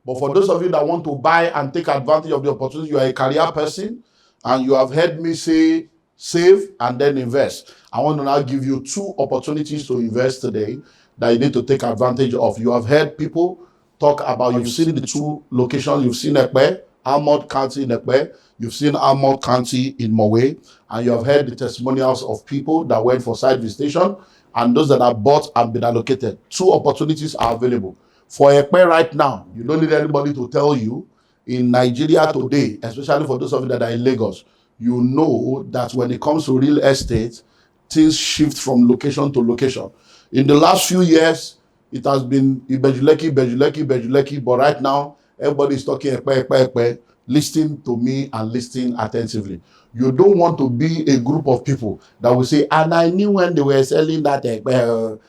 But for those of you that want to buy and take advantage of the opportunity, you are a career person and you have heard me say save and then invest. I want to now give you two opportunities to invest today that you need to take advantage of. You have heard people talk about, you've seen the two locations, you've seen Ekpe, Armouth County in Ekpe, you've seen Armouth County in Mowe, and you have heard the testimonials of people that went for site visitation and those that have bought and been allocated. Two opportunities are available. For Ekpe right now, you don't need anybody to tell you. In Nigeria today, especially for those of you that are in Lagos, you know that when it comes to real estate, things shift from location to location. In the last few years, it has been Bejuleki, but right now, everybody is talking Ekpe, listening to me and listening attentively. You don't want to be a group of people that will say, and I knew when they were selling that Ekpe.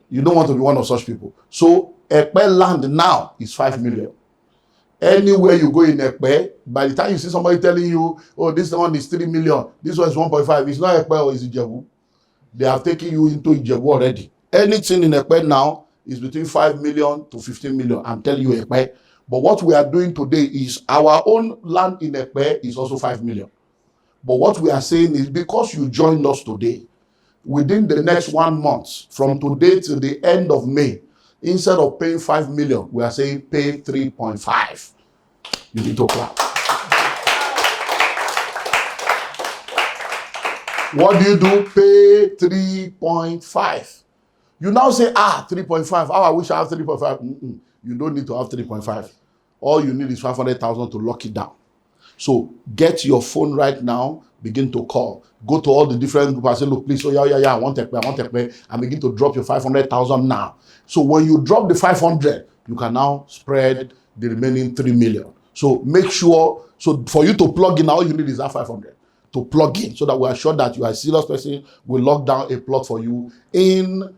You don't want to be one of such people. So Ekpe land now is 5 million. Anywhere you go in Ekpe, by the time you see somebody telling you, oh, this one is 3 million, this one is 1.5, it's not Ekpe or it's Ijebu. They have taken you into Ijebu already. Anything in Ekpe now is between 5 million to 15 million. I'm telling you Ekpe. But what we are doing today is our own land in Ekpe is also 5 million. But what we are saying is because you joined us today, within the next 1 month, from today till the end of May, instead of paying 5 million, we are saying pay 3.5. You need to clap. What do? Pay 3.5. You now say, 3.5. Oh, I wish I have 3.5. You don't need to have 3.5. All you need is 500,000 to lock it down. So get your phone right now, begin to call. Go to all the different groups and say, look, please, I want Ekpe, and begin to drop your 500,000 now. So when you drop the 500, you can now spread the remaining 3 million. So make sure, so for you to plug in, all you need is that 500 to plug in, so that we are sure that you are a serious person. We'll lock down a plot for you in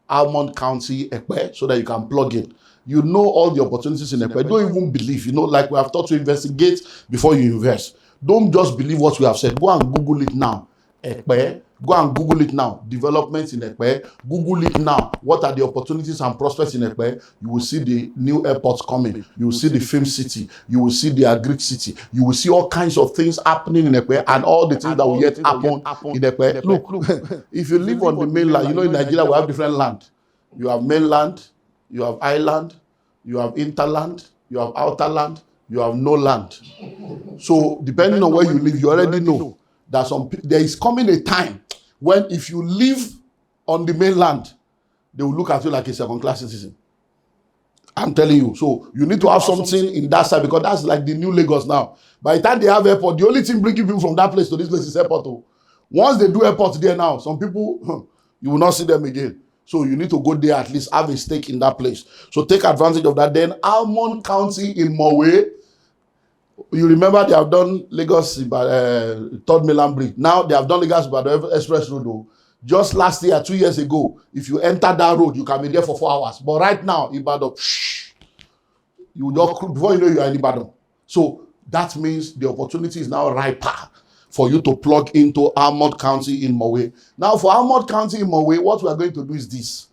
Armouth County, Ekpe, so that you can plug in. You know all the opportunities in Ekpe. Don't even believe, like we have taught to investigate before you invest. Don't just believe what we have said. Go and Google it now. Ekpe. Go and Google it now. Developments in Ekpe. Google it now. What are the opportunities and prospects in Ekpe? You will see the new airports coming. You will see the film city. You will see the agri city. You will see all kinds of things happening in Ekpe and all the things that will yet happen in Ekpe. Look, if you live on the mainland, in Nigeria we have different land. You have mainland, you have island, you have interland, you have outer land, you have no land. So depending on where you live, you already know that there is coming a time when if you live on the mainland, they will look at you like a second-class citizen. I'm telling you. So you need to have something in that side because that's like the new Lagos now. By the time they have airport, the only thing bringing people from that place to this place is airport. Oh. Once they do airport there now, some people, you will not see them again. So you need to go there, at least have a stake in that place. So take advantage of that. Then Almond County in Mowe, you remember they have done Lagos by Third Mainland Bridge. Now they have done Lagos by the Express Road. Oh. Just last year, 2 years ago, if you enter that road, you can be there for 4 hours. But right now, Ibadan, you just before you know you are in Ibadan. So that means the opportunity is now riper for you to plug into Almond County in Mowe. Now, for Almond County in Mowe, what we are going to do is this.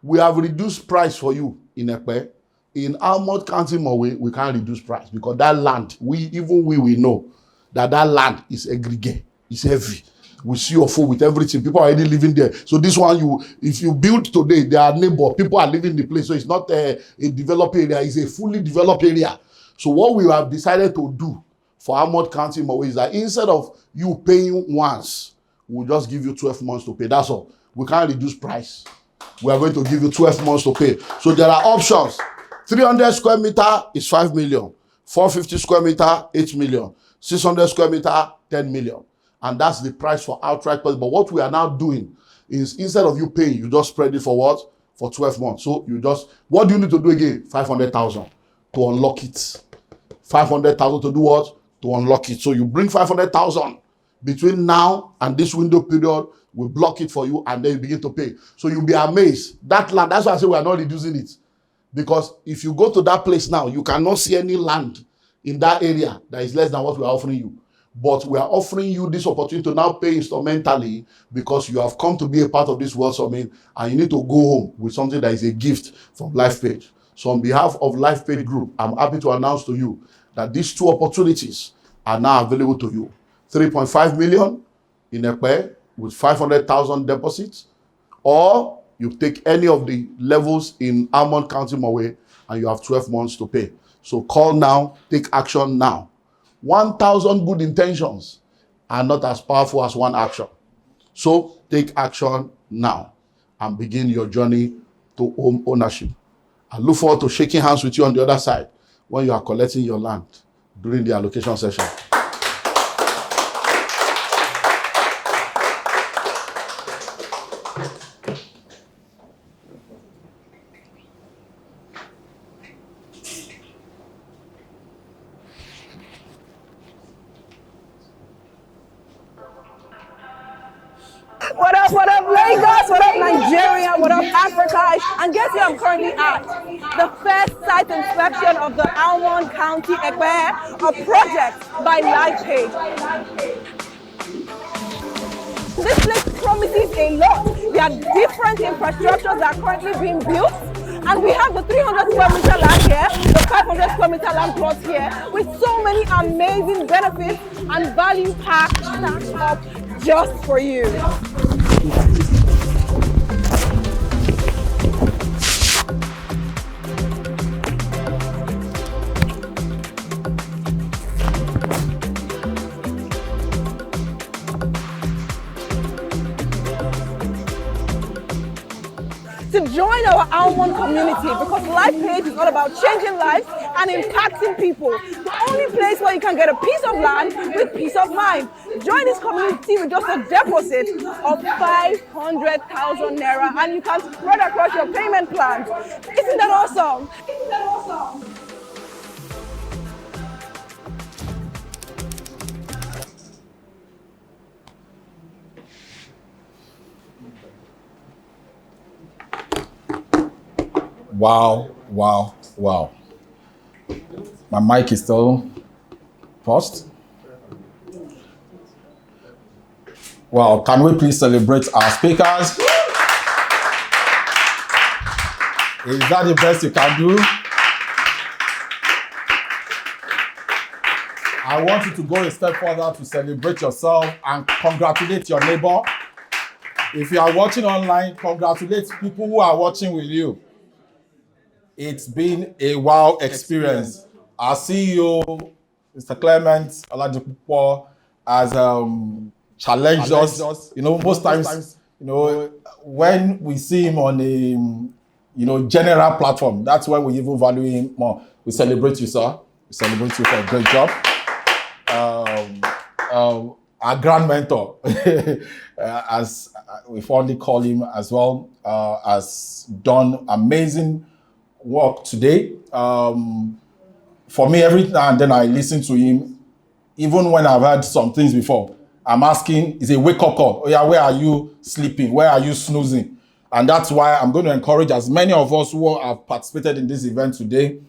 We have reduced price for you in Ekpe. In Almond County Mowe, we can't reduce price because that land, we know that land is aggregate, it's heavy. We see your phone with everything. People are already living there. So this one, if you build today, they are neighbor. People are living in the place. So it's not a developed area. It's a fully developed area. So what we have decided to do for Almond County Mowe is that instead of you paying once, we'll just give you 12 months to pay. That's all. We can't reduce price. We are going to give you 12 months to pay. So there are options. 300 square meter is 5 million. 450 square meter, 8 million. 600 square meter, 10 million. And that's the price for outright purchase. But what we are now doing is instead of you paying, you just spread it for what? For 12 months. So you just, what do you need to do again? 500,000 to unlock it. 500,000 to do what? To unlock it. So you bring 500,000 between now and this window period, we block it for you and then you begin to pay. So you'll be amazed. That land, that's why I say we are not reducing it. Because if you go to that place now, you cannot see any land in that area that is less than what we are offering you. But we are offering you this opportunity to now pay instrumentally because you have come to be a part of this World Summit and you need to go home with something that is a gift from Lifepage. So on behalf of Lifepage Group, I'm happy to announce to you that these two opportunities are now available to you. 3.5 million in Ekpe with 500,000 deposits, or you take any of the levels in Almond County Mowe and you have 12 months to pay. So call now, take action now. 1,000 good intentions are not as powerful as one action. So take action now and begin your journey to home ownership. I look forward to shaking hands with you on the other side when you are collecting your land during the allocation session. What up, Lagos? What up, Nigeria? What up, Africa? And guess where I'm currently at? The first site inspection of the Almond County Ekpe, a project by Lifepage. This place promises a lot. There are different infrastructures that are currently being built. And we have the 300 square meter land here, the 500 square meter land plot here, with so many amazing benefits and value packs stacked up just for you. To join our Almond community, because Lifepage is all about changing lives and impacting people. The only place where you can get a piece of land with peace of mind. Join this community with just a deposit of 500,000 naira and you can spread across your payment plans. Isn't that awesome? Isn't that awesome? Wow, wow, wow. My mic is still paused. Wow, can we please celebrate our speakers? Is that the best you can do? I want you to go a step further to celebrate yourself and congratulate your neighbor. If you are watching online, congratulate people who are watching with you. It's been a wow experience. Our CEO, Mr. Clement Oladipupo, has challenged us. You know, most times, you know, when we see him on a general platform, that's why we even value him more. We celebrate you, sir. We celebrate you for a great job. Our grand mentor, as we fondly call him as well, has done amazing work today. For me, every now and then I listen to him, even when I've heard some things before. I'm asking, is a wake-up call. Oh yeah, where are you sleeping? Where are you snoozing? And that's why I'm going to encourage as many of us who have participated in this event today.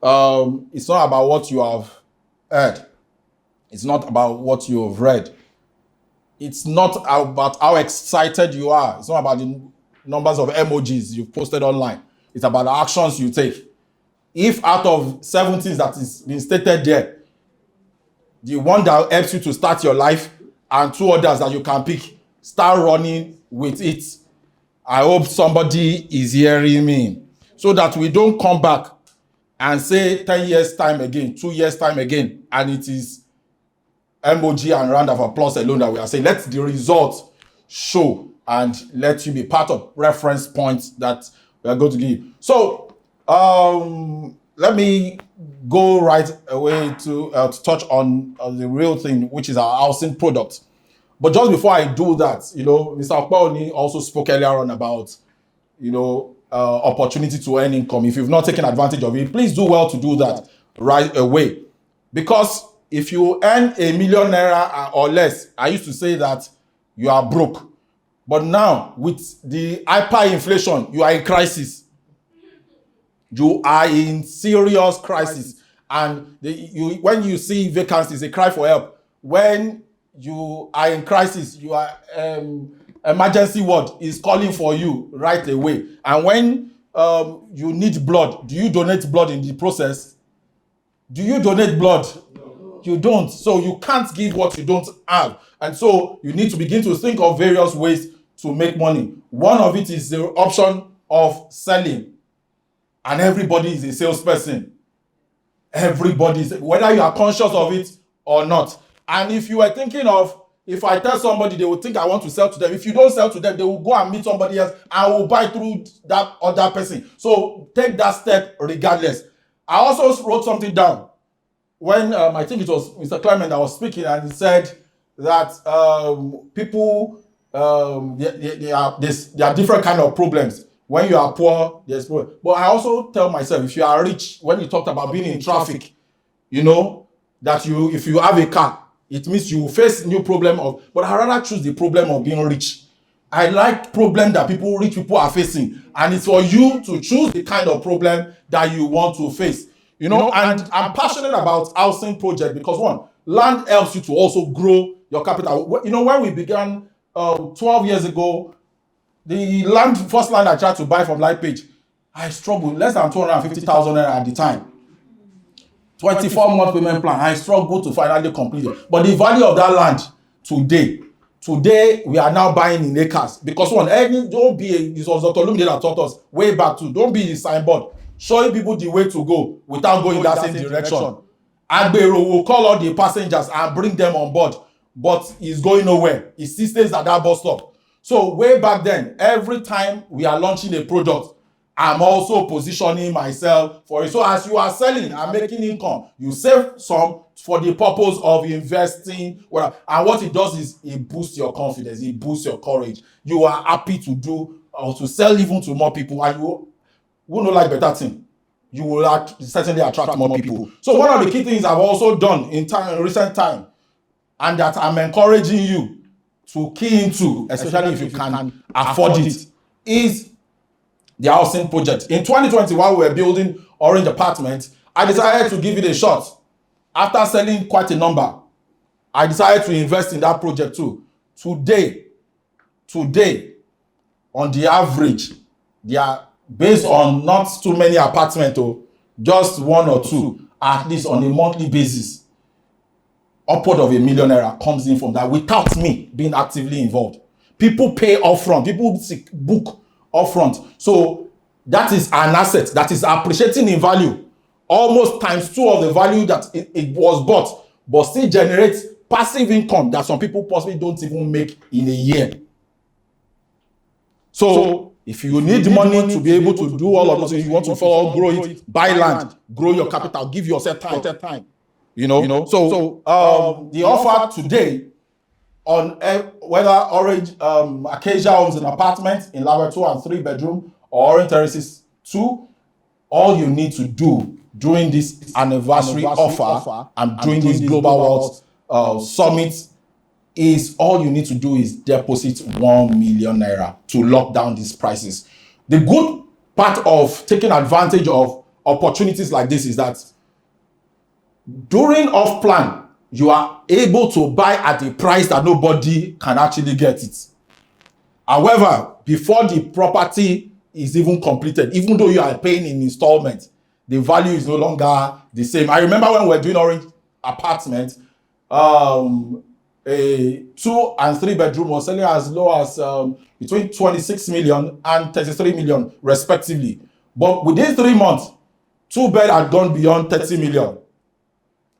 It's not about what you have heard. It's not about what you have read. It's not about how excited you are. It's not about the numbers of emojis you've posted online. It's about the actions you take. If out of 7 things that is being stated there, the one that helps you to start your life and 2 others that you can pick, start running with it. I hope somebody is hearing me, so that we don't come back and say 10 years time again, 2 years time again, and it is emoji and round of applause alone that we are saying. Let the results show and let you be part of reference points that we are going to give. So let me go right away to touch on the real thing, which is our housing product. But just before I do that, Mr. Okpaoni also spoke earlier on about, opportunity to earn income. If you've not taken advantage of it, please do well to do that right away. Because if you earn $1 million or less, I used to say that you are broke. But now, with the hyperinflation, you are in crisis. You are in serious crisis. And when you see vacancies, they cry for help. When you are in crisis, you are emergency ward is calling for you right away. And when you need blood, do you donate blood in the process? Do you donate blood? No. You don't. So you can't give what you don't have. And so you need to begin to think of various ways to make money. One of it is the option of selling. And everybody is a salesperson. Everybody is, whether you are conscious of it or not. And if you are thinking of, if I tell somebody, they will think I want to sell to them. If you don't sell to them, they will go and meet somebody else and will buy through that other person. So take that step regardless. I also wrote something down when I think it was Mr. Clement that was speaking, and he said that people, there are different kind of problems. When you are poor, there's problem. But I also tell myself, if you are rich, when you talked about being in traffic, that if you have a car, it means you face new problem but I rather choose the problem of being rich. I like problem that rich people are facing, and it's for you to choose the kind of problem that you want to face. And I'm passionate about housing project because one, land helps you to also grow your capital. When we began 12 years ago, the first land I tried to buy from Lifepage, I struggled, less than 250,000 naira at the time. 24-month payment plan, I struggled to finally complete it. But the value of that land today we are now buying in acres. Because one, don't be it was Dr. Olumide that taught us way back too. Don't be the signboard showing people the way to go without going that same direction. Agbero will call all the passengers and bring them on board, but he's going nowhere. He still stays at that bus stop. So way back then, every time we are launching a product, I'm also positioning myself for it. So as you are selling and making income, you save some for the purpose of investing. And what it does is it boosts your confidence, it boosts your courage. You are happy to do or to sell even to more people, and you will not like better thing. You will certainly attract more people. So one of the key things I've also done in recent time, and that I'm encouraging you to key into, especially if you can afford it, is the housing project. In 2020, while we were building Orange Apartments, I decided to give it a shot. After selling quite a number, I decided to invest in that project too. Today, on the average, they are based on not too many apartments, just 1 or 2, at least on a monthly basis. Upward of $1 million comes in from that without me being actively involved. People pay upfront, people book upfront. So that is an asset that is appreciating in value, almost times 2 of the value that it was bought, but still generates passive income that some people possibly don't even make in a year. So if you need money to be able to do all of those things, you want to follow, grow it, buy land, grow your capital, give yourself time. So the offer today on whether Orange Acacia owns an apartment in Laver 2 and 3 bedroom or Orange Terraces 2, all you need to do during this anniversary offer and during this Global Wealth Summit is all you need to do is deposit 1 million naira to lock down these prices. The good part of taking advantage of opportunities like this is that during off plan, you are able to buy at a price that nobody can actually get it. However, before the property is even completed, even though you are paying in installment, the value is no longer the same. I remember when we were doing Orange apartment, a 2 and 3 bedroom was selling as low as between 26 million and 33 million respectively. But within 3 months, 2 bed had gone beyond 30 million.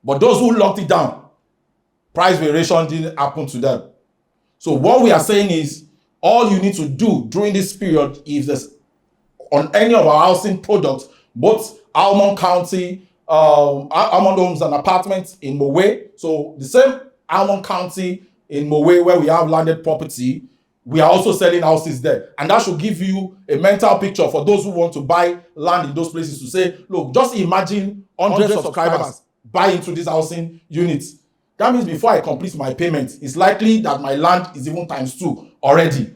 But those who locked it down, price variation didn't happen to them. So what we are saying is, all you need to do during this period, if there's on any of our housing products, both Almond County, Almond Homes and Apartments in Mowe, so the same Almond County in Mowe where we have landed property, we are also selling houses there. And that should give you a mental picture for those who want to buy land in those places to say, look, just imagine 100 subscribers buy into these housing units. That means before I complete my payment, it's likely that my land is even times 2 already.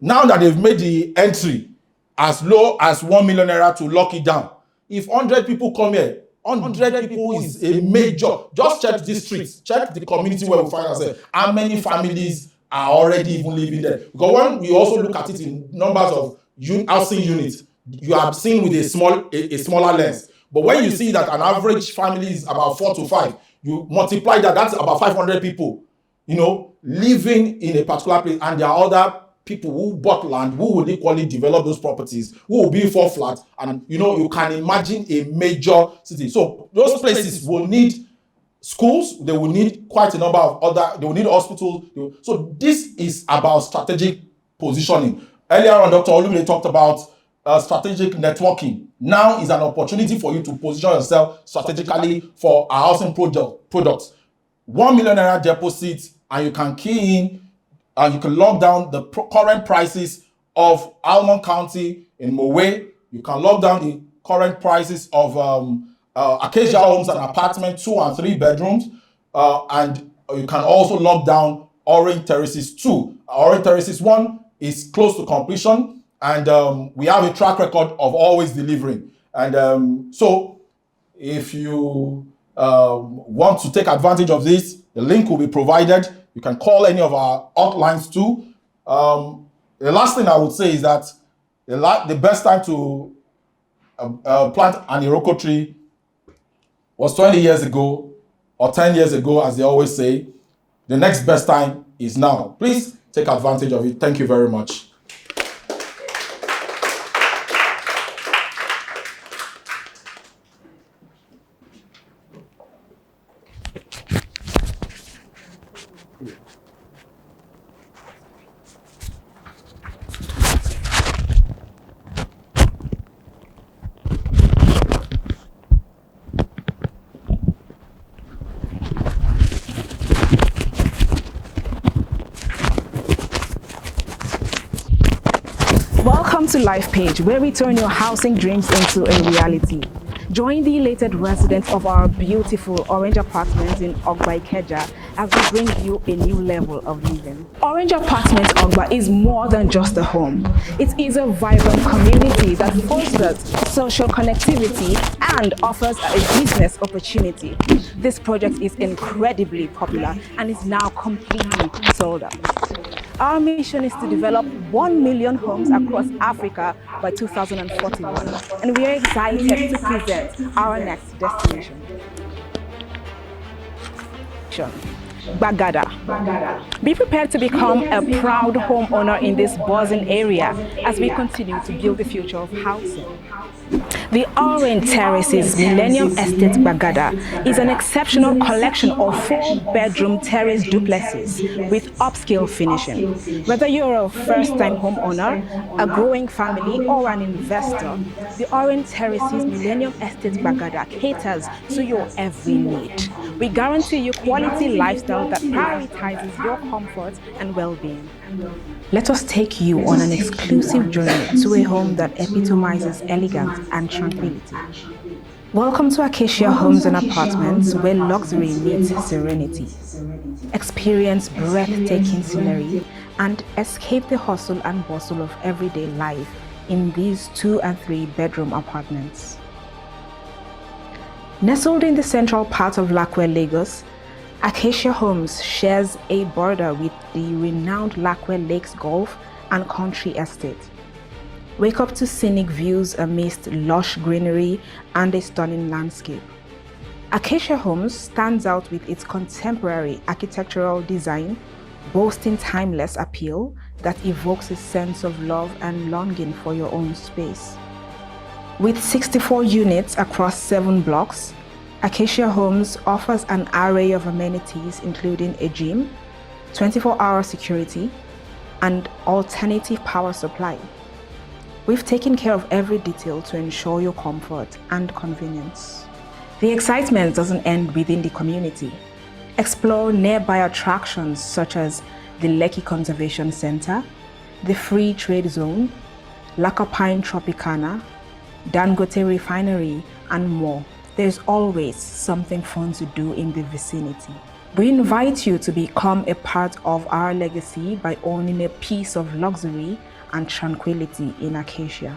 Now that they've made the entry as low as 1 million naira to lock it down, if 100 people come here, 100 people is a major. Just check the streets, check the community where we find ourselves. How many families are already even living there? Because when we also look at it in numbers of housing units, you are seeing with a smaller lens. But when you see that an average family is about 4 to 5, you multiply that, that's about 500 people, living in a particular place, and there are other people who bought land, who will equally develop those properties, who will be 4 flats, and you can imagine a major city. So those places will need schools, they will need quite a number of they will need hospitals. So this is about strategic positioning. Earlier on, Dr. Olumide talked about strategic networking. Now is an opportunity for you to position yourself strategically for a housing products. 1 million naira deposit, and you can key in and you can lock down the current prices of Almond County in Mowe. You can lock down the current prices of Acacia Homes and Apartments 2 and 3 bedrooms. And you can also lock down Orange Terraces 2. Orange Terraces 1 is close to completion, and we have a track record of always delivering. And so if you want to take advantage of this, the link will be provided. You can call any of our hotlines too. The last thing I would say is that the best time to plant an Iroko tree was 20 years ago or 10 years ago, as they always say. The next best time is now. Please take advantage of it. Thank you very much. Welcome to Lifepage, where we turn your housing dreams into a reality. Join the elated residents of our beautiful Orange Apartments in Ogba Ikeja as we bring you a new level of living. Orange Apartments Ogba is more than just a home. It is a vibrant community that fosters social connectivity and offers a business opportunity. This project is incredibly popular and is now completely sold out. Our mission is to develop 1 million homes across Africa by 2041, and we are excited to present our next destination. Bagada. Be prepared to become a proud homeowner in this buzzing area as we continue to build the future of housing. The Orange Terraces Millennium Estate Bagada is an exceptional collection of 4-bedroom terrace duplexes with upscale finishing. Whether you're a first-time homeowner, a growing family, or an investor, the Orange Terraces Millennium Estate Bagada caters to your every need. We guarantee you quality lifestyle that prioritizes your comfort and well-being. Let us take you on an exclusive journey to a home that epitomizes elegance and tranquility. Welcome to Acacia Homes and Apartments, where luxury meets serenity. Experience breathtaking scenery and escape the hustle and bustle of everyday life in these 2- and 3-bedroom apartments. Nestled in the central part of Lakwe, Lagos, Acacia Homes shares a border with the renowned Lakwe Lakes Golf and Country Estate. Wake up to scenic views amidst lush greenery and a stunning landscape. Acacia Homes stands out with its contemporary architectural design, boasting timeless appeal that evokes a sense of love and longing for your own space. With 64 units across 7 blocks, Acacia Homes offers an array of amenities including a gym, 24-hour security, and alternative power supply. We've taken care of every detail to ensure your comfort and convenience. The excitement doesn't end within the community. Explore nearby attractions such as the Lekki Conservation Center, the Free Trade Zone, Lakapine Tropicana, Dangote Refinery, and more. There's always something fun to do in the vicinity. We invite you to become a part of our legacy by owning a piece of luxury and tranquility in Acacia.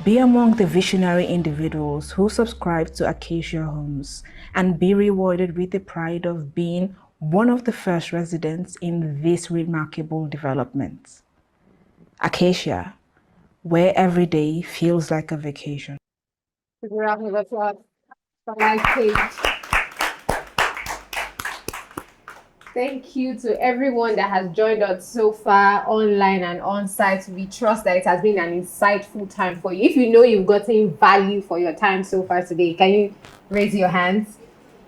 Be among the visionary individuals who subscribe to Acacia Homes and be rewarded with the pride of being one of the first residents in this remarkable development. Acacia, where every day feels like a vacation. Round of applause for Lifepage. Thank you to everyone that has joined us so far, online and on-site. We trust that it has been an insightful time for you. If you know you've gotten value for your time so far today, can you raise your hands?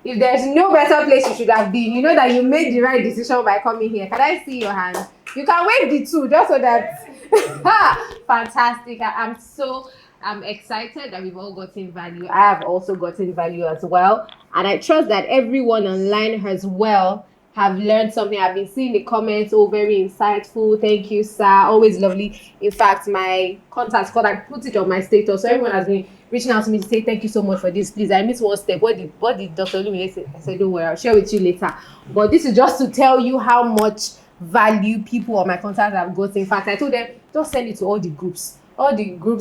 If there's no better place you should have been, you know that you made the right decision by coming here. Can I see your hands? You can wave the 2 just so that... Fantastic. I'm excited that we've all gotten value. I have also gotten value as well. And I trust that everyone online as well have learned something. I've been seeing the comments, very insightful. Thank you, sir. Always lovely. In fact, my contact card, I put it on my status. So everyone has been reaching out to me to say, thank you so much for this. Please, I missed one step. What did Dr. Olumide say? I said, don't worry, I'll share with you later. But this is just to tell you how much value people on my contacts have got. In fact, I told them, just send it to all the groups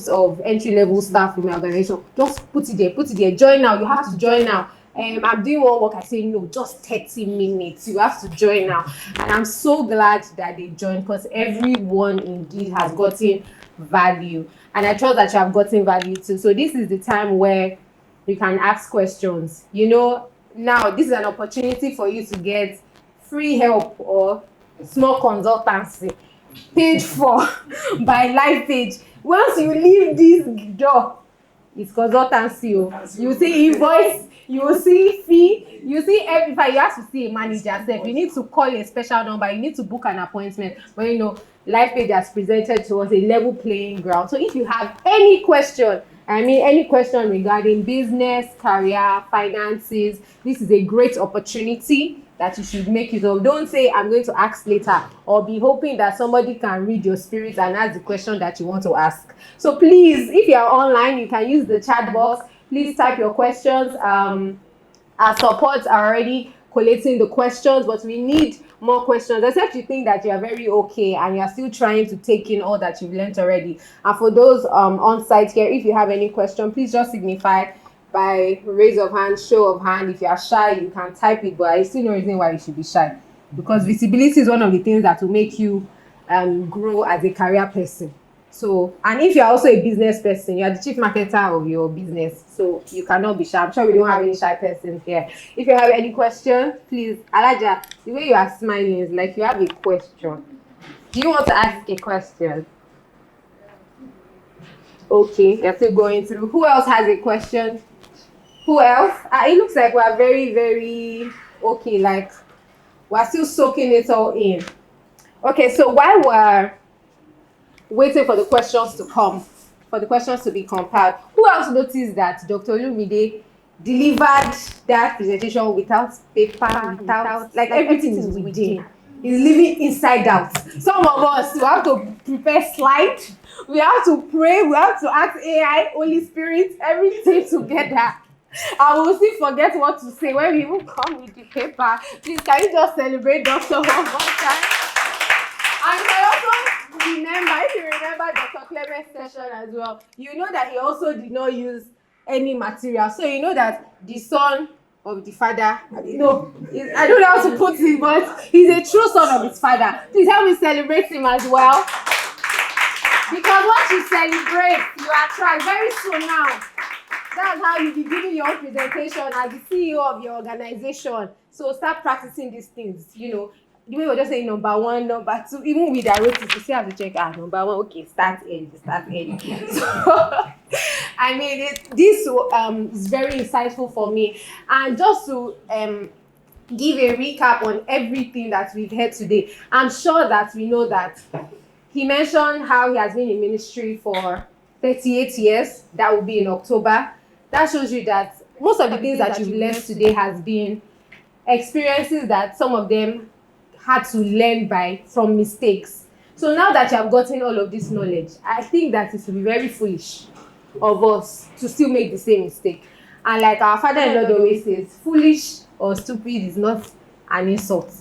of entry-level staff in my organization. Just put it there. Join now. You have to join now. I'm doing one work. I say, no, just 30 minutes. You have to join now. And I'm so glad that they joined, because everyone indeed has gotten value. And I trust that you have gotten value too. So this is the time where you can ask questions. You know, now this is an opportunity for you to get free help or small consultancy paid for by Lifepage. Once you leave this door, it's consultancy. You see invoice, you will see fee, you see everything. You have to see a manager. You need to call a special number, you need to book an appointment. But you know, Lifepage has presented to us a level playing ground. So if you have any question, any question regarding business, career, finances, this is a great opportunity that you should make use of. Don't say, I'm going to ask later, or be hoping that somebody can read your spirit and ask the question that you want to ask. So please, if you are online, you can use the chat box. Please type your questions. Our supports are already collating the questions, but we need more questions, except you think that you are very okay and you are still trying to take in all that you've learned already. And for those on site here, if you have any question, please just signify by raise of hand, show of hand. If you are shy, you can type it, but I see no reason why you should be shy, because visibility is one of the things that will make you grow as a career person. So, and if you're also a business person, you are the chief marketer of your business, so you cannot be shy. I'm sure we don't have any shy persons here. If you have any question, please, Alaja, the way you are smiling is like you have a question. Do you want to ask a question? Okay, you're still going through. Who else has a question? Who else? It looks like we're very, very okay, like we're still soaking it all in. Okay, so while we're waiting for the questions to come, for the questions to be compiled, who else noticed that Dr. Olumide delivered that presentation without paper, without, like everything is within? He's living inside out. Some of us, we have to prepare slides, we have to pray, we have to ask AI, Holy Spirit, everything together. I will still forget what to say when we even come with the paper. Please, can you just celebrate Dr. one more time? And I also remember, if you remember Dr. Clement's session as well, you know that he also did not use any material. So you know that the son of the father, you know, I don't know how to put it, but he's a true son of his father. Please help me celebrate him as well. Because once you celebrate, you attract very soon now. That's how you be giving your own presentation as the CEO of your organization. So start practicing these things, you know. The way we're just saying number one, number two, even with our routines, you still have to check out number one, okay, start early. So, I mean, this is very insightful for me. And just to give a recap on everything that we've heard today, I'm sure that we know that he mentioned how he has been in ministry for 38 years. That will be in October. That shows you that most of the things that you've learned today has been experiences that some of them had to learn from mistakes. So now that you have gotten all of this knowledge, I think that it will be very foolish of us to still make the same mistake. And like our father-in-law always says, foolish or stupid is not an insult.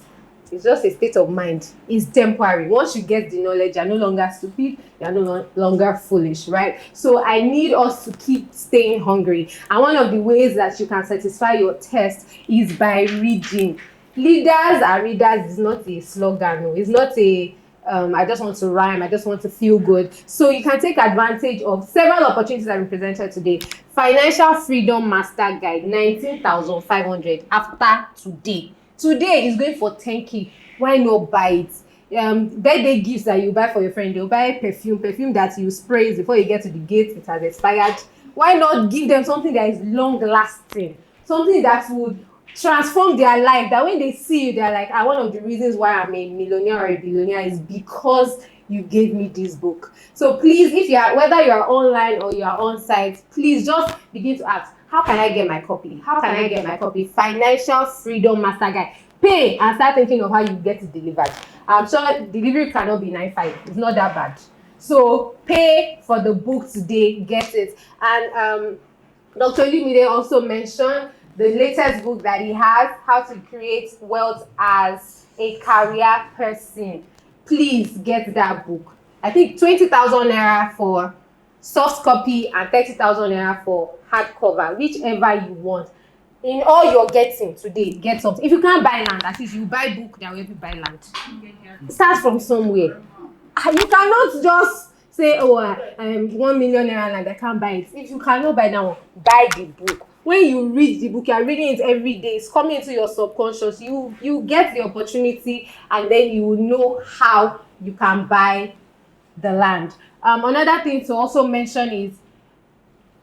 It's just a state of mind. It's temporary. Once you get the knowledge, you're no longer stupid, you're no longer foolish, right? So I need us to keep staying hungry. And one of the ways that you can satisfy your thirst is by reading. Leaders are readers is not a slogan. No. It's not a I just want to rhyme, I just want to feel good. So you can take advantage of several opportunities that we presented today. Financial Freedom Master Guide, 19,500 after today. Today is going for 10K. Why not buy it? Birthday gifts that you buy for your friend, they'll buy perfume that you spray before you get to the gate, it has expired. Why not give them something that is long lasting, something that would transform their life, that when they see you, they're like, one of the reasons why I'm a millionaire or a billionaire is because you gave me this book. So please, if you are, whether you are online or you are on site, please just begin to ask, how can I get my copy? How can I get my copy? Financial Freedom Master Guide. Pay and start thinking of how you get it delivered. I'm sure delivery cannot be 9.5. It's not that bad. So pay for the book today, get it. And Dr. Olumide also mentioned the latest book that he has, How to Create Wealth as a Career Person. Please get that book. I think 20,000 naira for soft copy and 30,000 naira for hardcover, whichever you want. In all you're getting today, get something. If you can't buy land, at least you buy book that will help you buy land. Start from somewhere. You cannot just say, 1 million naira land, I can't buy it. If you cannot buy that one, buy the book. When you read the book, you're reading it every day, it's coming into your subconscious, you get the opportunity, and then you will know how you can buy the land. Another thing to also mention is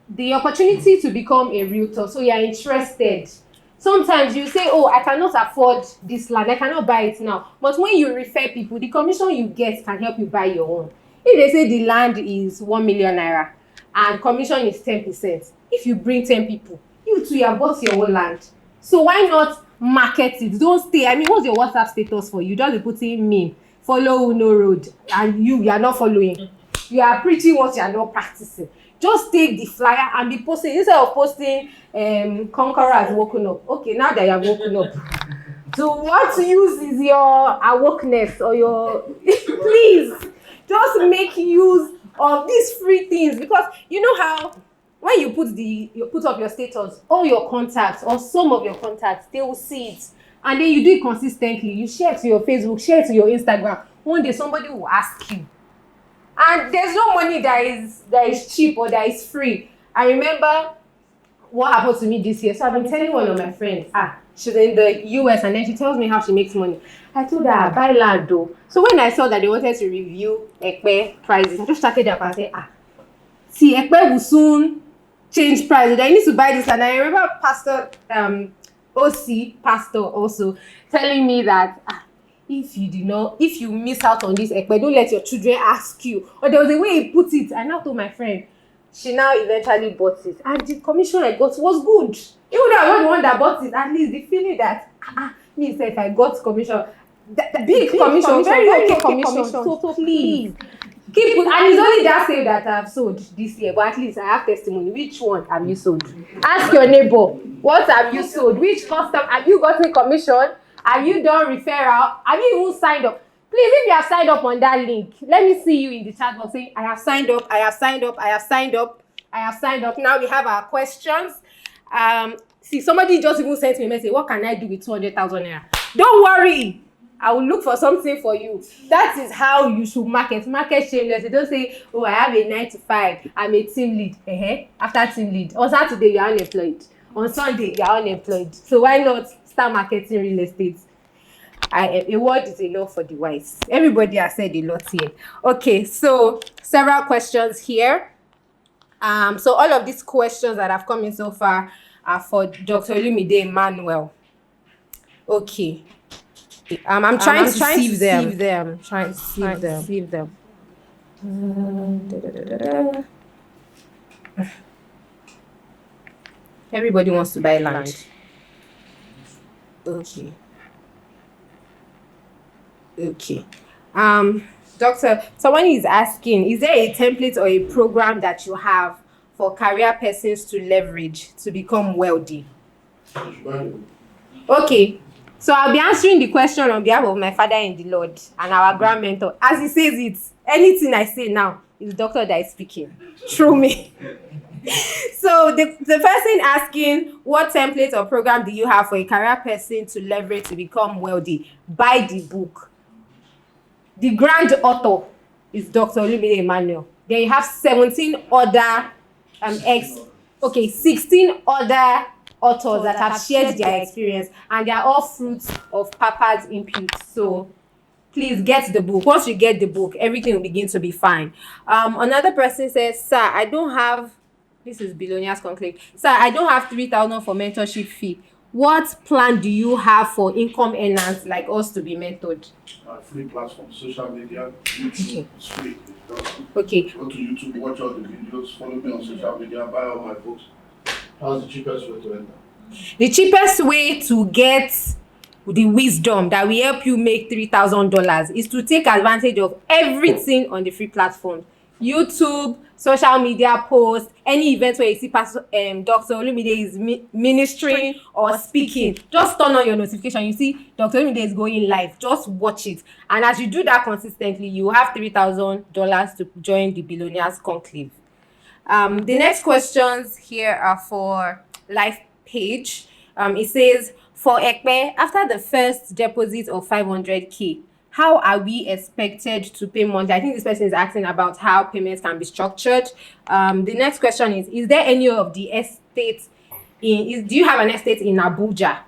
the opportunity to become a realtor. So you're interested. Sometimes you say, I cannot afford this land, I cannot buy it now. But when you refer people, the commission you get can help you buy your own. If they say the land is 1 million naira and commission is 10%, if you bring 10 people, you too have bought your own land. So why not market it? Don't stay. I mean, what's your WhatsApp status for? You just be putting meme, follow no road, and you are not following. You are preaching what you are not practicing. Just take the flyer and be posting. Instead of posting Conqueror has woken up. Okay, now that you have woken up. So what use is your awokeness or your please just make use of these free things, because you know how when you put up your status, all your contacts or some of your contacts, they will see it, and then you do it consistently. You share it to your Facebook, share it to your Instagram. One day somebody will ask you, And there's no money that is cheap or that is free. I remember what happened to me this year. So I've been telling one of my friends, she's in the US, and then she tells me how she makes money. I told her, buy land though. So when I saw that they wanted to review Ekpe prices, I just started up and said, see, Ekpe will soon change prices. I need to buy this. And I remember Pastor OC, Pastor also, telling me that if you miss out on this Ekpe, don't let your children ask you. Or there was a way he put it. I now told my friend, she now eventually bought it. And the commission I got was good. Even though I was the one that bought it, at least the feeling that, me say if I got commission, big commission, very okay commission. So please, keep it. And it's only that sale that I've sold this year, but at least I have testimony. Which one have you sold? Ask your neighbor, what have you sold? Which customer, have you gotten commission? Have you done referral? Have you even signed up? Please, if you have signed up on that link, let me see you in the chat box saying, I have signed up, I have signed up, I have signed up, I have signed up. Now we have our questions. See, somebody just even sent me a message, what can I do with 200,000 naira? Don't worry, I will look for something for you. That is how you should market. Market shameless. You don't say, oh, I have a 9 to 5, I'm a team lead. After team lead. On Saturday, you are unemployed. On Sunday, you are unemployed. So why not start marketing real estate? A word is enough for the wise. Everybody has said a lot here. Okay, so several questions here. So all of these questions that have come in so far are for Dr. Olumide Emmanuel. Okay. I'm trying to sieve them. Trying to sieve them. Everybody wants to buy land. Okay. Doctor, someone is asking, is there a template or a program that you have for career persons to leverage to become wealthy? Okay. So I'll be answering the question on behalf of my father in the Lord and our grand mentor. As he says it, anything I say now is the doctor that is speaking through me. So the person asking, what template or program do you have for a career person to leverage to become wealthy? Buy the book. The grand author is Dr. Olumide Emmanuel. Then you have 16 other authors that have shared their experience, and they are all fruits of Papa's input. So please get the book. Once you get the book, everything will begin to be fine. Another person says, sir, I don't have, this is Billionaires Conclave. Sir, I don't have 3,000 for mentorship fee. What plan do you have for income earners like us to be mentored? Free platform, social media, YouTube, it's free. Okay. Go to YouTube, watch all the videos, follow me on social media, buy all my books. How's the cheapest way to enter? The cheapest way to get the wisdom that will help you make $3,000 is to take advantage of everything on the free platform. YouTube, social media posts, any event where you see Dr. Olumide is ministering or speaking, just turn on your notification. You see Dr. Olumide is going live. Just watch it. And as you do that consistently, you have $3,000 to join the Billionaires Conclave. The next questions here are for Lifepage. It says, for Ekpe, after the first deposit of 500K, how are we expected to pay monthly? I think this person is asking about how payments can be structured. The next question is there any of the estates do you have an estate in Abuja?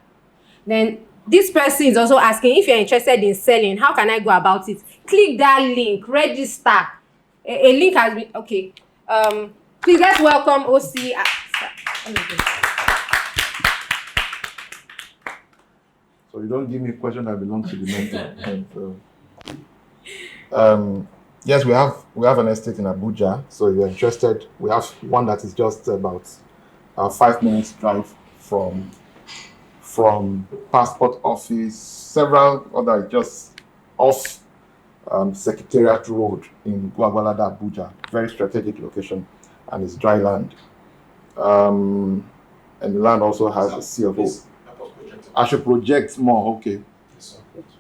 Then this person is also asking, if you're interested in selling, how can I go about it? Click that link, register. A link has been, okay. Please let's welcome OC. So you don't give me a question that belongs to the mentor. Yes, we have an estate in Abuja. So if you're interested, we have one that is just about 5 minutes drive from passport office. Several other just off Secretariat Road in Gwagwalada, Abuja. Very strategic location, and it's dry land. And the land also has a CFO. I should project more. Okay.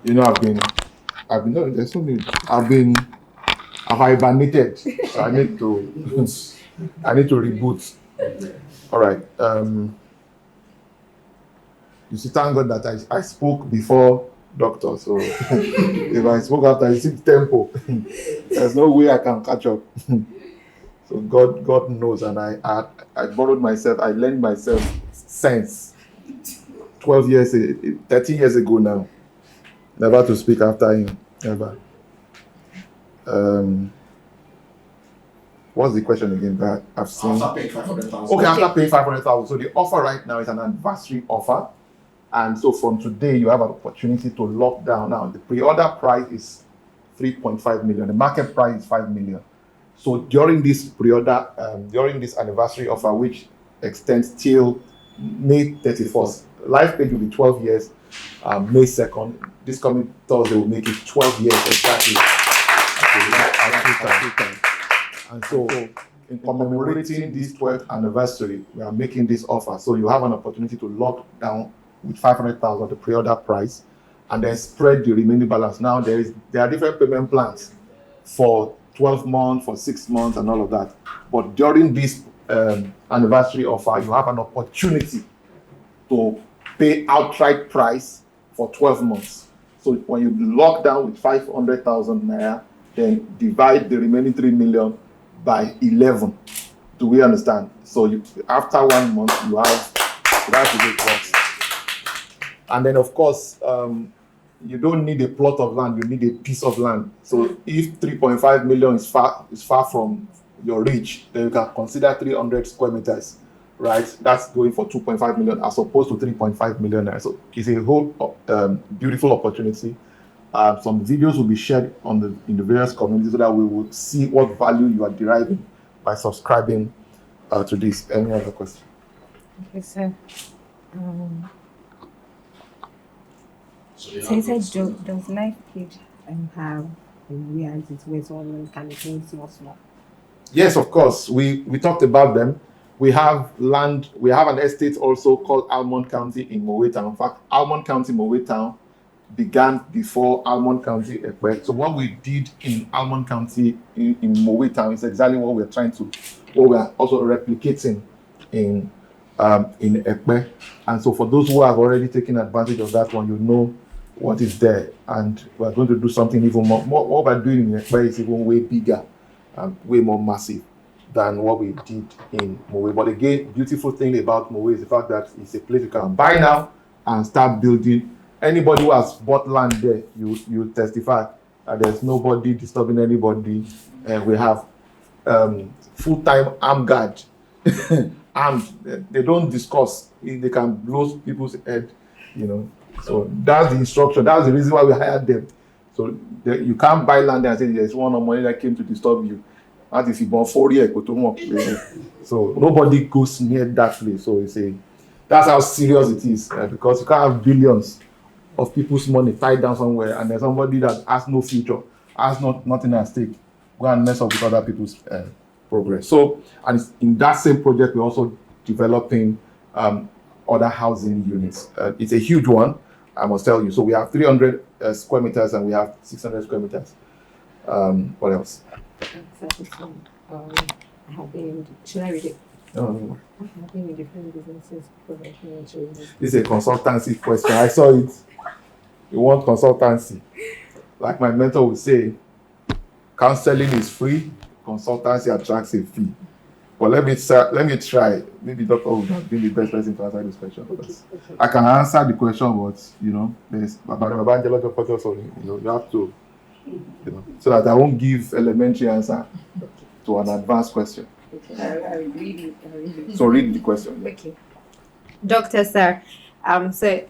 You know, I've hibernated. So I need to reboot. All right. You see, thank God that I spoke before doctor, so if I smoke after I see tempo, there's no way I can catch up. So God knows, and I borrowed myself, I lent myself sense 13 years ago now. Never to speak after him, never. What's the question again that I've seen? After paying 500,000. Okay, after paying 500,000. So the offer right now is an anniversary offer. And so from today, you have an opportunity to lock down. Now, the pre-order price is 3.5 million. The market price is 5 million. So during this pre-order, during this anniversary offer, which extends till May 31st, Lifepage will be 12 years. May 2nd, this coming Thursday will make it 12 years exactly. And so, in commemorating this 12th anniversary, we are making this offer. So you have an opportunity to lock down with 500,000 the pre-order price, and then spread the remaining balance. Now there are different payment plans for 12 months, for 6 months, and all of that. But during this anniversary offer, you have an opportunity to pay outright price for 12 months. So when you lock down with 500,000 naira, then divide the remaining 3 million by 11. Do we understand? So after 1 month, you have that's the way it works. And then, of course, you don't need a plot of land, you need a piece of land. So if 3.5 million is far from your reach, then you can consider 300 square meters, right? That's going for 2.5 million as opposed to 3.5 million. So it's a whole beautiful opportunity. Some videos will be shared in the various communities so that we will see what value you are deriving by subscribing to this. Any other question? Okay, sir. So you said, does Lifepage have areas where someone can pay small? Yes, of course. We talked about them. We have land. We have an estate also called Almond County in Mowe Town. In fact, Almond County, Mowe Town began before Almond County, Ekpe. So what we did in Almond County in Mowe Town is exactly what we are also replicating in Ekpe. And so for those who have already taken advantage of that one, you know what is there. And we're going to do something even more. What we're doing in Ekpe is even way bigger and way more massive than what we did in Mowe. But again, beautiful thing about Mowe is the fact that it's a place you can buy now and start building. Anybody who has bought land there, you testify that there's nobody disturbing anybody. We have full-time armed guard. Armed. They don't discuss. They can blow people's head, So that's the instruction. That's the reason why we hired them. So you can't buy land and say there's one of money that came to disturb you. That is about 4 years. So nobody goes near that place. So that's how serious it is, because you can't have billions of people's money tied down somewhere, and there's somebody that has no future, has nothing at stake, go and mess up with other people's progress. So, and in that same project, we're also developing other housing units. It's a huge one, I must tell you. So we have 300 square meters and we have 600 square meters. What else? Should I read it? No. I have been in different businesses, professional training. This is a consultancy question. I saw it. You want consultancy. Like my mentor would say, counseling is free, consultancy attracts a fee. But let me try. Maybe Dr. would have been the best person to answer this question. Okay. I can answer the question, but there's you have to, so that I won't give elementary answer to an advanced question. Okay. I read it. So read the question. Okay. Doctor, sir, so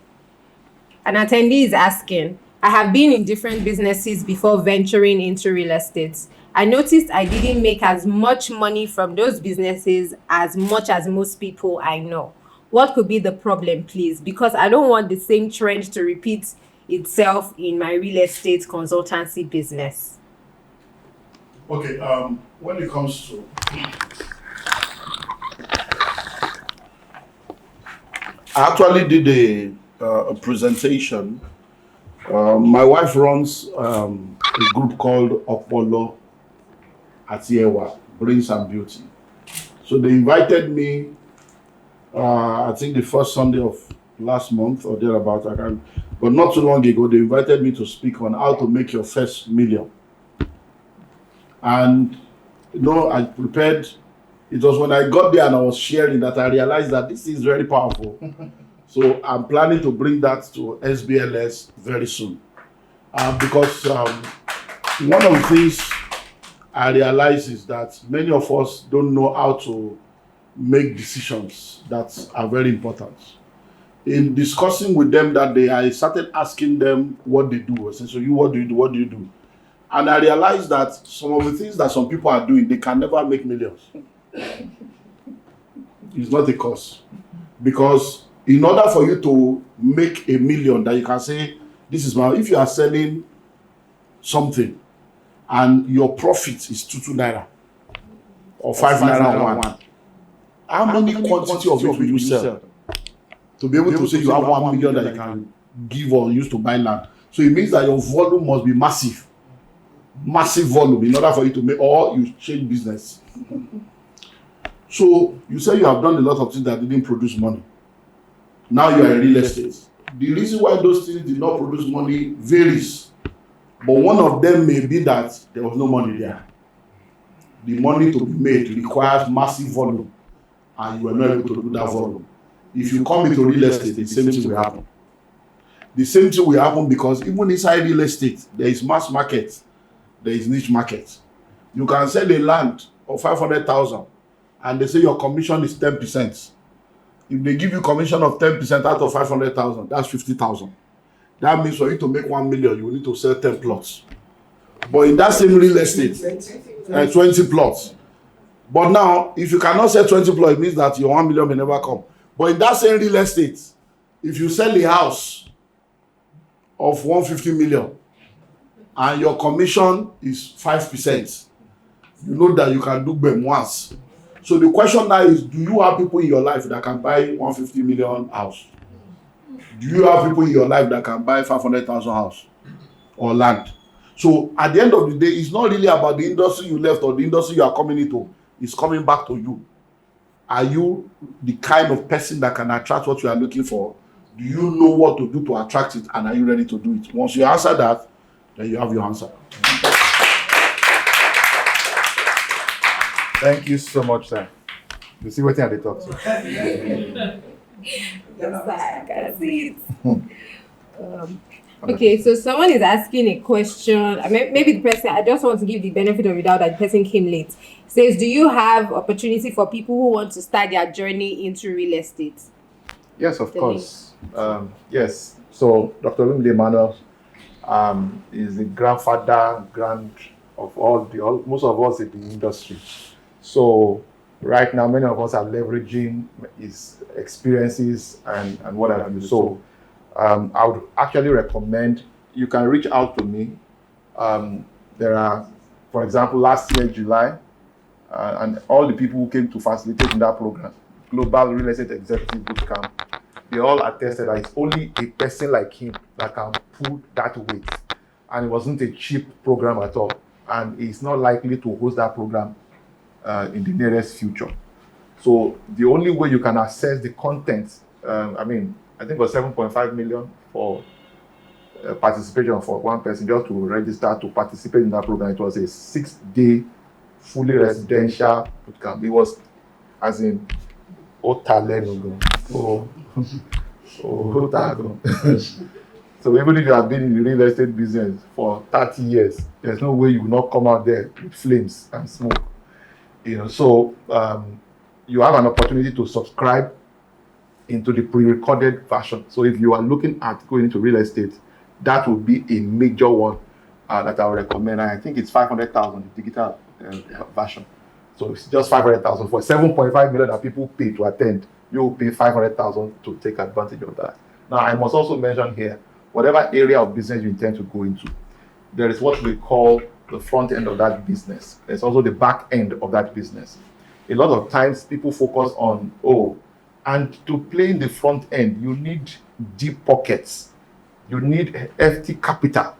an attendee is asking, I have been in different businesses before venturing into real estate. I noticed I didn't make as much money from those businesses as much as most people I know. What could be the problem, please? Because I don't want the same trend to repeat itself in my real estate consultancy business. Okay, when it comes to I actually did a presentation. My wife runs a group called Opolo Atiewa, Brains and Beauty. So they invited me, I think the first Sunday of last month or thereabout. But not too long ago, they invited me to speak on how to make your first million. And, I prepared. It was when I got there and I was sharing that I realized that this is very powerful. So I'm planning to bring that to SBLS very soon. Because one of the things I realize is that many of us don't know how to make decisions that are very important. In discussing with them that day, I started asking them what they do. I said, so what do you do? What do you do? And I realized that some of the things that some people are doing, they can never make millions. It's not a cause. Because in order for you to make a million, that you can say, this is my, if you are selling something and your profit is 2 naira or 5 naira one, how many quantity of it will you sell? To be able to say you have 1 million that you can give or use to buy land. So it means that your volume must be massive. Massive volume in order for you to make, or you change business. So you say you have done a lot of things that didn't produce money. Now you are in real estate. The reason why those things did not produce money varies. But one of them may be that there was no money there. The money to be made requires massive volume. And you were not able to do that volume. If you come into real estate, the same thing will happen. The same thing will happen because even inside real estate, there is mass market, there is niche market. You can sell a land of 500,000 and they say your commission is 10%. If they give you commission of 10% out of 500,000, that's 50,000. That means for you to make 1 million, you will need to sell 10 plots. But in that same real estate, 20 plots. But now, if you cannot sell 20 plots, it means that your 1 million may never come. But in that same real estate, if you sell a house of 150 million and your commission is 5%, you know that you can do them once. So the question now is, do you have people in your life that can buy 150 million house? Do you have people in your life that can buy 500,000 house or land? So at the end of the day, it's not really about the industry you left or the industry you are coming into. It's coming back to you. Are you the kind of person that can attract what you are looking for? Do you know what to do to attract it, and are you ready to do it? Once you answer that, then you have your answer. Thank you so much, sir. You see what I talk to? Yes, I can see it. Okay, so someone is asking a question. Maybe the person, I just want to give the benefit of the doubt that the person came late. Says, do you have opportunity for people who want to start their journey into real estate? Yes, of course. Yes. So Dr. Olumide Emmanuel is the grand of most of us in the industry. So right now, many of us are leveraging his experiences and what have you. So I would actually recommend you can reach out to me. There are, for example, last year, July, and all the people who came to facilitate in that program, Global Real Estate Executive Bootcamp, they all attested that it's only a person like him that can pull that weight. And it wasn't a cheap program at all. And he's not likely to host that program in the nearest future. So the only way you can access the content, I think it was 7.5 million for participation for one person just to register to participate in that program. It was a 6-day fully residential bootcamp. It was as in Otalenogo. So even if you have been in the real estate business for 30 years, there's no way you will not come out there with flames and smoke. So you have an opportunity to subscribe into the pre-recorded version. So if you are looking at going into real estate, that would be a major one that I would recommend. I think it's 500,000, the digital version. So it's just 500,000 for 7.5 million that people pay to attend. You will pay 500,000 to take advantage of that. Now, I must also mention here, whatever area of business you intend to go into, there is what we call the front end of that business. There's also the back end of that business. A lot of times people focus on, and to play in the front end, you need deep pockets. You need hefty capital.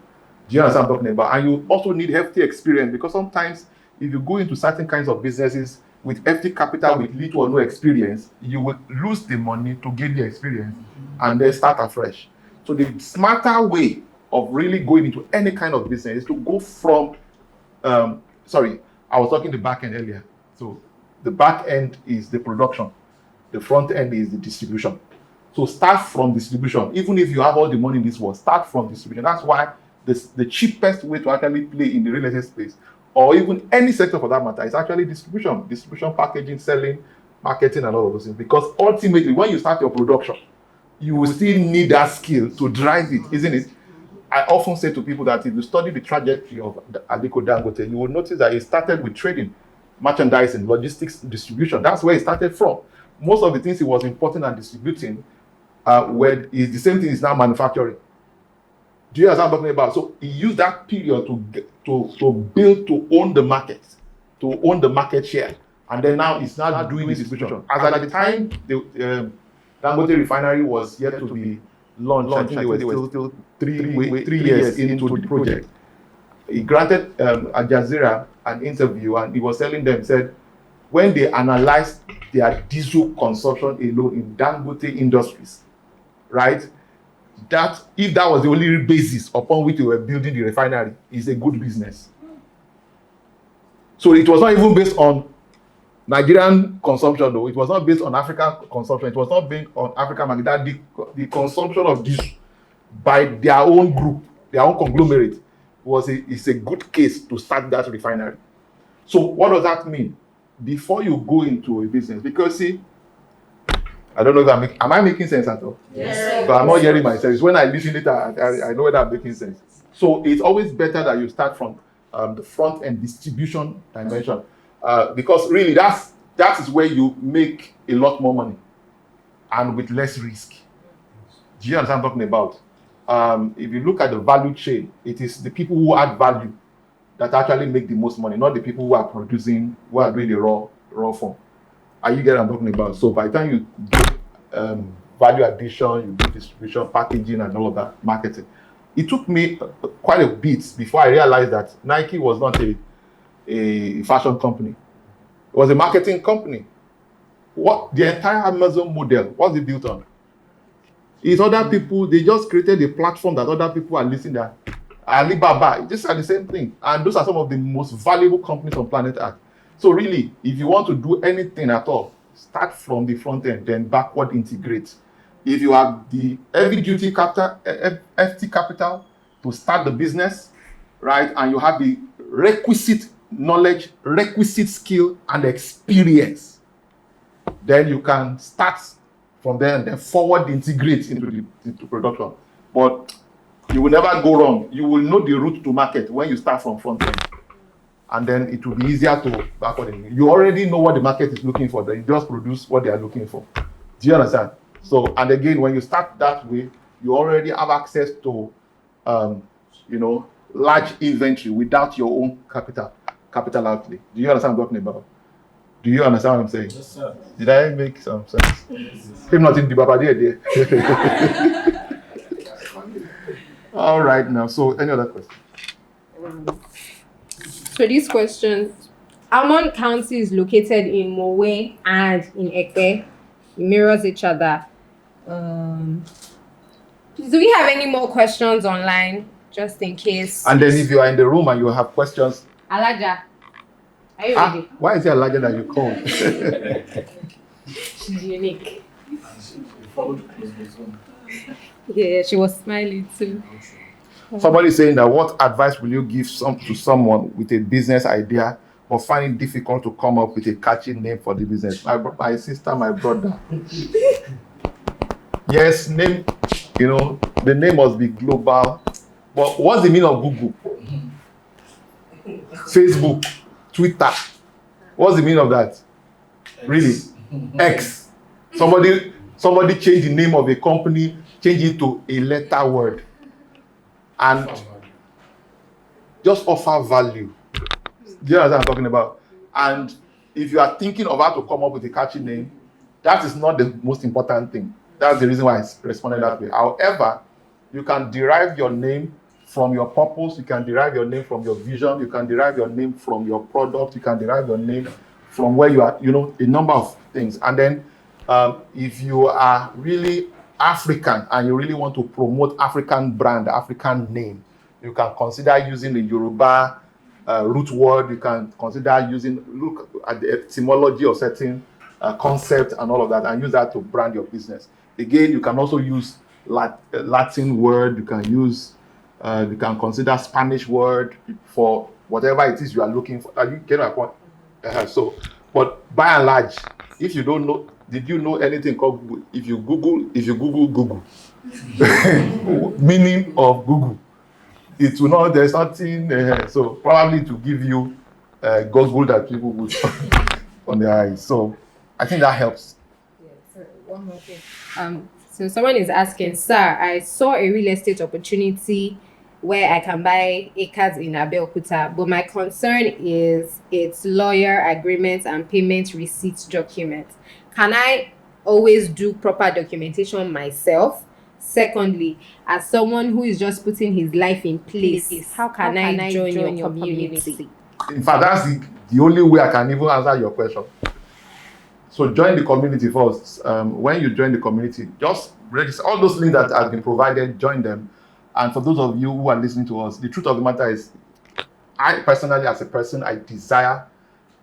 Do you understand what I'm talking about? And you also need hefty experience, because sometimes if you go into certain kinds of businesses with hefty capital with little or no experience, you will lose the money to gain the experience and then start afresh. So So the smarter way of really going into any kind of business is to go from, sorry, I was talking the back end earlier. So the back end is the production. The front end is the distribution. So start from distribution. Even if you have all the money in this world, start from distribution. That's why the cheapest way to actually play in the real estate space, or even any sector for that matter, is actually distribution. Distribution, packaging, selling, marketing, and all of those things. Because ultimately, when you start your production, you will still need that skill to drive it, isn't it? I often say to people that if you study the trajectory of Aliko Dangote, you will notice that it started with trading, merchandising, logistics, distribution. That's where it started from. Most of the things he was importing and distributing is the same thing is now manufacturing. Do you understand what I'm talking about? So he used that period to build, to own the market, to own the market share. And then now he's now doing distribution. As at the time, the Dangote refinery was yet to be launched. I think they were still three years into the project. He granted Al Jazeera an interview, and he was telling them, said, when they analyzed their diesel consumption alone in Dangote Industries, right, that if that was the only basis upon which they were building the refinery, is a good business. So it was not even based on Nigerian consumption, though. It was not based on African consumption. It was not based on African market. That the consumption of diesel by their own group, their own conglomerate, is a good case to start that refinery. So what does that mean? Before you go into a business, because see, I don't know if am I making sense at all? Yes. So I'm not hearing myself. It's when I listen it, I know whether I'm making sense. So it's always better that you start from the front end distribution dimension, because really that is where you make a lot more money and with less risk. Do you understand what I'm talking about? If you look at the value chain, it is the people who add value that actually make the most money, not the people who are producing, who are doing the raw form. Are you getting what I'm talking about? So by the time you do value addition, you do distribution, packaging, and all of that, marketing, it took me quite a bit before I realized that Nike was not a fashion company. It was a marketing company. What the entire Amazon model, what's it built on? It's other people, they just created a platform that other people are listening at. Alibaba, these are the same thing. And those are some of the most valuable companies on planet Earth. So really, if you want to do anything at all, start from the front end, then backward integrate. If you have the heavy duty capital, FT capital to start the business, right, and you have the requisite knowledge, requisite skill, and experience, then you can start from there and then forward integrate into production. But you will never go wrong. You will know the route to market when you start from front end. And then it will be easier to backward integrate. You already know what the market is looking for. Then you just produce what they are looking for. Do you understand? So, and again, when you start that way, you already have access to, large inventory without your own capital outlay. Do you understand what I'm talking about? Do you understand what I'm saying? Yes, sir. Did I make some sense? If not in the Baba there. All right, now. So, any other questions? So these questions, Almond County is located in Mowe and in Ekpe. It mirrors each other. Do we have any more questions online, just in case? And then if you are in the room and you have questions. Alaja, are you ready? Why is it Alaja that you called? She's unique. Yeah, she was smiling too. Somebody saying that, what advice will you give to someone with a business idea but find it difficult to come up with a catchy name for the business? My sister, my brother. Yes, name, the name must be global. But what's the meaning of Google? Facebook, Twitter. What's the meaning of that? Really? X. Somebody changed the name of a company, change it to a letter word. And just offer value. Do you know what I'm talking about? And if you are thinking of how to come up with a catchy name, that is not the most important thing. That's the reason why I responded that way. However, you can derive your name from your purpose, you can derive your name from your vision, you can derive your name from your product, you can derive your name from where you are, a number of things. And then if you are really African and you really want to promote African brand, African name, you can consider using the Yoruba root word. You can consider look at the etymology of certain concept and all of that, and use that to brand your business. Again, you can also use Latin word. You can use, you can consider Spanish word for whatever it is you are looking for. You get my point? So, but by and large, if you don't know, did you know anything called Google? If you Google, meaning of Google, it will not, there's nothing, so probably to give you Google that people would on their eyes. So I think that helps. Yeah, sorry, one more thing. So someone is asking, sir, I saw a real estate opportunity where I can buy acres in Abeokuta, but my concern is its lawyer agreements and payment receipt documents. Can I always do proper documentation myself? Secondly, as someone who is just putting his life in place, how can I join your community? In fact, that's the only way I can even answer your question. So join the community first. When you join the community, just register all those links that have been provided, join them. And for those of you who are listening to us, the truth of the matter is, I personally, as a person, I desire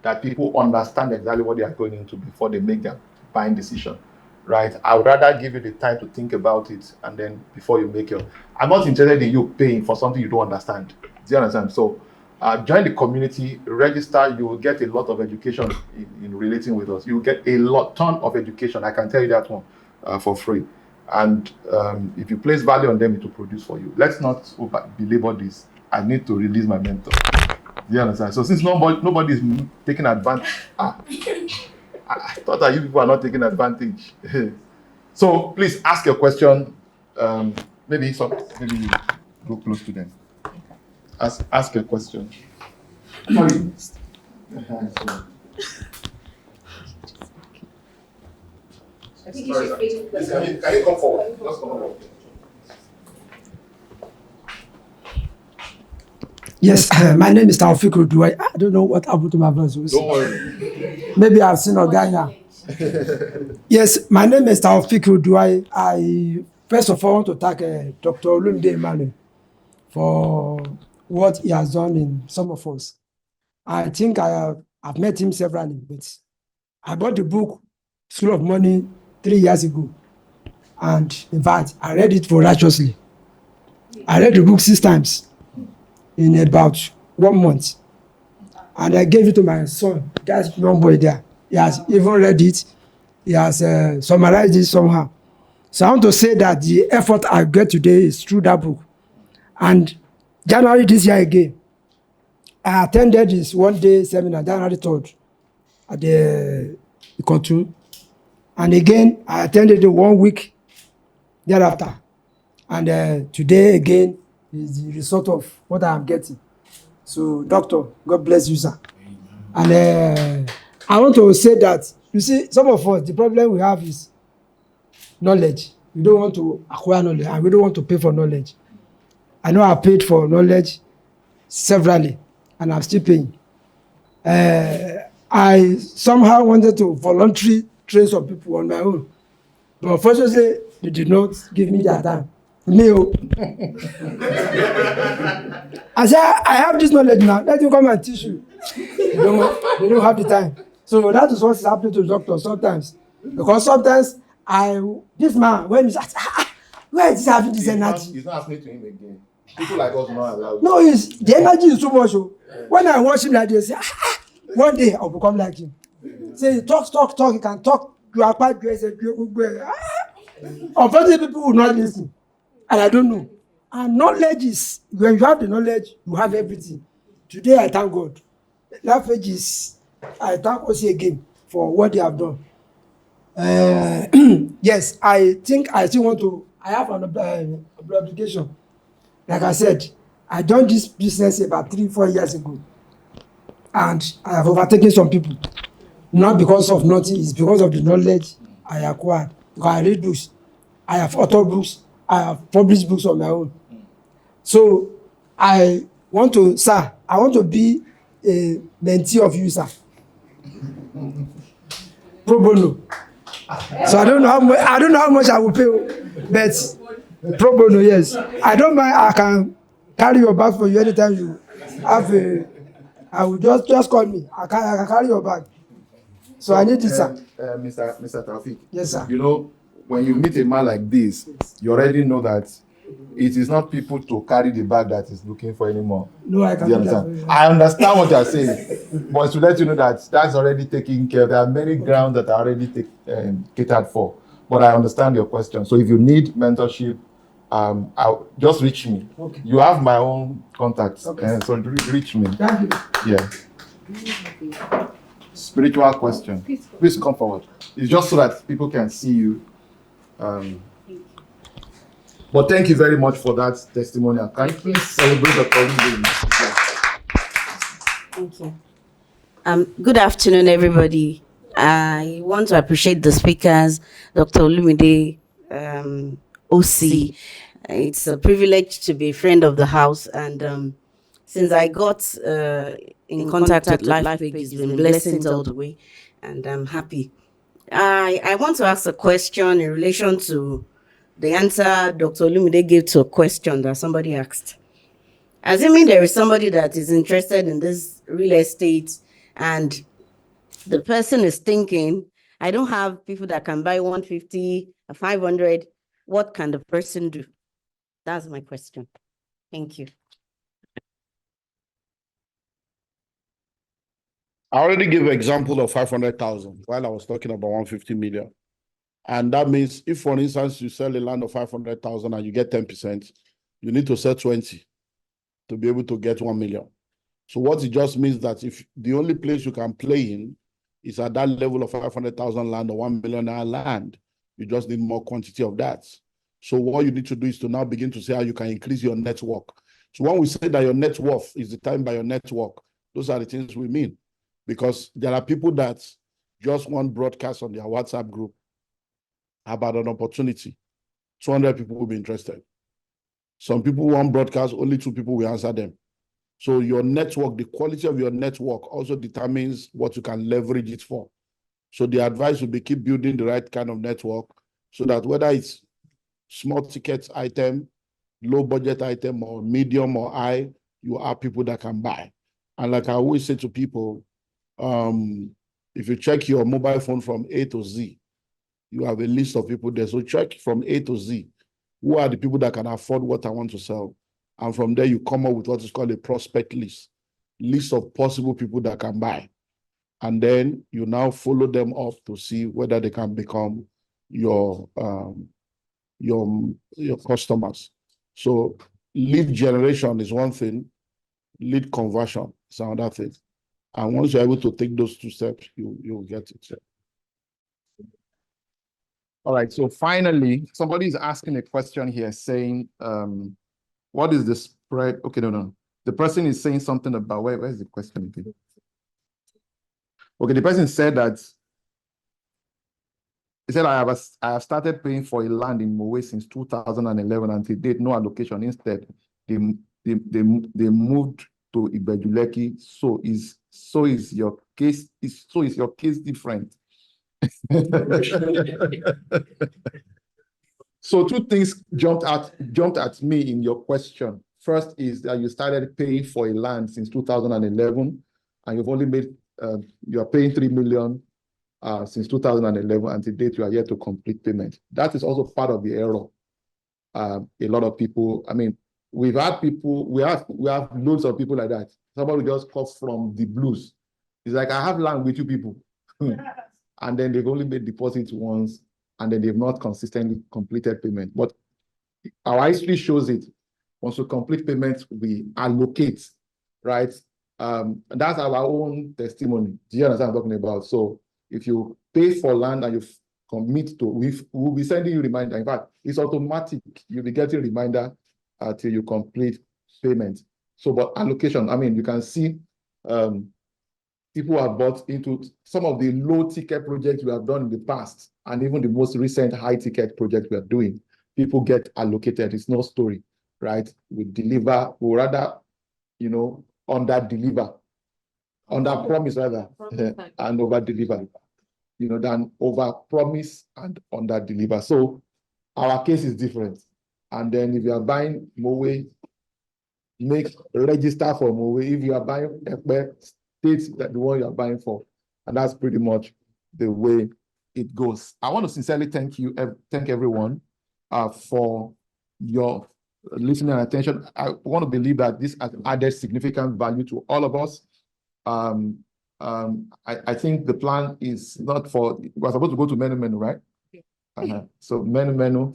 that people understand exactly what they are going into before they make their buying decision, right? I would rather give you the time to think about it and then before you make your... I'm not interested in you paying for something you don't understand. Do you understand? So join the community, register, you will get a lot of education in relating with us. You will get a ton of education, I can tell you that one, for free. And if you place value on them, it will produce for you. Let's not belabor this. I need to release my mentor. Do you understand? So since nobody is taking advantage, I thought that you people are not taking advantage. So please ask your question. Maybe you go close to them. Ask your question. Sorry. I think you should face it. Can you come forward? Just come forward. Yes, my name is Taufik Oduwai. I don't know what happened to my voice. Don't worry. Maybe I've seen Oganya. Yes, my name is Taufik Oduwai. I first of all want to thank Dr. Olumide Emmanuel for what he has done in some of us. I think I've met him severally, but I bought the book School of Money 3 years ago. And in fact, I read it voraciously. I read the book 6 times in about 1 month. And I gave it to my son, that young boy there. He has even read it. He has summarized it somehow. So I want to say that the effort I get today is through that book. And January this year again, I attended this one-day seminar, January 3rd, at the Ikotu. And again, I attended it 1 week thereafter. And today again is the result of what I am getting. So, Doctor, God bless you, sir. And I want to say that, you see, some of us, the problem we have is knowledge. We don't want to acquire knowledge, and we don't want to pay for knowledge. I know I paid for knowledge severally, and I'm still paying. I somehow wanted to voluntarily train some people on my own, but unfortunately, they did not give me their time. Me, I said, I have this knowledge now. Let me come and teach you. They don't have the time. So that is what is happening to doctors sometimes. Because sometimes this man, when he's like, where is he having this energy? He's not asking to him again. People like us are not allowed. No, the energy is too much. When I watch him like this, one day I'll become like him. Say, he talk, he can talk. You are quite great. Unfortunately, people will not listen. And I don't know. And knowledge is, when you have the knowledge, you have everything. Today, I thank God. Lifepage is, I thank OC again for what they have done. Yes, I think I still want to, I have an obligation. Like I said, I joined this business about 3-4 years ago. And I have overtaken some people. Not because of nothing, it's because of the knowledge I acquired. Because I read books. I have authored books. I have published books on my own. So I want to be a mentee of you, sir. Pro bono. So I don't know how much I will pay, but pro bono, yes. I don't mind. I can carry your bag for you anytime you have a. I will just call me. I can carry your bag. So I need it, sir. Mr. Taufik. Yes, sir. You know, when you meet a man like this, you already know that it is not people to carry the bag that is looking for anymore. No, I Do you can. understand? I understand what you are saying, but to let you know that that's already taken care of. There are many grounds that are already catered for. But I understand your question. So if you need mentorship, I'll just reach me. Okay. You have my own contacts, Okay. so reach me. Thank you. Yeah. Spiritual question. Please come forward. It's just so that people can see you. But thank you very much for that testimonial. Can you please celebrate the colleague? Thank you. Good afternoon, everybody. I want to appreciate the speakers, Dr. Olumide, OC. It's a privilege to be a friend of the house, and since I got in contact with Lifepage, it's been blessings all the way, and I'm happy. I want to ask a question in relation to the answer Dr. Olumide gave to a question that somebody asked. Assuming there is somebody that is interested in this real estate and the person is thinking, I don't have people that can buy 150 or 500, what can the person do? That's my question. Thank you. I already gave an example of 500,000 while I was talking about 150 million. And that means if, for instance, you sell a land of 500,000 and you get 10%, you need to sell 20 to be able to get 1 million. So what it just means that if the only place you can play in is at that level of 500,000 land or 1 million land, you just need more quantity of that. So what you need to do is to now begin to say how you can increase your network. So when we say that your net worth is determined by your network, those are the things we mean. Because there are people that just want broadcast on their WhatsApp group about an opportunity. 200 people will be interested. Some people want broadcast, only 2 people will answer them. So your network, the quality of your network also determines what you can leverage it for. So the advice will be keep building the right kind of network so that whether it's small ticket item, low budget item, or medium or high, you have people that can buy. And like I always say to people, if you check your mobile phone from A to Z, you have a list of people there. So check from A to Z. Who are the people that can afford what I want to sell? And from there, you come up with what is called a prospect list of possible people that can buy. And then you now follow them up to see whether they can become your customers. So lead generation is one thing, lead conversion is another thing. And once you're able to take those 2 steps, you'll get it. All right, so finally, somebody is asking a question here saying, what is the spread? Okay, no. The person is saying something about, where's the question again? Okay, the person said that, he said, I have started paying for a land in Mowe since 2011 and to date, no allocation. Instead, they moved to Ibejuleki. So is your case different? So 2 things jumped at me in your question. First is that you started paying for a land since 2011, and you've only made you are paying 3 million since 2011, and to date you are yet to complete payment. That is also part of the error. A lot of people, I mean, we have loads of people like that. Somebody just come from the blues. It's like, I have land with you people. And then they've only made deposits once, and then they've not consistently completed payment. But our history shows it. Once we complete payments, we allocate, right? And that's our own testimony. Do you understand what I'm talking about? So if you pay for land and you commit to, we'll be sending you reminder. In fact, it's automatic. You'll be getting reminder till you complete payment. So, but allocation, I mean, you can see people have bought into some of the low ticket projects we have done in the past, and even the most recent high ticket project we are doing. People get allocated. It's no story, right? We deliver, or rather, under deliver, under promise rather, and over deliver. than over-promise and under-deliver. So our case is different. And then if you are buying Mowe, register for Mowe. If you are buying Ekpe, state that the one you are buying for. And that's pretty much the way it goes. I want to sincerely thank everyone for your listening and attention. I want to believe that this has added significant value to all of us. I think the plan is not for, we're supposed to go to menu, right? So menu.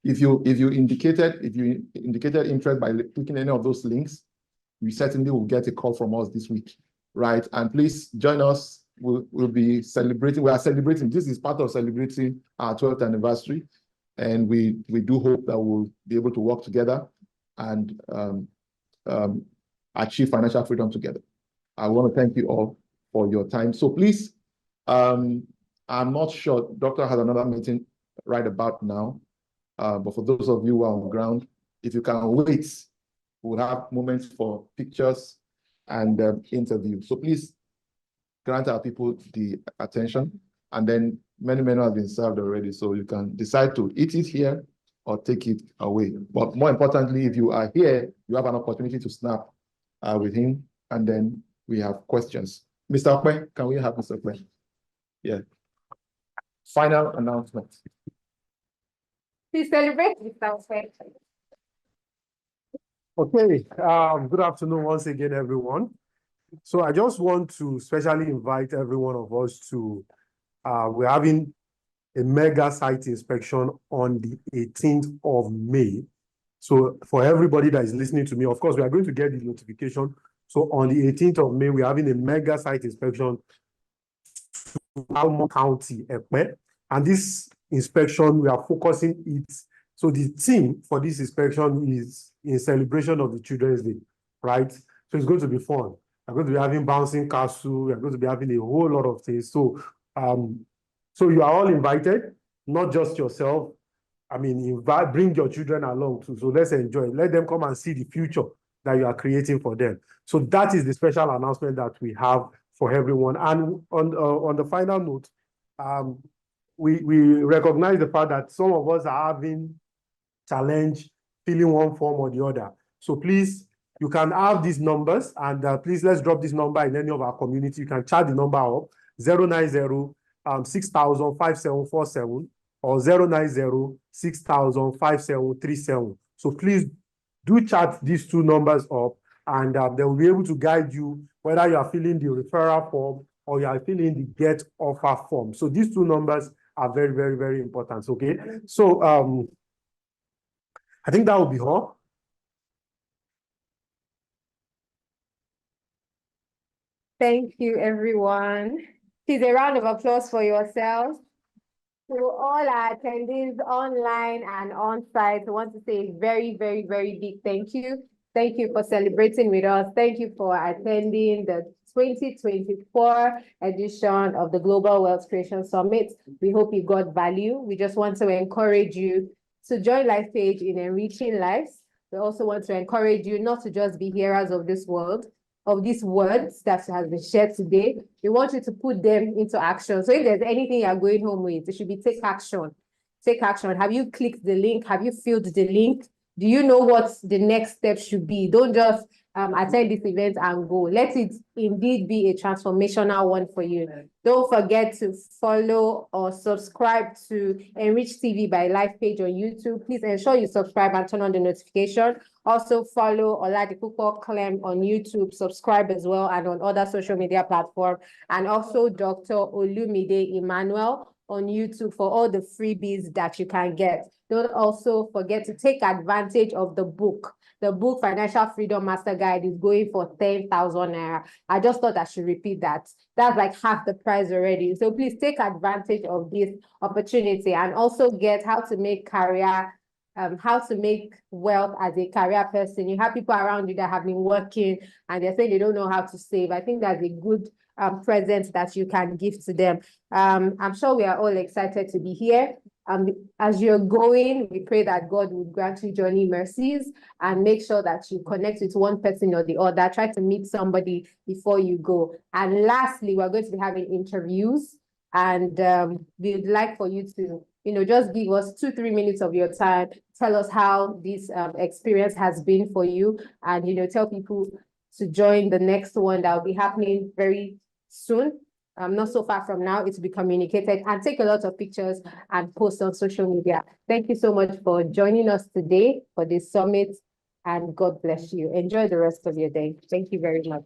If you indicated interest by clicking any of those links, you certainly will get a call from us this week, right? And please join us. We'll be celebrating. We are celebrating. This is part of celebrating our 12th anniversary, and we do hope that we'll be able to work together and achieve financial freedom together. I want to thank you all for your time. So please, I'm not sure. Doctor has another meeting right about now. But for those of you who are on ground, if you can wait, we'll have moments for pictures and interviews. So please grant our people the attention, and then many has been served already. So you can decide to eat it here or take it away. But more importantly, if you are here, you have an opportunity to snap with him, and then we have questions. Mr. Okwe, can we have Mr. Okwe? Yeah. Final announcement. Please celebrate with our friends. Okay, good afternoon once again, everyone. So I just want to specially invite every one of us to, we're having a mega site inspection on the 18th of May. So for everybody that is listening to me, of course, we are going to get the notification. So on the 18th of May, we're having a mega site inspection to Almo County, Ekpe. And this inspection, we are focusing it. So the theme for this inspection is in celebration of the Children's Day, right? So it's going to be fun. We're going to be having bouncing castle. We're going to be having a whole lot of things. So, so you are all invited, not just yourself. I mean, bring your children along too. So let's enjoy. Let them come and see the future that you are creating for them. So that is the special announcement that we have for everyone. And on the final note, we recognize the fact that some of us are having challenge filling one form or the other. So please, you can have these numbers, and please let's drop this number in any of our community. You can chat the number up 090 6000 5747 or 090 6000 5737. So please do chat these two numbers up, and they will be able to guide you whether you are filling the referral form or you are filling the get offer form. So these two numbers are very, very, very important. Okay. So I think that will be all. Thank you, everyone. Please, a round of applause for yourselves. To all our attendees online and on-site, I want to say a very, very, very big thank you. Thank you for celebrating with us. Thank you for attending the 2024 edition of the Global Wealth Creation Summit. We hope you got value. We just want to encourage you to join Lifepage in enriching lives. We also want to encourage you not to just be hearers of this world, of these words that has been shared today. We want you to put them into action. So if there's anything you're going home with, it should be take action. Take action. Have you clicked the link? Have you filled the link? Do you know what the next step should be? Don't just attend this event and go. Let it indeed be a transformational one for you. Don't forget to follow or subscribe to Enrich TV by Lifepage on YouTube. Please ensure you subscribe and turn on the notification. Also follow Oladipupo Clement on YouTube, subscribe as well, and on other social media platforms. And also Dr. Olumide Emmanuel on YouTube for all the freebies that you can get. Don't also forget to take advantage of the book. The book Financial Freedom Master Guide is going for 10,000 naira. I just thought I should repeat that. That's like half the price already. So please take advantage of this opportunity and also get how to make wealth as a career person. You have people around you that have been working and they're saying they don't know how to save. I think that's a good present that you can give to them. I'm sure we are all excited to be here. As you're going, we pray that God would grant you journey mercies and make sure that you connect with one person or the other. Try to meet somebody before you go. And lastly, we're going to be having interviews, and we'd like for you to, just give us 2-3 minutes of your time. Tell us how this experience has been for you, and, tell people to join the next one that will be happening very soon. Not so far from now, it will be communicated, and take a lot of pictures and post on social media. Thank you so much for joining us today for this summit, and God bless you. Enjoy the rest of your day. Thank you very much.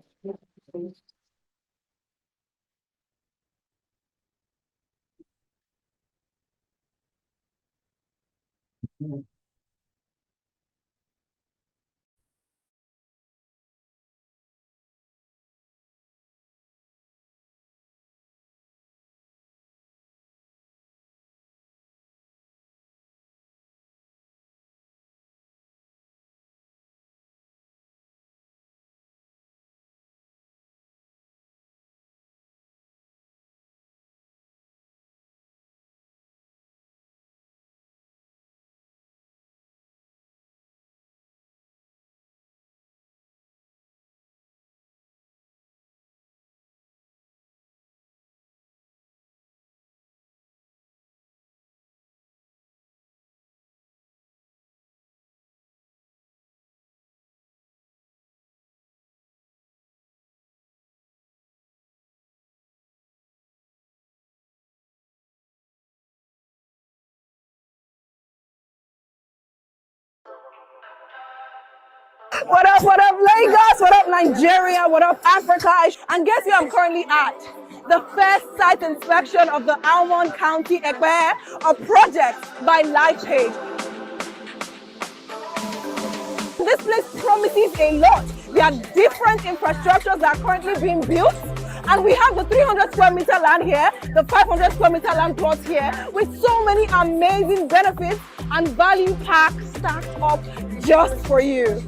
What up, Lagos? What up, Nigeria? What up, Africa? And guess where I'm currently at? The first site inspection of the Almond County Ekpe, a project by Lifepage. This place promises a lot. There are different infrastructures that are currently being built. And we have the 300 square meter land here, the 500 square meter land plots here, with so many amazing benefits and value packs stacked up just for you.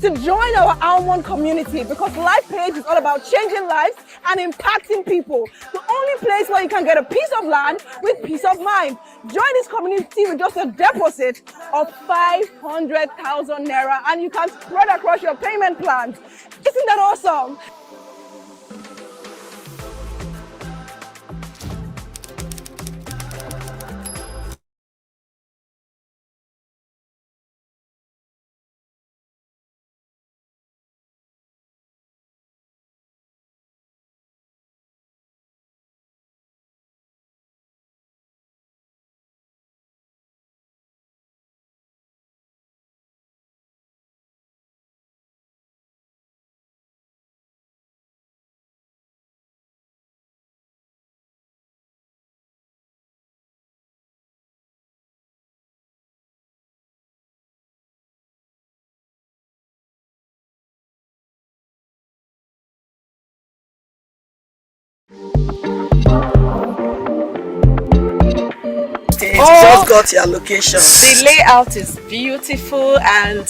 To join our Almond community, because Lifepage is all about changing lives and impacting people. The only place where you can get a piece of land with peace of mind. Join this community with just a deposit of 500,000 naira, and you can spread across your payment plans. Isn't that awesome? Just got your location. The layout is beautiful, and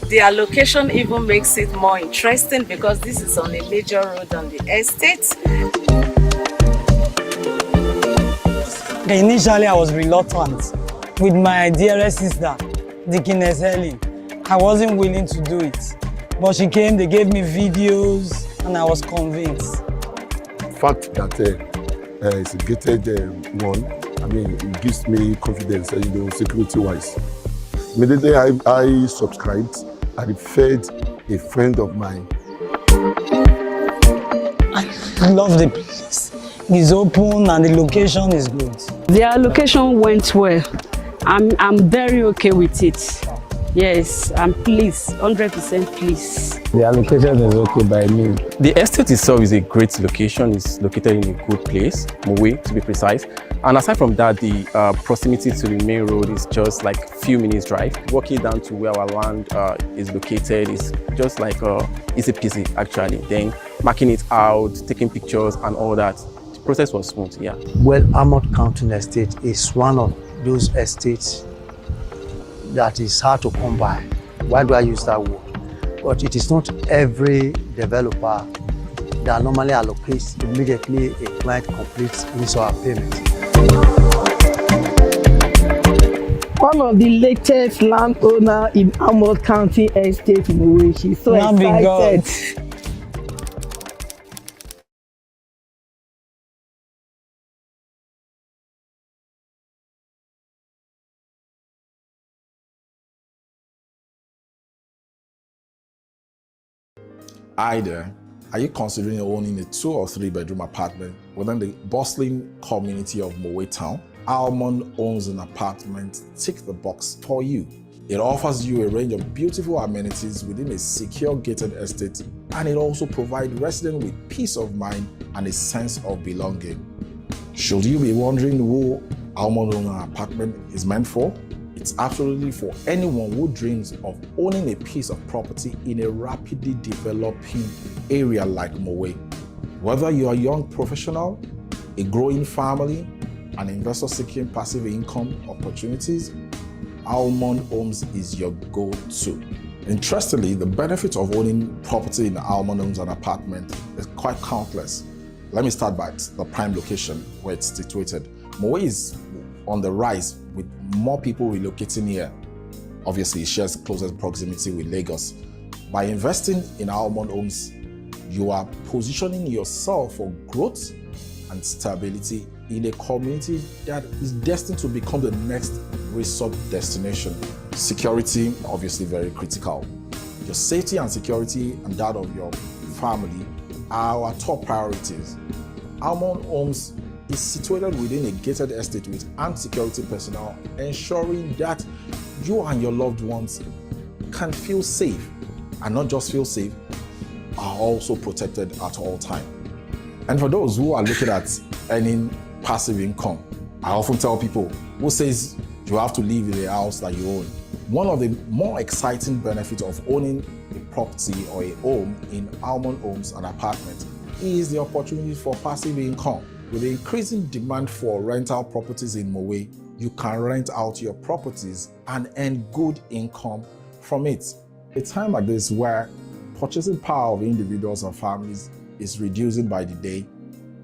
the location even makes it more interesting because this is on a major road on the estate. Initially, I was reluctant with my dearest sister, Deaconess Helen. I wasn't willing to do it, but she came, they gave me videos, and I was convinced. The fact that it's a gated one, I mean, it gives me confidence, security-wise. Immediately I subscribed, I referred a friend of mine. I love the place. It's open and the location is good. Their location went well. I'm very okay with it. Yes, I'm pleased, 100% pleased. The allocation is okay by me. The estate itself is a great location. It's located in a good place, Mowe to be precise. And aside from that, the proximity to the main road is just like a few minutes drive. Walking down to where our land is located is just like it's a easy actually. Then marking it out, taking pictures and all that. process was smooth, yeah. Well, Armored County Estate is one of those estates that is hard to come by. Why do I use that word? But it is not every developer that normally allocates immediately a client completes his or her payment. One of the latest landowner in Armored County Estate in Mowe. She's so excited. Either, are you considering owning a 2 or 3 bedroom apartment within the bustling community of Mowe Town? Almond owns an apartment, tick the box for you. It offers you a range of beautiful amenities within a secure gated estate, and it also provides residents with peace of mind and a sense of belonging. Should you be wondering who Almond owns an apartment is meant for? It's absolutely for anyone who dreams of owning a piece of property in a rapidly developing area like Mowe. Whether you're a young professional, a growing family, an investor seeking passive income opportunities, Almond Homes is your go-to. Interestingly, the benefits of owning property in Almond Homes and apartment is quite countless. Let me start by the prime location where it's situated. Mowe is on the rise with more people relocating here. Obviously, it shares closest proximity with Lagos. By investing in Almond Homes, you are positioning yourself for growth and stability in a community that is destined to become the next resort destination. Security, obviously very critical. Your safety and security and that of your family are our top priorities. Almond Homes is situated within a gated estate with armed security personnel, ensuring that you and your loved ones can feel safe, and not just feel safe, are also protected at all times. And for those who are looking at earning passive income, I often tell people who says you have to live in a house that you own. One of the more exciting benefits of owning a property or a home in Almond Homes and apartments is the opportunity for passive income. With the increasing demand for rental properties in Mowe, you can rent out your properties and earn good income from it. A time like this where purchasing power of individuals and families is reducing by the day,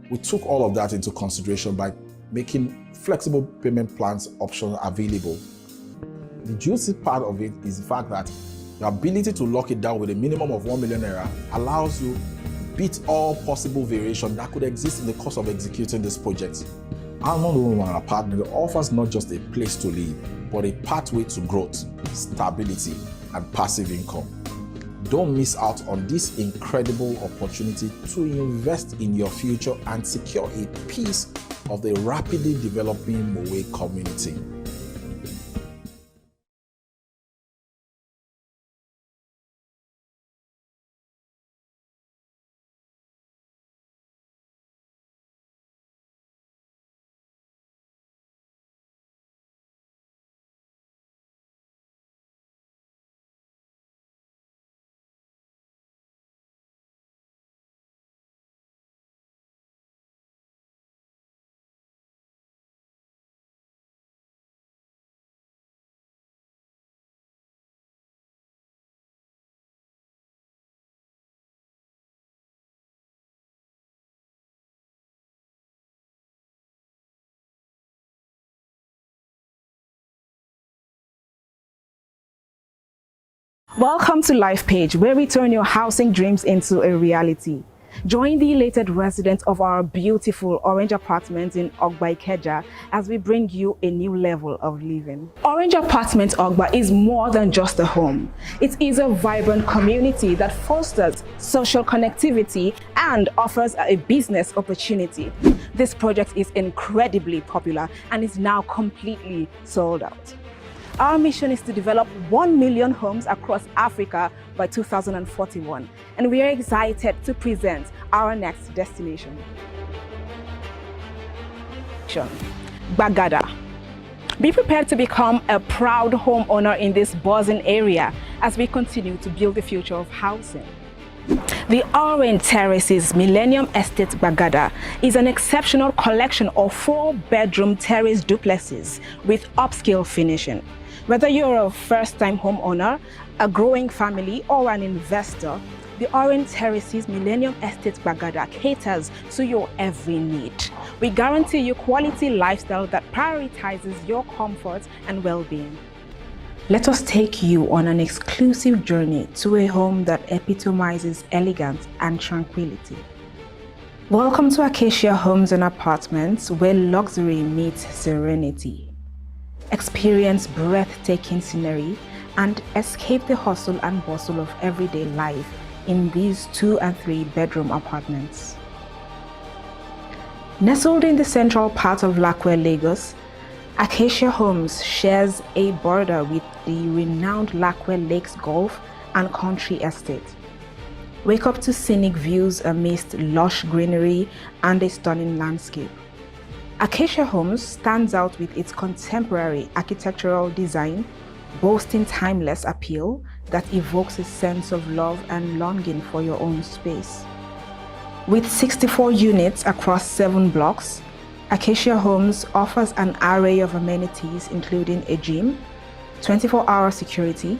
we took all of that into consideration by making flexible payment plans options available. The juicy part of it is the fact that the ability to lock it down with a minimum of 1 million naira allows you beat all possible variation that could exist in the course of executing this project. Almond Homes and Apartment offers not just a place to live, but a pathway to growth, stability, and passive income. Don't miss out on this incredible opportunity to invest in your future and secure a piece of the rapidly developing Mowe community. Welcome to Lifepage, where we turn your housing dreams into a reality. Join the elated residents of our beautiful Orange Apartments in Ogba Ikeja as we bring you a new level of living. Orange Apartments Ogba is more than just a home. It is a vibrant community that fosters social connectivity and offers a business opportunity. This project is incredibly popular and is now completely sold out. Our mission is to develop 1 million homes across Africa by 2041, and we are excited to present our next destination. Bagada. Be prepared to become a proud homeowner in this buzzing area as we continue to build the future of housing. The Orange Terraces Millennium Estate Bagada is an exceptional collection of 4-bedroom terrace duplexes with upscale finishing. Whether you're a first-time homeowner, a growing family, or an investor, the Orange Terraces Millennium Estate Bagada caters to your every need. We guarantee you quality lifestyle that prioritizes your comfort and well-being. Let us take you on an exclusive journey to a home that epitomizes elegance and tranquility. Welcome to Acacia Homes and Apartments, where luxury meets serenity. Experience breathtaking scenery and escape the hustle and bustle of everyday life in these 2- and 3-bedroom apartments. Nestled in the central part of Lakwe, Lagos, Acacia Homes shares a border with the renowned Lakwe Lakes Golf and Country Estate. Wake up to scenic views amidst lush greenery and a stunning landscape. Acacia Homes stands out with its contemporary architectural design, boasting timeless appeal that evokes a sense of love and longing for your own space. With 64 units across 7 blocks, Acacia Homes offers an array of amenities including a gym, 24-hour security,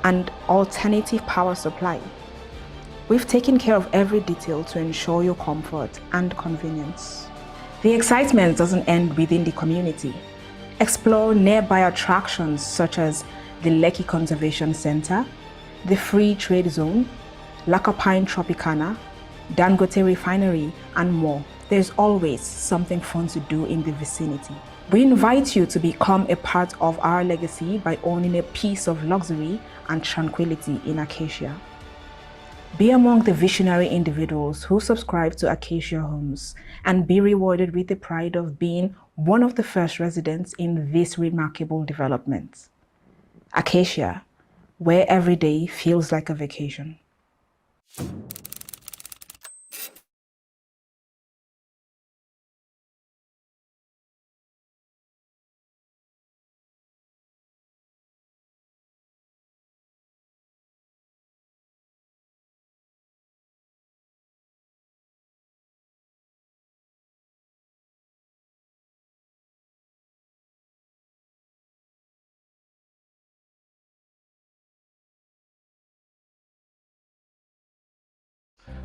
and alternative power supply. We've taken care of every detail to ensure your comfort and convenience. The excitement doesn't end within the community. Explore nearby attractions such as the Lekki Conservation Center, the Free Trade Zone, Lakapine Tropicana, Dangote Refinery, and more. There's always something fun to do in the vicinity. We invite you to become a part of our legacy by owning a piece of luxury and tranquility in Acacia. Be among the visionary individuals who subscribe to Acacia Homes and be rewarded with the pride of being one of the first residents in this remarkable development. Acacia, where every day feels like a vacation.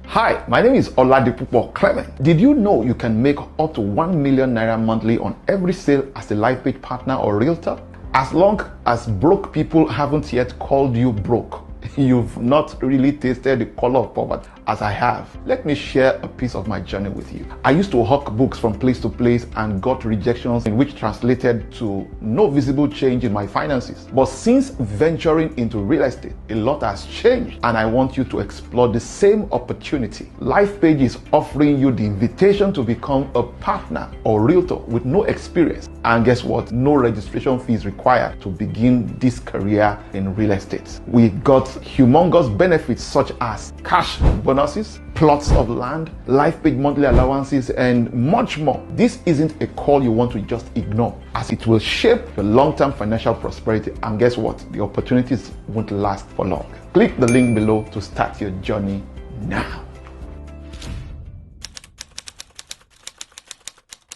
Hi, my name is Oladipupo Clement. Did you know you can make up to 1 million naira monthly on every sale as a Lifepage partner or realtor? As long as broke people haven't yet called you broke, you've not really tasted the color of poverty as I have. Let me share a piece of my journey with you. I used to hawk books from place to place and got rejections, in which translated to no visible change in my finances. But since venturing into real estate, a lot has changed, and I want you to explore the same opportunity. Lifepage is offering you the invitation to become a partner or realtor with no experience. And guess what? No registration fees required to begin this career in real estate. We got humongous benefits such as cash bonuses, plots of land, Lifepage monthly allowances, and much more. This isn't a call you want to just ignore, as it will shape your long-term financial prosperity. And guess what? The opportunities won't last for long. Click the link below to start your journey now.